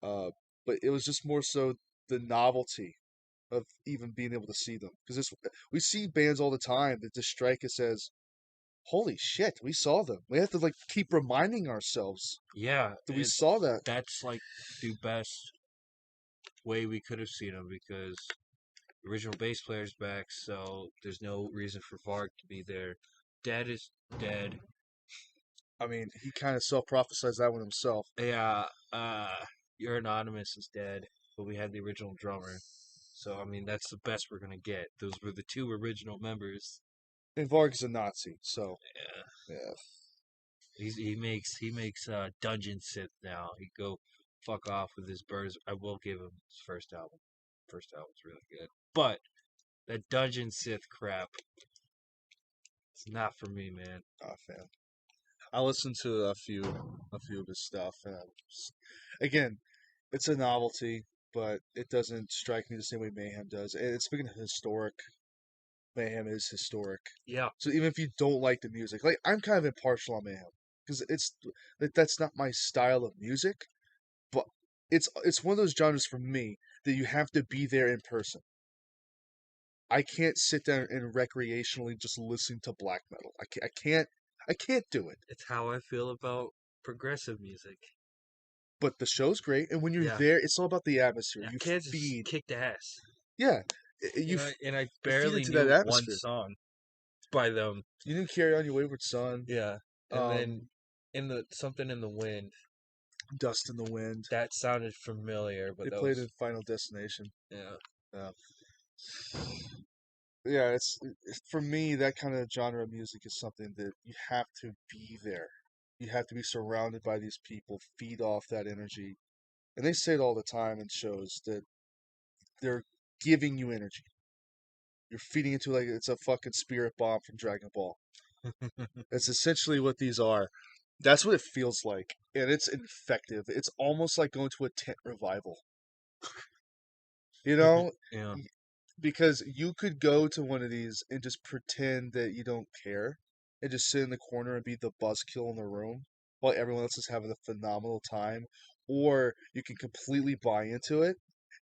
[SPEAKER 1] Uh, but it was just more so the novelty of even being able to see them because we see bands all the time that just strike us as holy shit, we saw them. We have to like keep reminding ourselves
[SPEAKER 2] Yeah,
[SPEAKER 1] that we saw that.
[SPEAKER 2] that's like the best way we could have seen him because the original bass player's back, so there's no reason for Varg to be there. Dead is dead.
[SPEAKER 1] I mean, he kind of self-prophesized that one himself.
[SPEAKER 2] Yeah, your Anonymous is dead, but we had the original drummer. So I mean, that's the best we're gonna get. Those were the two original members.
[SPEAKER 1] And Varg is a Nazi, so
[SPEAKER 2] Yeah,
[SPEAKER 1] yeah.
[SPEAKER 2] he makes Dungeon Sith now. He go fuck off with his birds. I will give him his first album. First album's really good, but that Dungeon Sith crap, it's not for me, man.
[SPEAKER 1] Not a fan. I listened to a few of his stuff, and again, it's a novelty, but it doesn't strike me the same way Mayhem does. And speaking of historic, Mayhem is historic.
[SPEAKER 2] Yeah,
[SPEAKER 1] So even if you don't like the music, like I'm kind of impartial on Mayhem because that's not my style of music, but it's one of those genres for me that you have to be there in person. I can't sit down and recreationally just listen to black metal. I can't do it.
[SPEAKER 2] it's how I feel about progressive music.
[SPEAKER 1] But the show's great, and when you're
[SPEAKER 2] Yeah,
[SPEAKER 1] there, it's all about the atmosphere.
[SPEAKER 2] yeah,
[SPEAKER 1] You
[SPEAKER 2] Kansas
[SPEAKER 1] feed,
[SPEAKER 2] kicked ass.
[SPEAKER 1] yeah,
[SPEAKER 2] You know, and I
[SPEAKER 1] you feed
[SPEAKER 2] barely
[SPEAKER 1] into that
[SPEAKER 2] knew one
[SPEAKER 1] atmosphere.
[SPEAKER 2] song by them.
[SPEAKER 1] You knew "Carry On Your Wayward Son,"
[SPEAKER 2] Yeah, and then
[SPEAKER 1] um,
[SPEAKER 2] in the something in the wind
[SPEAKER 1] "Dust in the Wind."
[SPEAKER 2] that sounded familiar,
[SPEAKER 1] They
[SPEAKER 2] but that
[SPEAKER 1] played
[SPEAKER 2] was
[SPEAKER 1] in Final Destination.
[SPEAKER 2] yeah.
[SPEAKER 1] Uh, yeah, for me that kind of genre of music is something that you have to be there. You have to be surrounded by these people, feed off that energy, and they say it all the time in shows that they're giving you energy. You're feeding into like it's a fucking spirit bomb from Dragon Ball. That's essentially what these are. That's what it feels like, and it's effective. It's almost like going to a tent revival. You know,
[SPEAKER 2] Yeah,
[SPEAKER 1] because you could go to one of these and just pretend that you don't care and just sit in the corner and be the buzzkill in the room while everyone else is having a phenomenal time, or you can completely buy into it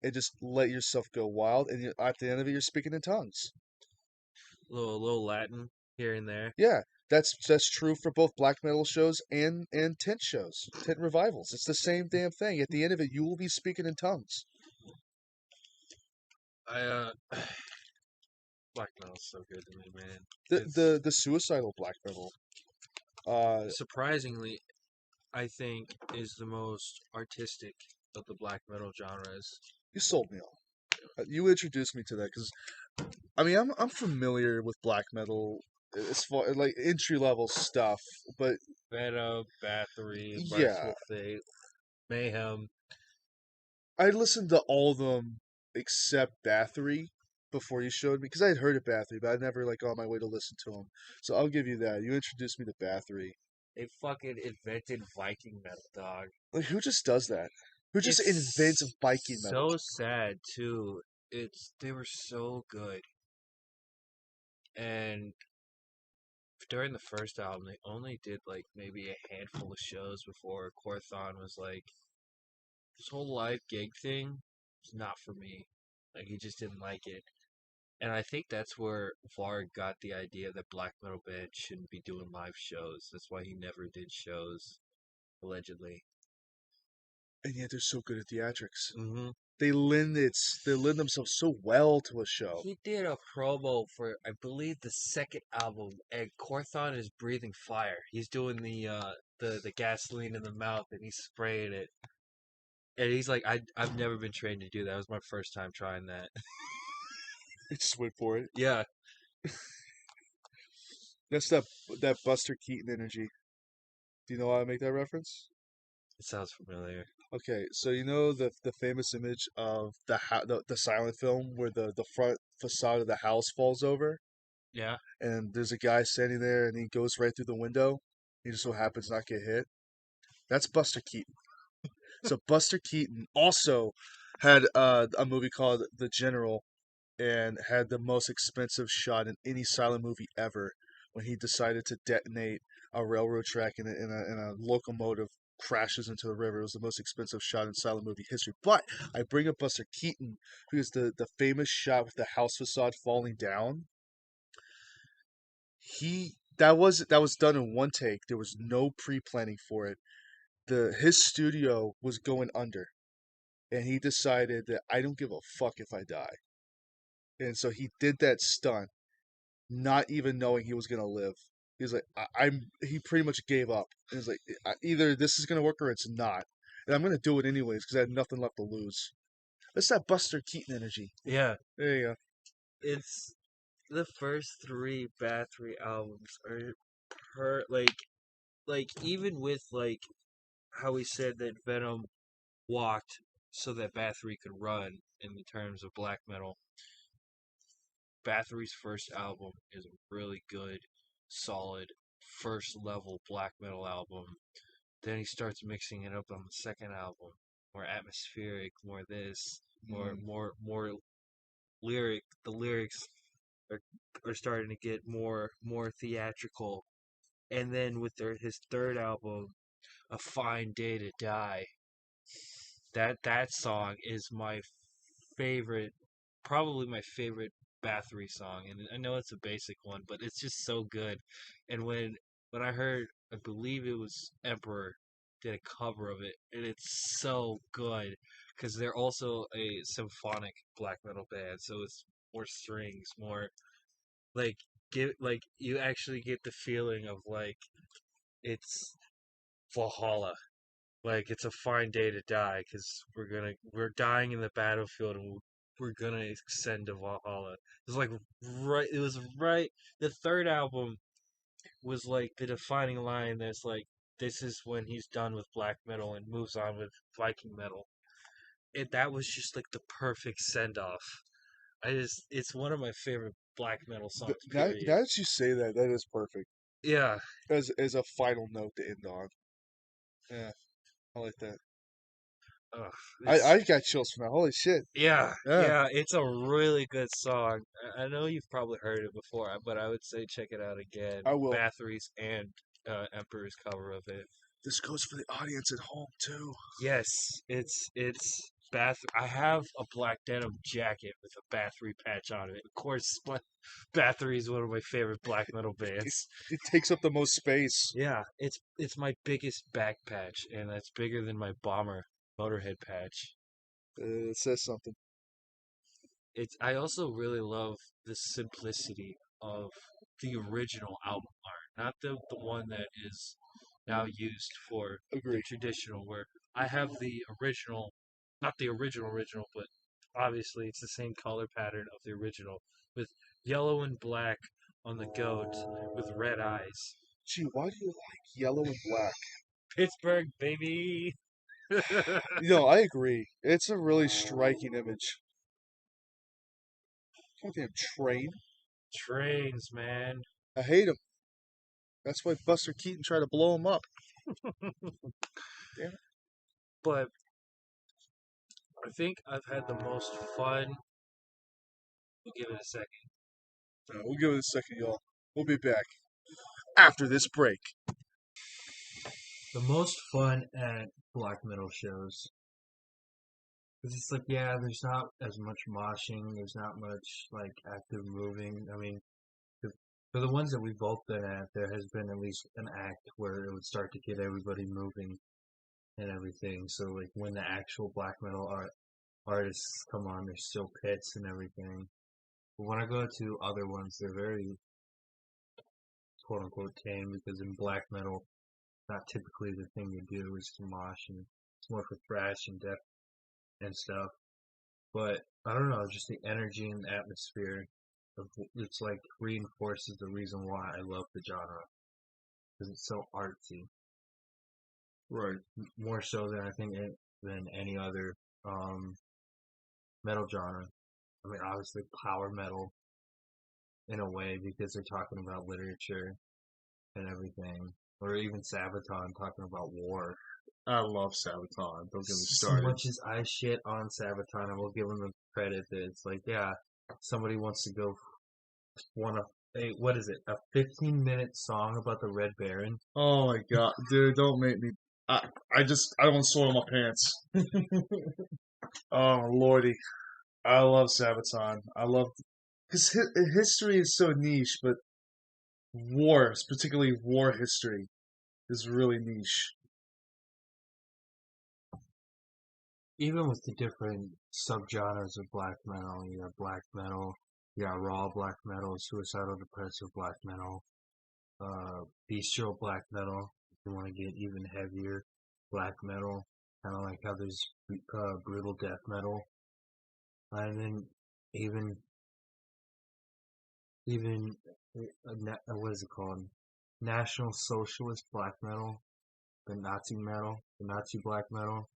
[SPEAKER 1] and just let yourself go wild, and at the end of it you're speaking in tongues.
[SPEAKER 2] little Latin here and there.
[SPEAKER 1] Yeah, that's true for both black metal shows and tent shows, tent revivals. It's the same damn thing. At the end of it you will be speaking in tongues.
[SPEAKER 2] I Black metal's so good to me, man.
[SPEAKER 1] the
[SPEAKER 2] It's
[SPEAKER 1] the, the suicidal black metal, uh
[SPEAKER 2] surprisingly, I think, is the most artistic of the black metal genres.
[SPEAKER 1] you sold me on. You introduced me to that because I mean I'm familiar with black metal as far like entry level stuff, but
[SPEAKER 2] Venom, Bathory,
[SPEAKER 1] yeah,
[SPEAKER 2] Merciful Fate, Mayhem.
[SPEAKER 1] I listened to all of them except Bathory before you showed me because I had heard of Bathory, but I never like on my way to listen to them. So I'll give you that. You introduced me to Bathory.
[SPEAKER 2] They fucking invented Viking metal, dog.
[SPEAKER 1] Like who just does that? Who just invents
[SPEAKER 2] It's
[SPEAKER 1] Viking metal?
[SPEAKER 2] so sad too. It's they were so good, and during the first album, they only did like maybe a handful of shows before Corthon was like, this whole live gig thing is not for me. Like he just didn't like it. And I think that's where Varg got the idea that black metal bands shouldn't be doing live shows. That's why he never did shows, allegedly.
[SPEAKER 1] And yet they're so good at theatrics.
[SPEAKER 2] Hmm
[SPEAKER 1] They lend themselves so well to a show.
[SPEAKER 2] He did a promo for, I believe, the second album, and Corthon is breathing fire. He's doing the gasoline in the mouth, and he's spraying it. And he's like, I've never been trained to do that. It was my first time trying that.
[SPEAKER 1] Just wait for it.
[SPEAKER 2] Yeah,
[SPEAKER 1] That's that Buster Keaton energy. Do you know how I make that reference?
[SPEAKER 2] it sounds familiar.
[SPEAKER 1] Okay, so you know the famous image of the silent film where the front facade of the house falls over,
[SPEAKER 2] Yeah.
[SPEAKER 1] and there's a guy standing there, and he goes right through the window. He just so happens not get hit. That's Buster Keaton. So Buster Keaton also had a movie called The General, and had the most expensive shot in any silent movie ever when he decided to detonate a railroad track and a locomotive crashes into a river. It was the most expensive shot in silent movie history. But I bring up Buster Keaton because the famous shot with the house facade falling down. He that was done in one take. There was no pre-planning for it. His studio was going under, and he decided that I don't give a fuck if I die. And so he did that stunt, not even knowing he was gonna live. He was like, I'm. He pretty much gave up. And he's like, either this is gonna work or it's not, and I'm gonna do it anyways because I had nothing left to lose. That's that Buster Keaton energy.
[SPEAKER 2] Yeah,
[SPEAKER 1] There you go.
[SPEAKER 2] it's the first three Bathory albums are like even with like how he said that Venom walked so that Bathory could run in the terms of black metal. Bathory's first album is a really good, solid, first level black metal album. Then he starts mixing it up on the second album, more atmospheric, more this,
[SPEAKER 1] Mm.
[SPEAKER 2] more lyric. The lyrics are are starting to get more theatrical. And then with his third album, A Fine Day to Die, that song is my favorite, probably my favorite Bathory song, and I know it's a basic one, but it's just so good. And when I heard, I believe it was Emperor did a cover of it, and it's so good because they're also a symphonic black metal band, so it's more strings, more like get like you actually get the feeling of like it's Valhalla. Like it's a fine day to die because we're dying in the battlefield and we're gonna ascend to Valhalla. It's like right. It was right. The third album was like the defining line. That's like this is when he's done with black metal and moves on with Viking metal. That was just like the perfect send off. It's one of my favorite black metal songs.
[SPEAKER 1] Now,
[SPEAKER 2] Period.
[SPEAKER 1] now that you say that, that is perfect
[SPEAKER 2] Yeah.
[SPEAKER 1] as a final note to end on. Yeah, I like that.
[SPEAKER 2] Ugh,
[SPEAKER 1] I
[SPEAKER 2] it's
[SPEAKER 1] got chills from that. Holy shit.
[SPEAKER 2] Yeah,
[SPEAKER 1] Yeah,
[SPEAKER 2] yeah, it's a really good song. I know you've probably heard it before, but I would say check it out again.
[SPEAKER 1] I will.
[SPEAKER 2] Bathory's and Emperor's cover of it.
[SPEAKER 1] This goes for the audience at home too.
[SPEAKER 2] Yes, it's Bath. I have a black denim jacket with a Bathory patch on it. Of course, Bathory is one of my favorite black metal
[SPEAKER 1] It,
[SPEAKER 2] bands.
[SPEAKER 1] it takes up the most space.
[SPEAKER 2] Yeah, it's my biggest back patch, and that's bigger than my bomber Motorhead patch.
[SPEAKER 1] It says something.
[SPEAKER 2] It's I also really love the simplicity of the original album art, not the one that is now used for the
[SPEAKER 1] Agree.
[SPEAKER 2] traditional where I have the original, not the original, but obviously it's the same color pattern of the original with yellow and black on the goat with red eyes.
[SPEAKER 1] Gee, why do you like yellow and black?
[SPEAKER 2] Pittsburgh baby.
[SPEAKER 1] I agree. It's a really striking image. Goddamn train.
[SPEAKER 2] Trains, man.
[SPEAKER 1] I hate him. That's why Buster Keaton tried to blow him up. Damn it.
[SPEAKER 2] But I think I've had the most fun. We'll give it a second.
[SPEAKER 1] We'll give it a second, y'all. We'll be back after this break.
[SPEAKER 2] The most fun at black metal shows. Because it's like, yeah, there's not as much moshing, there's not much like active moving. I mean, for the ones that we've both been at, there has been at least an act where it would start to get everybody moving and everything. So like when the actual black metal artists come on, there's still pits and everything. But when I go to other ones, they're very quote unquote tame because in black metal, not typically the thing you do is to mosh and it's more for thrash and death and stuff. But I don't know, just the energy and the atmosphere of it's like reinforces the reason why I love the genre because it's so artsy.
[SPEAKER 1] Right.
[SPEAKER 2] More so than I think than any other um, metal genre. I mean, obviously power metal in a way because they're talking about literature and everything, or even Sabaton talking about war.
[SPEAKER 1] I love Sabaton. Don't get me
[SPEAKER 2] As
[SPEAKER 1] started.
[SPEAKER 2] much as I shit on Sabaton, I will give them the credit that it's like, yeah, somebody wants to go want to what is it? A 15-minute song about the Red Baron?
[SPEAKER 1] Oh my god, dude, don't make me. I I don't want to soil my pants. Oh lordy, I love Sabaton. I love because history is so niche, but wars, particularly war history, is really niche.
[SPEAKER 2] Even with the different subgenres of black metal, you got black metal, you got raw black metal, suicidal depressive black metal, bestial black metal. If you want to get even heavier, black metal, kind of like how there's brutal death metal, and then even even what is it called? National Socialist black metal, the Nazi black metal.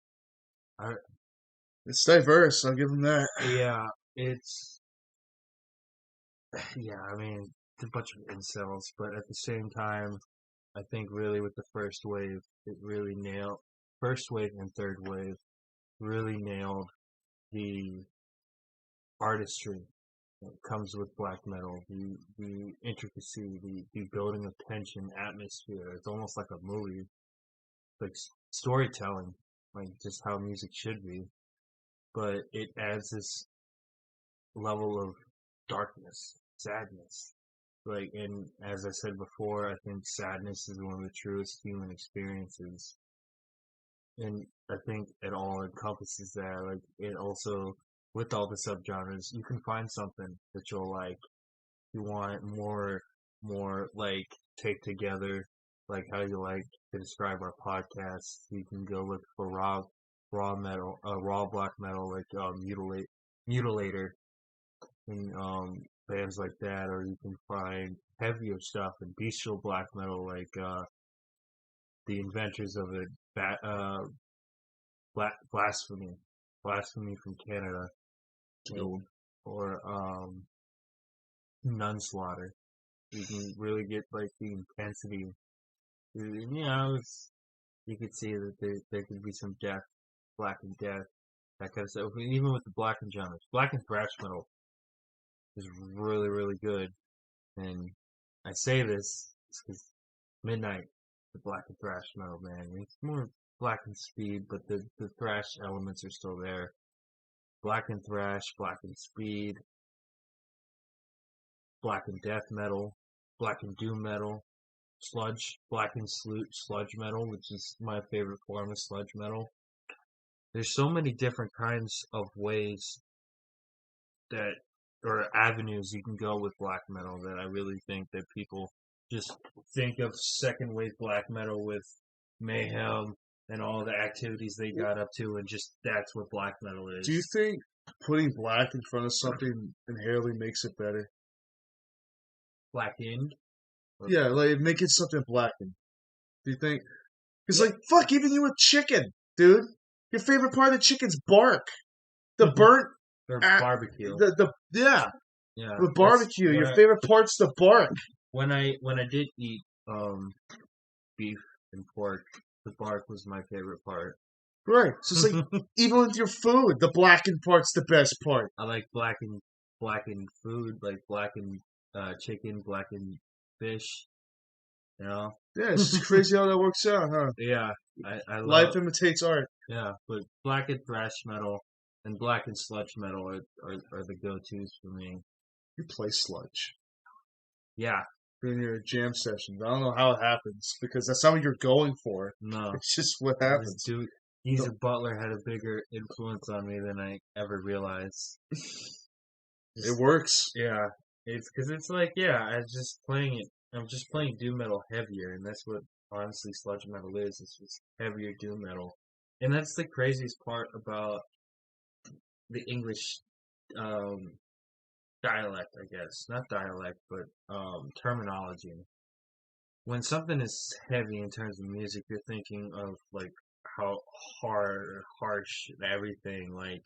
[SPEAKER 2] I,
[SPEAKER 1] It's diverse. I'll give them that.
[SPEAKER 2] yeah, it's yeah. I mean, it's a bunch of incels, but at the same time, I think really with the first wave, it really nailed first wave and third wave really nailed the artistry that comes with black metal, the intricacy, the building of tension, atmosphere. It's almost like a movie, like storytelling, like just how music should be. But it adds this level of darkness, sadness. Like, and as I said before, I think sadness is one of the truest human experiences. And I think it all encompasses that. Like, it also, with all the subgenres, you can find something that you'll like. You want more like take together, like how you like to describe our podcast. You can go look for raw metal, raw black metal, like Mutilator, and bands like that, or you can find heavier stuff and bestial black metal, like the inventors of it, blasphemy, blasphemy from Canada,
[SPEAKER 1] Cool.
[SPEAKER 2] or Nunslaughter. You can really get like the intensity. You could see that there could be some death, black and death, that kind of stuff. Even with the black and genres, black and thrash metal is really really good. And I say this because Midnight, the black and thrash metal band, it's more black and speed, but the thrash elements are still there. Black and thrash, black and speed, black and death metal, black and doom metal, sludge, black and sludge metal, which is my favorite form of sludge metal. There's so many different kinds of ways that or avenues you can go with black metal that I really think that people just think of second wave black metal with mayhem and all the activities they got up to, and just that's what black metal
[SPEAKER 1] Do you
[SPEAKER 2] is.
[SPEAKER 1] think putting black in front of something inherently makes it better?
[SPEAKER 2] Blackened.
[SPEAKER 1] Yeah, like making something blackened. Do you think? Because
[SPEAKER 2] Yeah.
[SPEAKER 1] like fuck, even you with chicken, dude. Your favorite part of the chicken's bark. The burnt,
[SPEAKER 2] Or barbecue.
[SPEAKER 1] the yeah,
[SPEAKER 2] Yeah,
[SPEAKER 1] with
[SPEAKER 2] that's
[SPEAKER 1] barbecue.
[SPEAKER 2] what
[SPEAKER 1] Your favorite part's the bark.
[SPEAKER 2] when I did eat beef and pork, the bark was my favorite part.
[SPEAKER 1] Right. So it's like even with your food, the blackened part's the best part.
[SPEAKER 2] I like blackened food, like blackened chicken, blackened fish. You know.
[SPEAKER 1] Yeah, it's just crazy how that works out, huh?
[SPEAKER 2] Yeah, I
[SPEAKER 1] Life
[SPEAKER 2] love.
[SPEAKER 1] imitates art.
[SPEAKER 2] Yeah, but blackened thrash metal and blackened sludge metal are the go-tos for me.
[SPEAKER 1] You play sludge
[SPEAKER 2] Yeah,
[SPEAKER 1] during your jam sessions. I don't know how it happens because that's not what you're going for.
[SPEAKER 2] no,
[SPEAKER 1] It's just what
[SPEAKER 2] I just
[SPEAKER 1] happens.
[SPEAKER 2] do. Geezer Butler had a bigger influence on me than I ever realized.
[SPEAKER 1] It
[SPEAKER 2] Just
[SPEAKER 1] works.
[SPEAKER 2] yeah, it's because it's like yeah, I was just playing it. I'm just playing doom metal heavier, and that's what honestly sludge metal is. It's just heavier doom metal, and that's the craziest part about the English um, dialect, I guess. Not dialect, but terminology. When something is heavy in terms of music, you're thinking of like how hard, harsh, and everything, like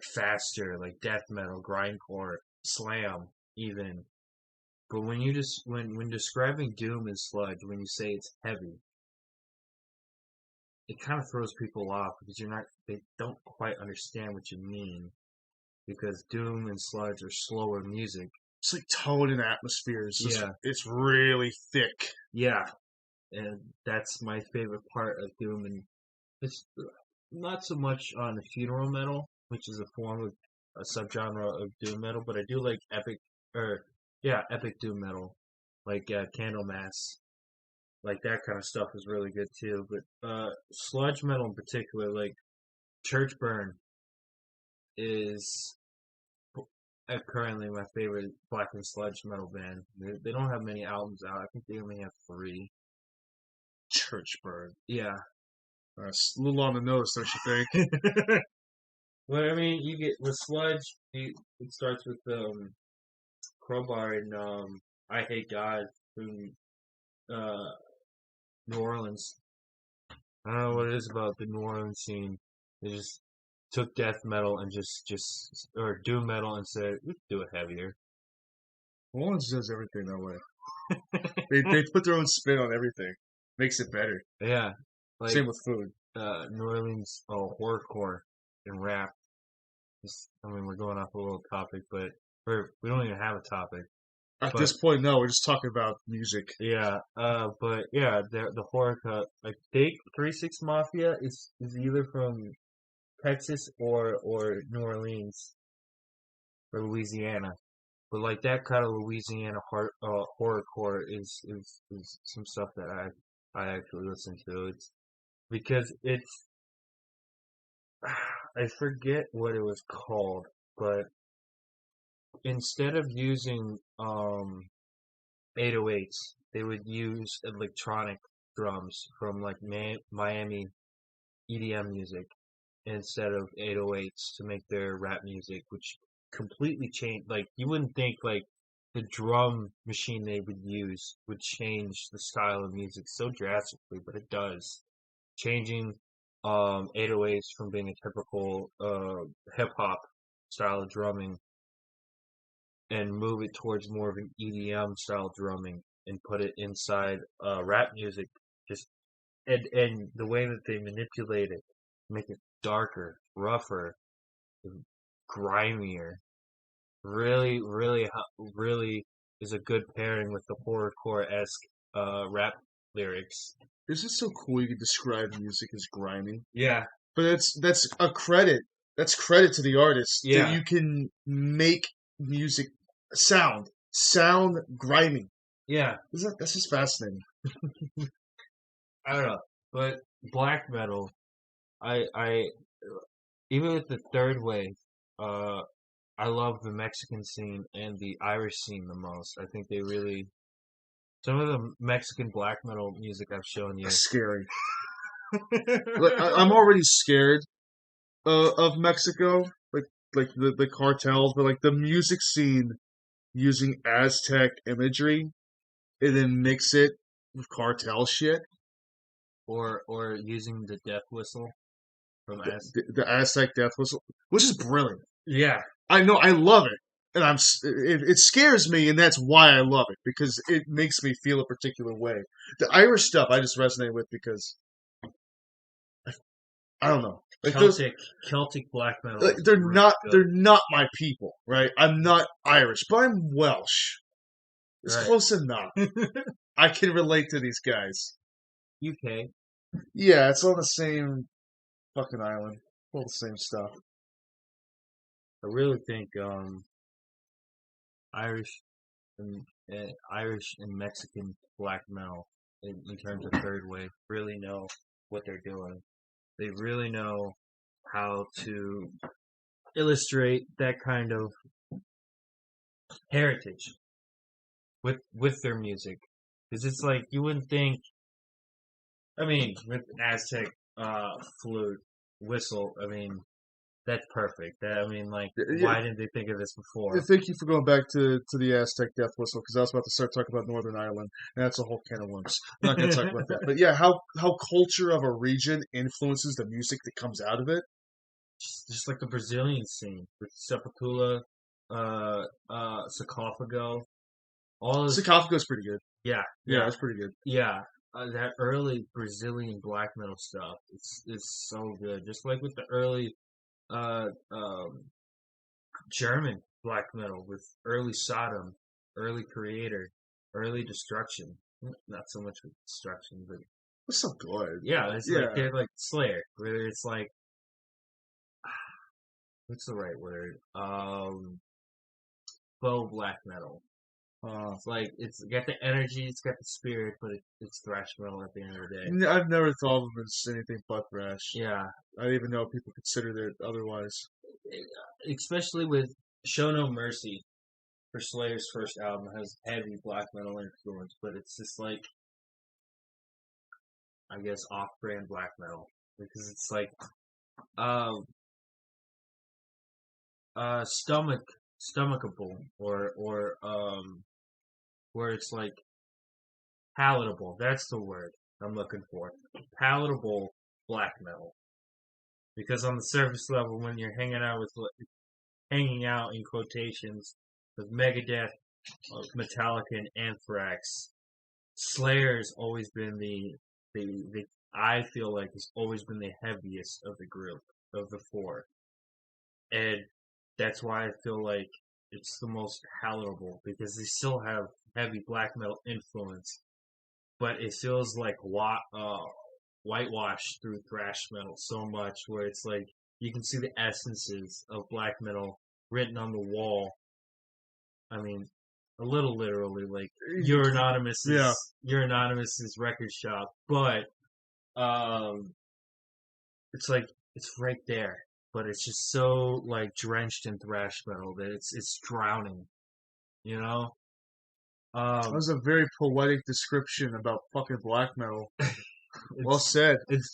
[SPEAKER 2] faster, like death metal, grindcore, slam, even. But when you just when describing doom and sludge, when you say it's heavy, it kind of throws people off because they don't quite understand what you mean because doom and sludge are slower music,
[SPEAKER 1] It's like tone and atmosphere.
[SPEAKER 2] Yeah,
[SPEAKER 1] It's really thick.
[SPEAKER 2] yeah, and that's my favorite part of doom. And it's not so much on funeral metal, which is a form of a subgenre of doom metal, but I do like epic or yeah, epic doom metal, like Candlemass, like that kind of stuff is really good too. But sludge metal in particular, like Churchburn, is currently my favorite black and sludge metal band. They don't have many albums out. I think they only have three.
[SPEAKER 1] Churchburn.
[SPEAKER 2] Yeah.
[SPEAKER 1] That's a little on the nose, don't you think?
[SPEAKER 2] But I mean, you get with sludge. It starts with Crowbar and I Hate God from uh, New Orleans. I don't know what it is about the New Orleans scene. They just took death metal and just or doom metal and said we can do it heavier.
[SPEAKER 1] New Orleans does everything that way. They put their own spin on everything. Makes it better.
[SPEAKER 2] Yeah, like
[SPEAKER 1] Same with food.
[SPEAKER 2] New Orleans horrorcore and rap. I mean, we're going off a little topic, but we don't even have a topic.
[SPEAKER 1] At
[SPEAKER 2] But
[SPEAKER 1] this point, no, we're just talking about music.
[SPEAKER 2] yeah, but yeah, the horror cut. I think 3 6 Mafia is either from Texas or New Orleans or Louisiana. But like that kind of Louisiana horrorcore is some stuff that I actually listen to. It's because it's I forget what it was called, but instead of using 808s, they would use electronic drums from like Miami EDM music instead of 808s to make their rap music, which completely changed. Like you wouldn't think like the drum machine they would use would change the style of music so drastically, but it does. Changing 808s from being a typical hip hop style of drumming and move it towards more of an EDM style drumming and put it inside rap music. Just and the way that they manipulate it, make it darker, rougher, grimier. Really, really, really is a good pairing with the horrorcore esque rap lyrics.
[SPEAKER 1] This is so cool. You can describe music as grimy,
[SPEAKER 2] Yeah,
[SPEAKER 1] but that's a credit. That's credit to the artist that
[SPEAKER 2] yeah,
[SPEAKER 1] you can make music sound grimy.
[SPEAKER 2] yeah.
[SPEAKER 1] That's just fascinating.
[SPEAKER 2] I don't know, but black metal, I even with the third wave, uh, I love the Mexican scene and the Irish scene the most. I think they really some of the Mexican black metal music I've shown you.
[SPEAKER 1] That's scary. Like I'm already scared of Mexico, like the cartels, but like the music scene using Aztec imagery and then mix it with cartel shit.
[SPEAKER 2] Or using the death whistle from Az.
[SPEAKER 1] The Aztec death whistle, which is brilliant.
[SPEAKER 2] Yeah,
[SPEAKER 1] I know, I love it, and it scares me, and that's why I love it because it makes me feel a particular way. The Irish stuff I just resonate with because I don't know, like those.
[SPEAKER 2] Celtic black metal
[SPEAKER 1] Like,
[SPEAKER 2] is really good.
[SPEAKER 1] they're not my people, right? I'm not Irish, but I'm Welsh. It's
[SPEAKER 2] Right.
[SPEAKER 1] close enough. I can relate to these guys.
[SPEAKER 2] UK.
[SPEAKER 1] Yeah, it's on the same fucking island. All the same stuff.
[SPEAKER 2] I really think Irish Irish and Mexican black metal in terms of third wave really know what they're doing. They really know how to illustrate that kind of heritage with their music. Because it's like you wouldn't think. I mean, with Aztec flute whistle. I mean, that's perfect. I mean, like,
[SPEAKER 1] Yeah,
[SPEAKER 2] why didn't they think of this before?
[SPEAKER 1] thank you for going back to the Aztec death whistle because I was about to start talking about Northern Ireland, and that's a whole can of worms. I'm not going to talk about that. But yeah, how culture of a region influences the music that comes out of it.
[SPEAKER 2] Just like the Brazilian scene with Sepultura, Sarcophago, all of
[SPEAKER 1] Sarcophago's pretty good.
[SPEAKER 2] yeah,
[SPEAKER 1] Yeah,
[SPEAKER 2] yeah,
[SPEAKER 1] that's pretty good.
[SPEAKER 2] yeah. That early Brazilian black metal stuff is so good. Just like with the early uh, um, German black metal with early Sodom, early Creator, early Destruction. Not so much with Destruction, but
[SPEAKER 1] It's so good.
[SPEAKER 2] yeah, it's like
[SPEAKER 1] Yeah.
[SPEAKER 2] they're like Slayer, where it's like what's the right word? Faux black metal. It's like it's got the energy, it's got the spirit, but it's thrash metal at the end of the day.
[SPEAKER 1] I've never thought of them as anything but thrash.
[SPEAKER 2] Yeah,
[SPEAKER 1] I didn't even know people considered it otherwise.
[SPEAKER 2] especially with Show No Mercy for Slayer's first album has heavy black metal influence, but it's just like I guess off-brand black metal because it's like um stomachable or where it's like palatable. That's the word I'm looking for. Palatable black metal. Because on the surface level, when you're hanging out in quotations with Megadeth, Metallica, and Anthrax, Slayer's always been the I feel like has always been the heaviest of the group of the four, and that's why I feel like it's the most palatable because they still have heavy black metal influence, but it feels like whitewashed through thrash metal so much where it's like you can see the essences of black metal written on the wall. I mean, a little literally, like
[SPEAKER 1] Yeah.
[SPEAKER 2] Your Anonymous's record shop, but um, it's like it's right there, but it's just so like drenched in thrash metal that it's drowning, you know.
[SPEAKER 1] That
[SPEAKER 2] Um,
[SPEAKER 1] was a very poetic description about fucking black metal. Well
[SPEAKER 2] it's
[SPEAKER 1] said.
[SPEAKER 2] it's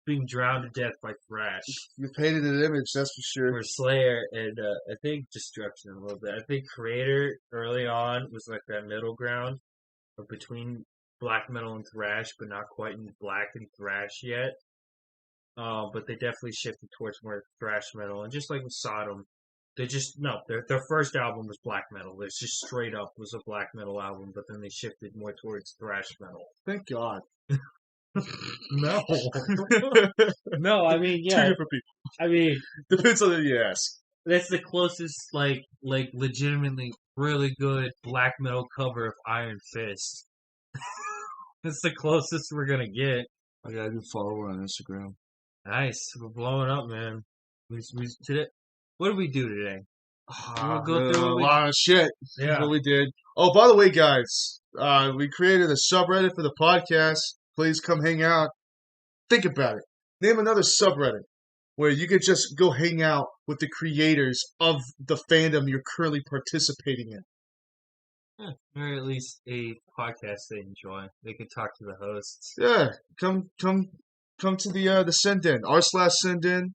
[SPEAKER 2] being drowned to death by thrash.
[SPEAKER 1] You painted an image, that's for sure.
[SPEAKER 2] For Slayer and I think Destruction a little bit. I think Creator early on was like that middle ground of between black metal and thrash, but not quite in black and thrash yet. But they definitely shifted towards more thrash metal, and just like with Sodom, they just no, their first album was black metal. It's just straight up was a black metal album, but then they shifted more towards thrash metal.
[SPEAKER 1] Thank God.
[SPEAKER 2] No, no, I mean
[SPEAKER 1] Two
[SPEAKER 2] yeah,
[SPEAKER 1] different people.
[SPEAKER 2] I mean
[SPEAKER 1] Depends on who you ask.
[SPEAKER 2] that's the closest like legitimately really good black metal cover of Iron Fist. That's the closest we're gonna get.
[SPEAKER 1] I gotta do follow her on Instagram.
[SPEAKER 2] Nice, we're blowing up, man. We today. What did we do today? You want to go
[SPEAKER 1] A
[SPEAKER 2] through what we?
[SPEAKER 1] lot of shit. That's
[SPEAKER 2] Yeah.
[SPEAKER 1] what we did. Oh, by the way, guys, we created a subreddit for the podcast. Please come hang out. Think about it. Name another subreddit where you could just go hang out with the creators of the fandom you're currently participating in.
[SPEAKER 2] Yeah, or at least a podcast they enjoy. They could talk to the hosts.
[SPEAKER 1] Yeah, come to the send in r/send in.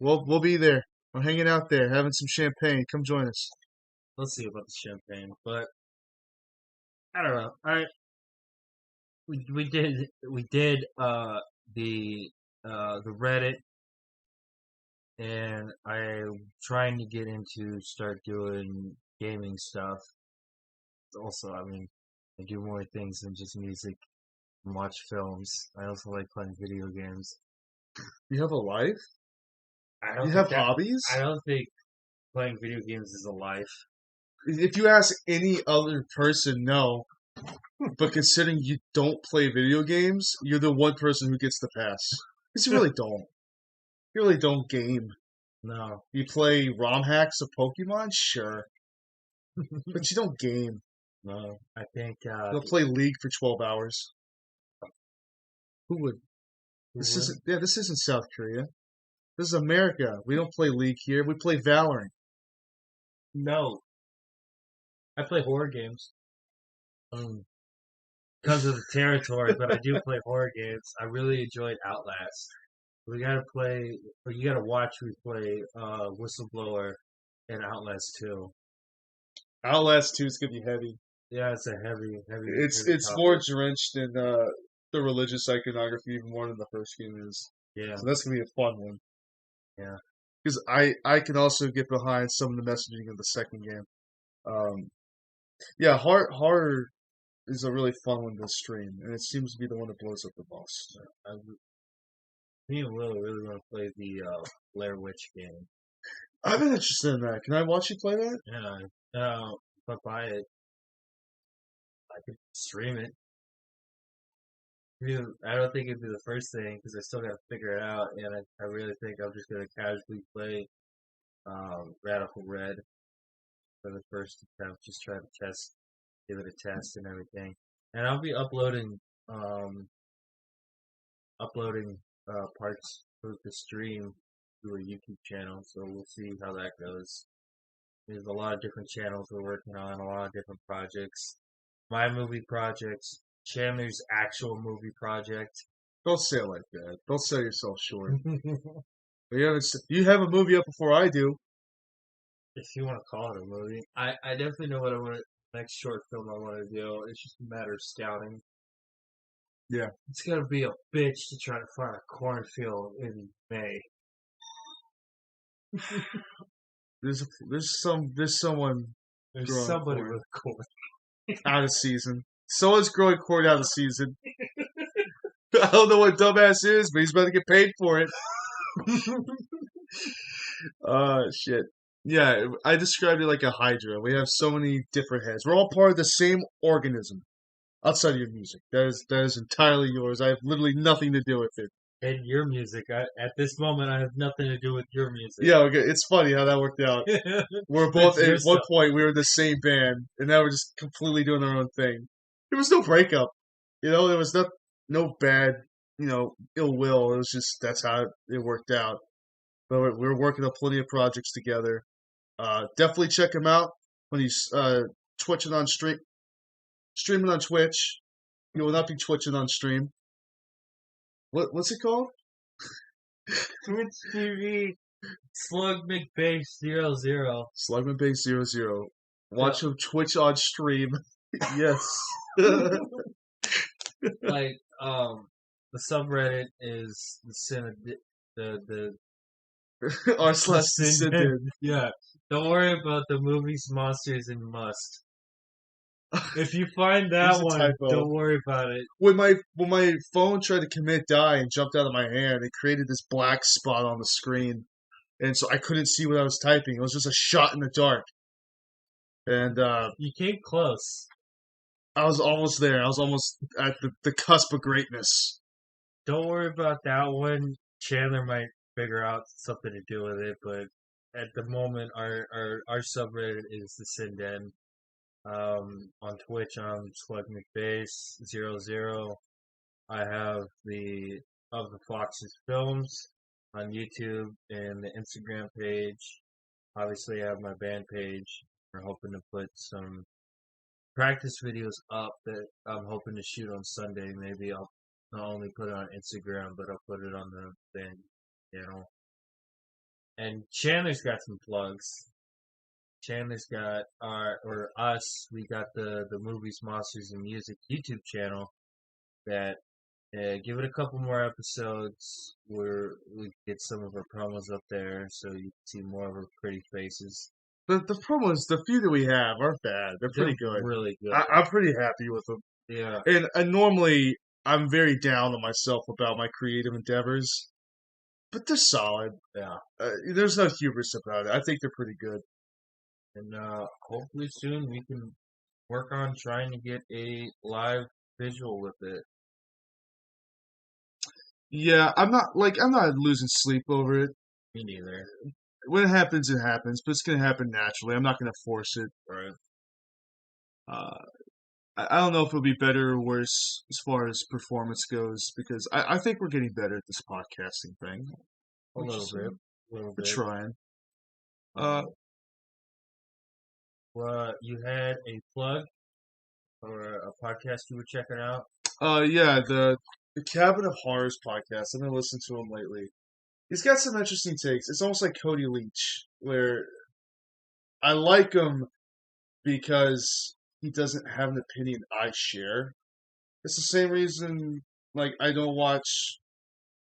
[SPEAKER 1] We'll be there. We're hanging out there, having some champagne. Come join us.
[SPEAKER 2] Let's see about the champagne, but I don't know. We did the Reddit, and I'm trying to get into start doing gaming stuff. Also, I mean, I do more things than just music and watch films. I also like playing video games.
[SPEAKER 1] You have a life.
[SPEAKER 2] I
[SPEAKER 1] You
[SPEAKER 2] don't think
[SPEAKER 1] have
[SPEAKER 2] that.
[SPEAKER 1] hobbies.
[SPEAKER 2] I don't think playing video games is a life.
[SPEAKER 1] If you ask any other person, no. But considering you don't play video games, you're the one person who gets the pass. Because you really don't. You really don't game.
[SPEAKER 2] No,
[SPEAKER 1] You play ROM hacks of Pokemon? Sure. But you don't game.
[SPEAKER 2] no. I think
[SPEAKER 1] You'll play League for 12 hours.
[SPEAKER 2] who would? Who
[SPEAKER 1] This
[SPEAKER 2] would?
[SPEAKER 1] isn't, yeah, this isn't South Korea. This is America. We don't play League here. We play Valorant.
[SPEAKER 2] No, I play horror games. Because of the territory, but I do play horror games. I really enjoyed Outlast. We gotta play, or you gotta watch me play Whistleblower and Outlast 2.
[SPEAKER 1] Outlast 2 is going to be heavy.
[SPEAKER 2] Yeah, it's a heavy
[SPEAKER 1] It's more
[SPEAKER 2] topic.
[SPEAKER 1] drenched in the religious iconography even more than the first game is.
[SPEAKER 2] Yeah,
[SPEAKER 1] So that's going to be a fun one.
[SPEAKER 2] yeah.
[SPEAKER 1] Because I can also get behind some of the messaging of the second game. Um, yeah, horror is a really fun one to stream, and it seems to be the one that blows up the most.
[SPEAKER 2] Me and Will really want to play the Blair Witch game.
[SPEAKER 1] I've been interested in that. Can I watch you play that?
[SPEAKER 2] Yeah. If I buy it, I could stream it. I don't think it'd be the first thing because I still got to figure it out, and I really think I'm just gonna casually play Radical Red for the first attempt, just try to give it a test and everything. And I'll be um, uploading parts of the stream to a YouTube channel, so we'll see how that goes. There's a lot of different channels we're working on, a lot of different projects. My movie projects, Chandler's actual movie project.
[SPEAKER 1] Don't say it like that. Don't sell yourself short. You have a movie up before I do.
[SPEAKER 2] If you want to call it a movie, I definitely know what I want. Next short film I want to do. It's just a matter of scouting.
[SPEAKER 1] Yeah.
[SPEAKER 2] It's gonna be a bitch to try to find a cornfield in May.
[SPEAKER 1] There's someone
[SPEAKER 2] There's
[SPEAKER 1] growing
[SPEAKER 2] somebody
[SPEAKER 1] corn
[SPEAKER 2] with corn.
[SPEAKER 1] out of season. Someone's growing corn out of season. I don't know what dumbass is, but he's about to get paid for it. Shit. Yeah, I described it like a hydra. We have so many different heads. We're all part of the same organism. Outside of your music, that is entirely yours. I have literally nothing to do with it.
[SPEAKER 2] And your music. At this moment, I have nothing to do with your music.
[SPEAKER 1] Yeah, okay. It's funny how that worked out. We're both
[SPEAKER 2] It's your
[SPEAKER 1] at one
[SPEAKER 2] stuff.
[SPEAKER 1] point we were in the same band, and now we're just completely doing our own thing. There was no breakup, there was no bad, ill will. It was just that's how it worked out. But we're working on plenty of projects together. Definitely check him out when he's twitching on streaming on Twitch. He will not be twitching on stream. What's it called?
[SPEAKER 2] Twitch TV. Slug McBase00.
[SPEAKER 1] Slugman Base 00. Watch him twitch on stream. Yes.
[SPEAKER 2] Like, the subreddit is the the
[SPEAKER 1] R
[SPEAKER 2] the
[SPEAKER 1] slash
[SPEAKER 2] sin. Yeah. Don't worry about the movies, monsters, and must. If you find
[SPEAKER 1] There's
[SPEAKER 2] that
[SPEAKER 1] a
[SPEAKER 2] one,
[SPEAKER 1] typo.
[SPEAKER 2] don't worry about it.
[SPEAKER 1] When my phone tried to commit die and jumped out of my hand, it created this black spot on the screen, and so I couldn't see what I was typing. It was just a shot in the dark, and
[SPEAKER 2] You came close.
[SPEAKER 1] I was almost there. I was almost at the cusp of greatness.
[SPEAKER 2] Don't worry about that one. Chandler might figure out something to do with it, but at the moment, our subreddit is the Sin Den. On Twitch, I'm Slug McBase00. I have the Of the Foxes Films on YouTube and the Instagram page. Obviously, I have my band page. We're hoping to put some practice videos up that I'm hoping to shoot on Sunday. Maybe I'll not only put it on Instagram, but I'll put it on the band channel. And Chandler's got some plugs. Chandler's got we got the Movies, Monsters, and Music YouTube channel that give it a couple more episodes where we get some of our promos up there so you can see more of our pretty faces.
[SPEAKER 1] The promos, the few that we have, aren't bad. They're pretty good.
[SPEAKER 2] Really good.
[SPEAKER 1] I'm pretty happy with them.
[SPEAKER 2] Yeah.
[SPEAKER 1] And normally I'm very down on myself about my creative endeavors, but they're solid.
[SPEAKER 2] Yeah.
[SPEAKER 1] There's no hubris about it. I think they're pretty good.
[SPEAKER 2] And hopefully soon we can work on trying to get a live visual with it.
[SPEAKER 1] Yeah, I'm not losing sleep over it.
[SPEAKER 2] Me neither.
[SPEAKER 1] When it happens, it happens, but it's gonna happen naturally. I'm not gonna force it.
[SPEAKER 2] Right.
[SPEAKER 1] Uh, I don't know if it'll be better or worse as far as performance goes because I think we're getting better at this podcasting thing.
[SPEAKER 2] A little bit.
[SPEAKER 1] We're trying.
[SPEAKER 2] Well, you had a plug for a podcast you were checking out?
[SPEAKER 1] Yeah, the Cabin of Horrors podcast. I've been listening to him lately. He's got some interesting takes. It's almost like Cody Leach, where I like him because he doesn't have an opinion I share. It's the same reason, like, I don't watch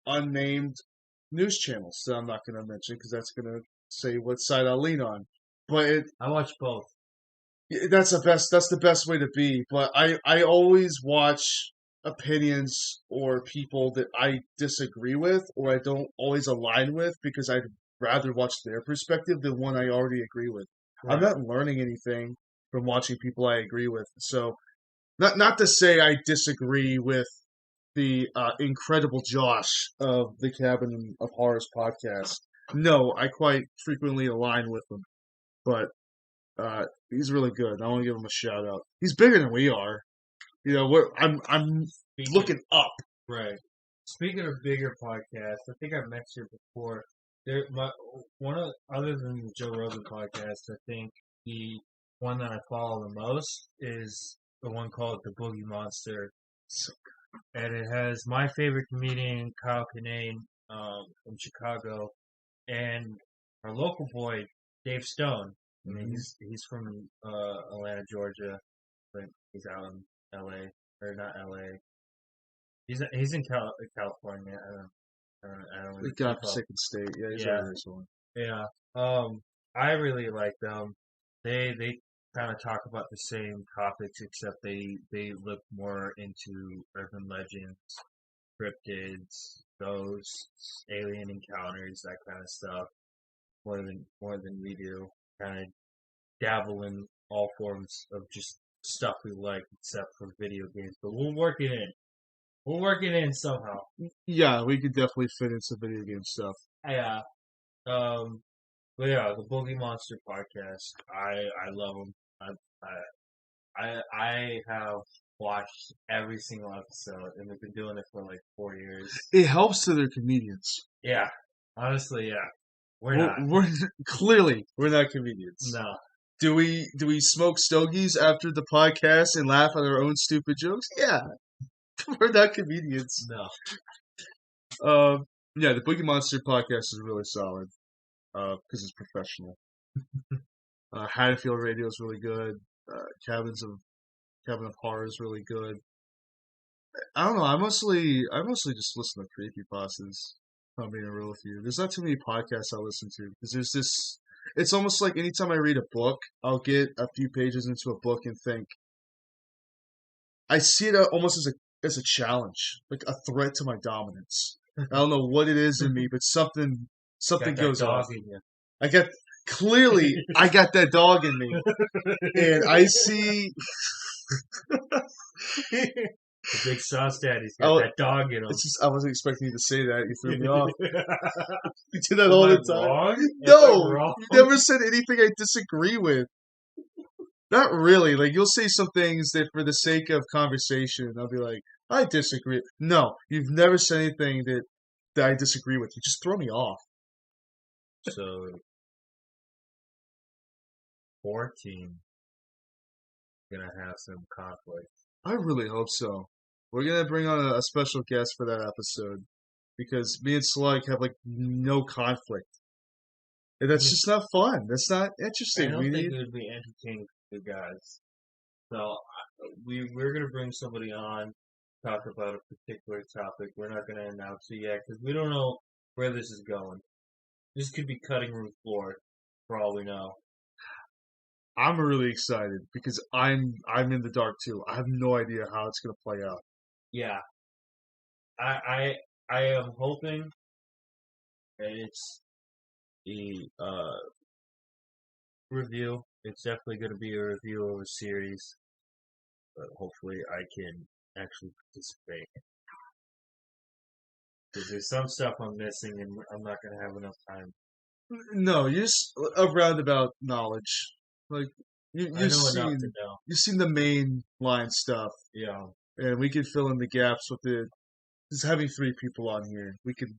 [SPEAKER 1] unnamed news channels that I'm not going to mention because that's going to say what side I lean on. But
[SPEAKER 2] I watch both.
[SPEAKER 1] that's the best. That's the best way to be. But I always watch opinions or people that I disagree with or I don't always align with because I'd rather watch their perspective than one I already agree with. I'm
[SPEAKER 2] Right.
[SPEAKER 1] not learning anything from watching people I agree with. So, not to say I disagree with the incredible Josh of the Cabin of Horrors podcast. No, I quite frequently align with him, but he's really good. I want to give him a shout out. He's bigger than we are. I'm
[SPEAKER 2] Speaking
[SPEAKER 1] looking up.
[SPEAKER 2] right. Speaking of bigger podcasts, I think I mentioned before. One of other than the Joe Rogan podcast, I think the one that I follow the most is the one called The Boogie Monster, and it has my favorite comedian Kyle Kinane from Chicago, and our local boy Dave Stone. I mean, he's from Atlanta, Georgia, but he's out in L.A. or not L.A. He's in California. I don't
[SPEAKER 1] The
[SPEAKER 2] really keep up.
[SPEAKER 1] godforsaken state. Yeah, he's
[SPEAKER 2] Yeah,
[SPEAKER 1] over this one.
[SPEAKER 2] yeah. I really like them. They kind of talk about the same topics, except they look more into urban legends, cryptids, ghosts, alien encounters, that kind of stuff, more than we do. Kind of dabble in all forms of just stuff we like, except for video games. But we'll work it in. We'll work it in somehow.
[SPEAKER 1] Yeah, we could definitely fit in some video game stuff.
[SPEAKER 2] Yeah. Um. But yeah, the Boogie Monster podcast. I love them. I have watched every single episode, and they've been doing it for like 4 years.
[SPEAKER 1] It helps to their comedians.
[SPEAKER 2] Yeah. Honestly, yeah. We're
[SPEAKER 1] We're,
[SPEAKER 2] not.
[SPEAKER 1] we're clearly we're not comedians.
[SPEAKER 2] No.
[SPEAKER 1] Do we smoke stogies after the podcast and laugh at our own stupid jokes? Yeah, we're not comedians.
[SPEAKER 2] No.
[SPEAKER 1] Yeah, the Boogie Monster podcast is really solid because it's professional. Haddonfield Radio is really good. Cabin of Horror is really good. I don't know. I mostly just listen to creepypastas. If I'm being real with you. There's not too many podcasts I listen to because there's this. It's almost like anytime I read a book, I'll get a few pages into a book and think. I see it almost as a challenge, like a threat to my dominance. I don't know what it is in me, but something
[SPEAKER 2] Got that
[SPEAKER 1] goes off.
[SPEAKER 2] dog in you.
[SPEAKER 1] I got clearly I got that dog in me, and I see.
[SPEAKER 2] The big sauce daddy's got
[SPEAKER 1] Oh,
[SPEAKER 2] that dog in him.
[SPEAKER 1] it's just I wasn't expecting you to say that. You threw me off. You do that
[SPEAKER 2] Am
[SPEAKER 1] all
[SPEAKER 2] I
[SPEAKER 1] the time.
[SPEAKER 2] wrong? Am I
[SPEAKER 1] No,
[SPEAKER 2] wrong?
[SPEAKER 1] you never said anything I disagree with. Not really. Like you'll say some things that, for the sake of conversation, I'll be like, I disagree. No, you've never said anything that I disagree with. You just throw me off.
[SPEAKER 2] So 14 gonna have some conflict.
[SPEAKER 1] I really hope so. We're gonna bring on a special guest for that episode because me and Slug have like no conflict. And that's just not fun. That's not
[SPEAKER 2] I
[SPEAKER 1] interesting.
[SPEAKER 2] don't
[SPEAKER 1] We
[SPEAKER 2] think
[SPEAKER 1] need.
[SPEAKER 2] it would be entertaining for the guys. So we're gonna bring somebody on, talk about a particular topic. We're not gonna announce it yet because we don't know where this is going. This could be cutting room floor, for all we know.
[SPEAKER 1] I'm really excited because I'm in the dark too. I have no idea how it's gonna play out.
[SPEAKER 2] Yeah, I am hoping that it's a review. It's definitely going to be a review of a series, but hopefully I can actually participate. Because there's some stuff I'm missing, and I'm not going to have enough time.
[SPEAKER 1] No, you just a roundabout knowledge. Like
[SPEAKER 2] I know enough to know.
[SPEAKER 1] you've seen the main line stuff,
[SPEAKER 2] Yeah,
[SPEAKER 1] and we could fill in the gaps with it. Just having three people on here, we could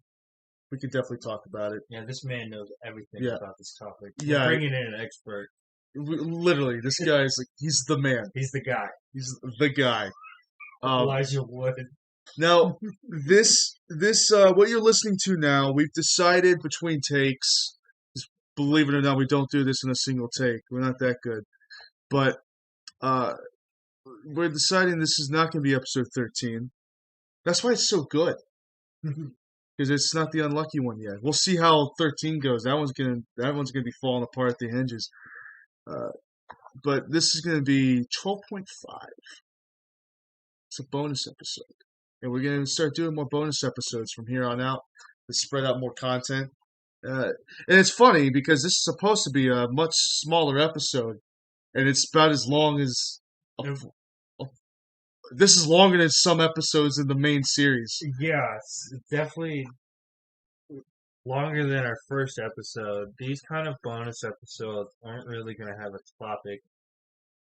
[SPEAKER 1] definitely talk about it.
[SPEAKER 2] yeah. This man knows everything
[SPEAKER 1] Yeah,
[SPEAKER 2] about this topic. We're
[SPEAKER 1] yeah.
[SPEAKER 2] bringing in an expert.
[SPEAKER 1] Literally, this guy's like he's the man.
[SPEAKER 2] He's the guy.
[SPEAKER 1] He's the guy.
[SPEAKER 2] Elijah Wood.
[SPEAKER 1] Now, this what you're listening to now, we've decided between takes. 'Cause believe it or not, we don't do this in a single take. We're not that good, but uh, we're deciding this is not going to be episode 13. That's why it's so good because it's not the unlucky one yet. We'll see how 13 goes. That one's gonna be falling apart at the hinges. Uh, but this is going to be 12.5. It's a bonus episode. And we're going to start doing more bonus episodes from here on out to spread out more content. Uh, and it's funny because this is supposed to be a much smaller episode, and it's about as long as a- this is longer than some episodes in the main series.
[SPEAKER 2] Yeah, it's definitely longer than our first episode. These kind of bonus episodes aren't really going to have a topic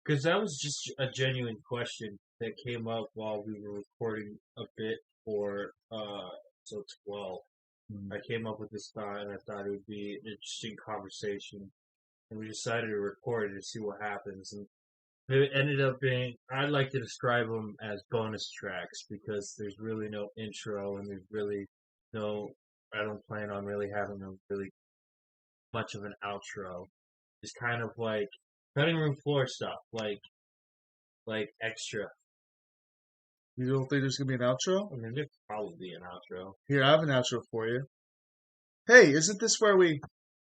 [SPEAKER 2] because that was just a genuine question that came up while we were recording a bit for episode 12. I came up with this thought and I thought it would be an interesting conversation, and we decided to record it and see what happens. And it ended up being, I'd like to describe them as bonus tracks because there's really no intro and there's really no, I don't plan on really having a really much of an outro. It's kind of like cutting room floor stuff, like extra.
[SPEAKER 1] You don't think there's gonna be an outro?
[SPEAKER 2] I mean, there'd probably be an outro.
[SPEAKER 1] Here, I have an outro for you. Hey, isn't this where we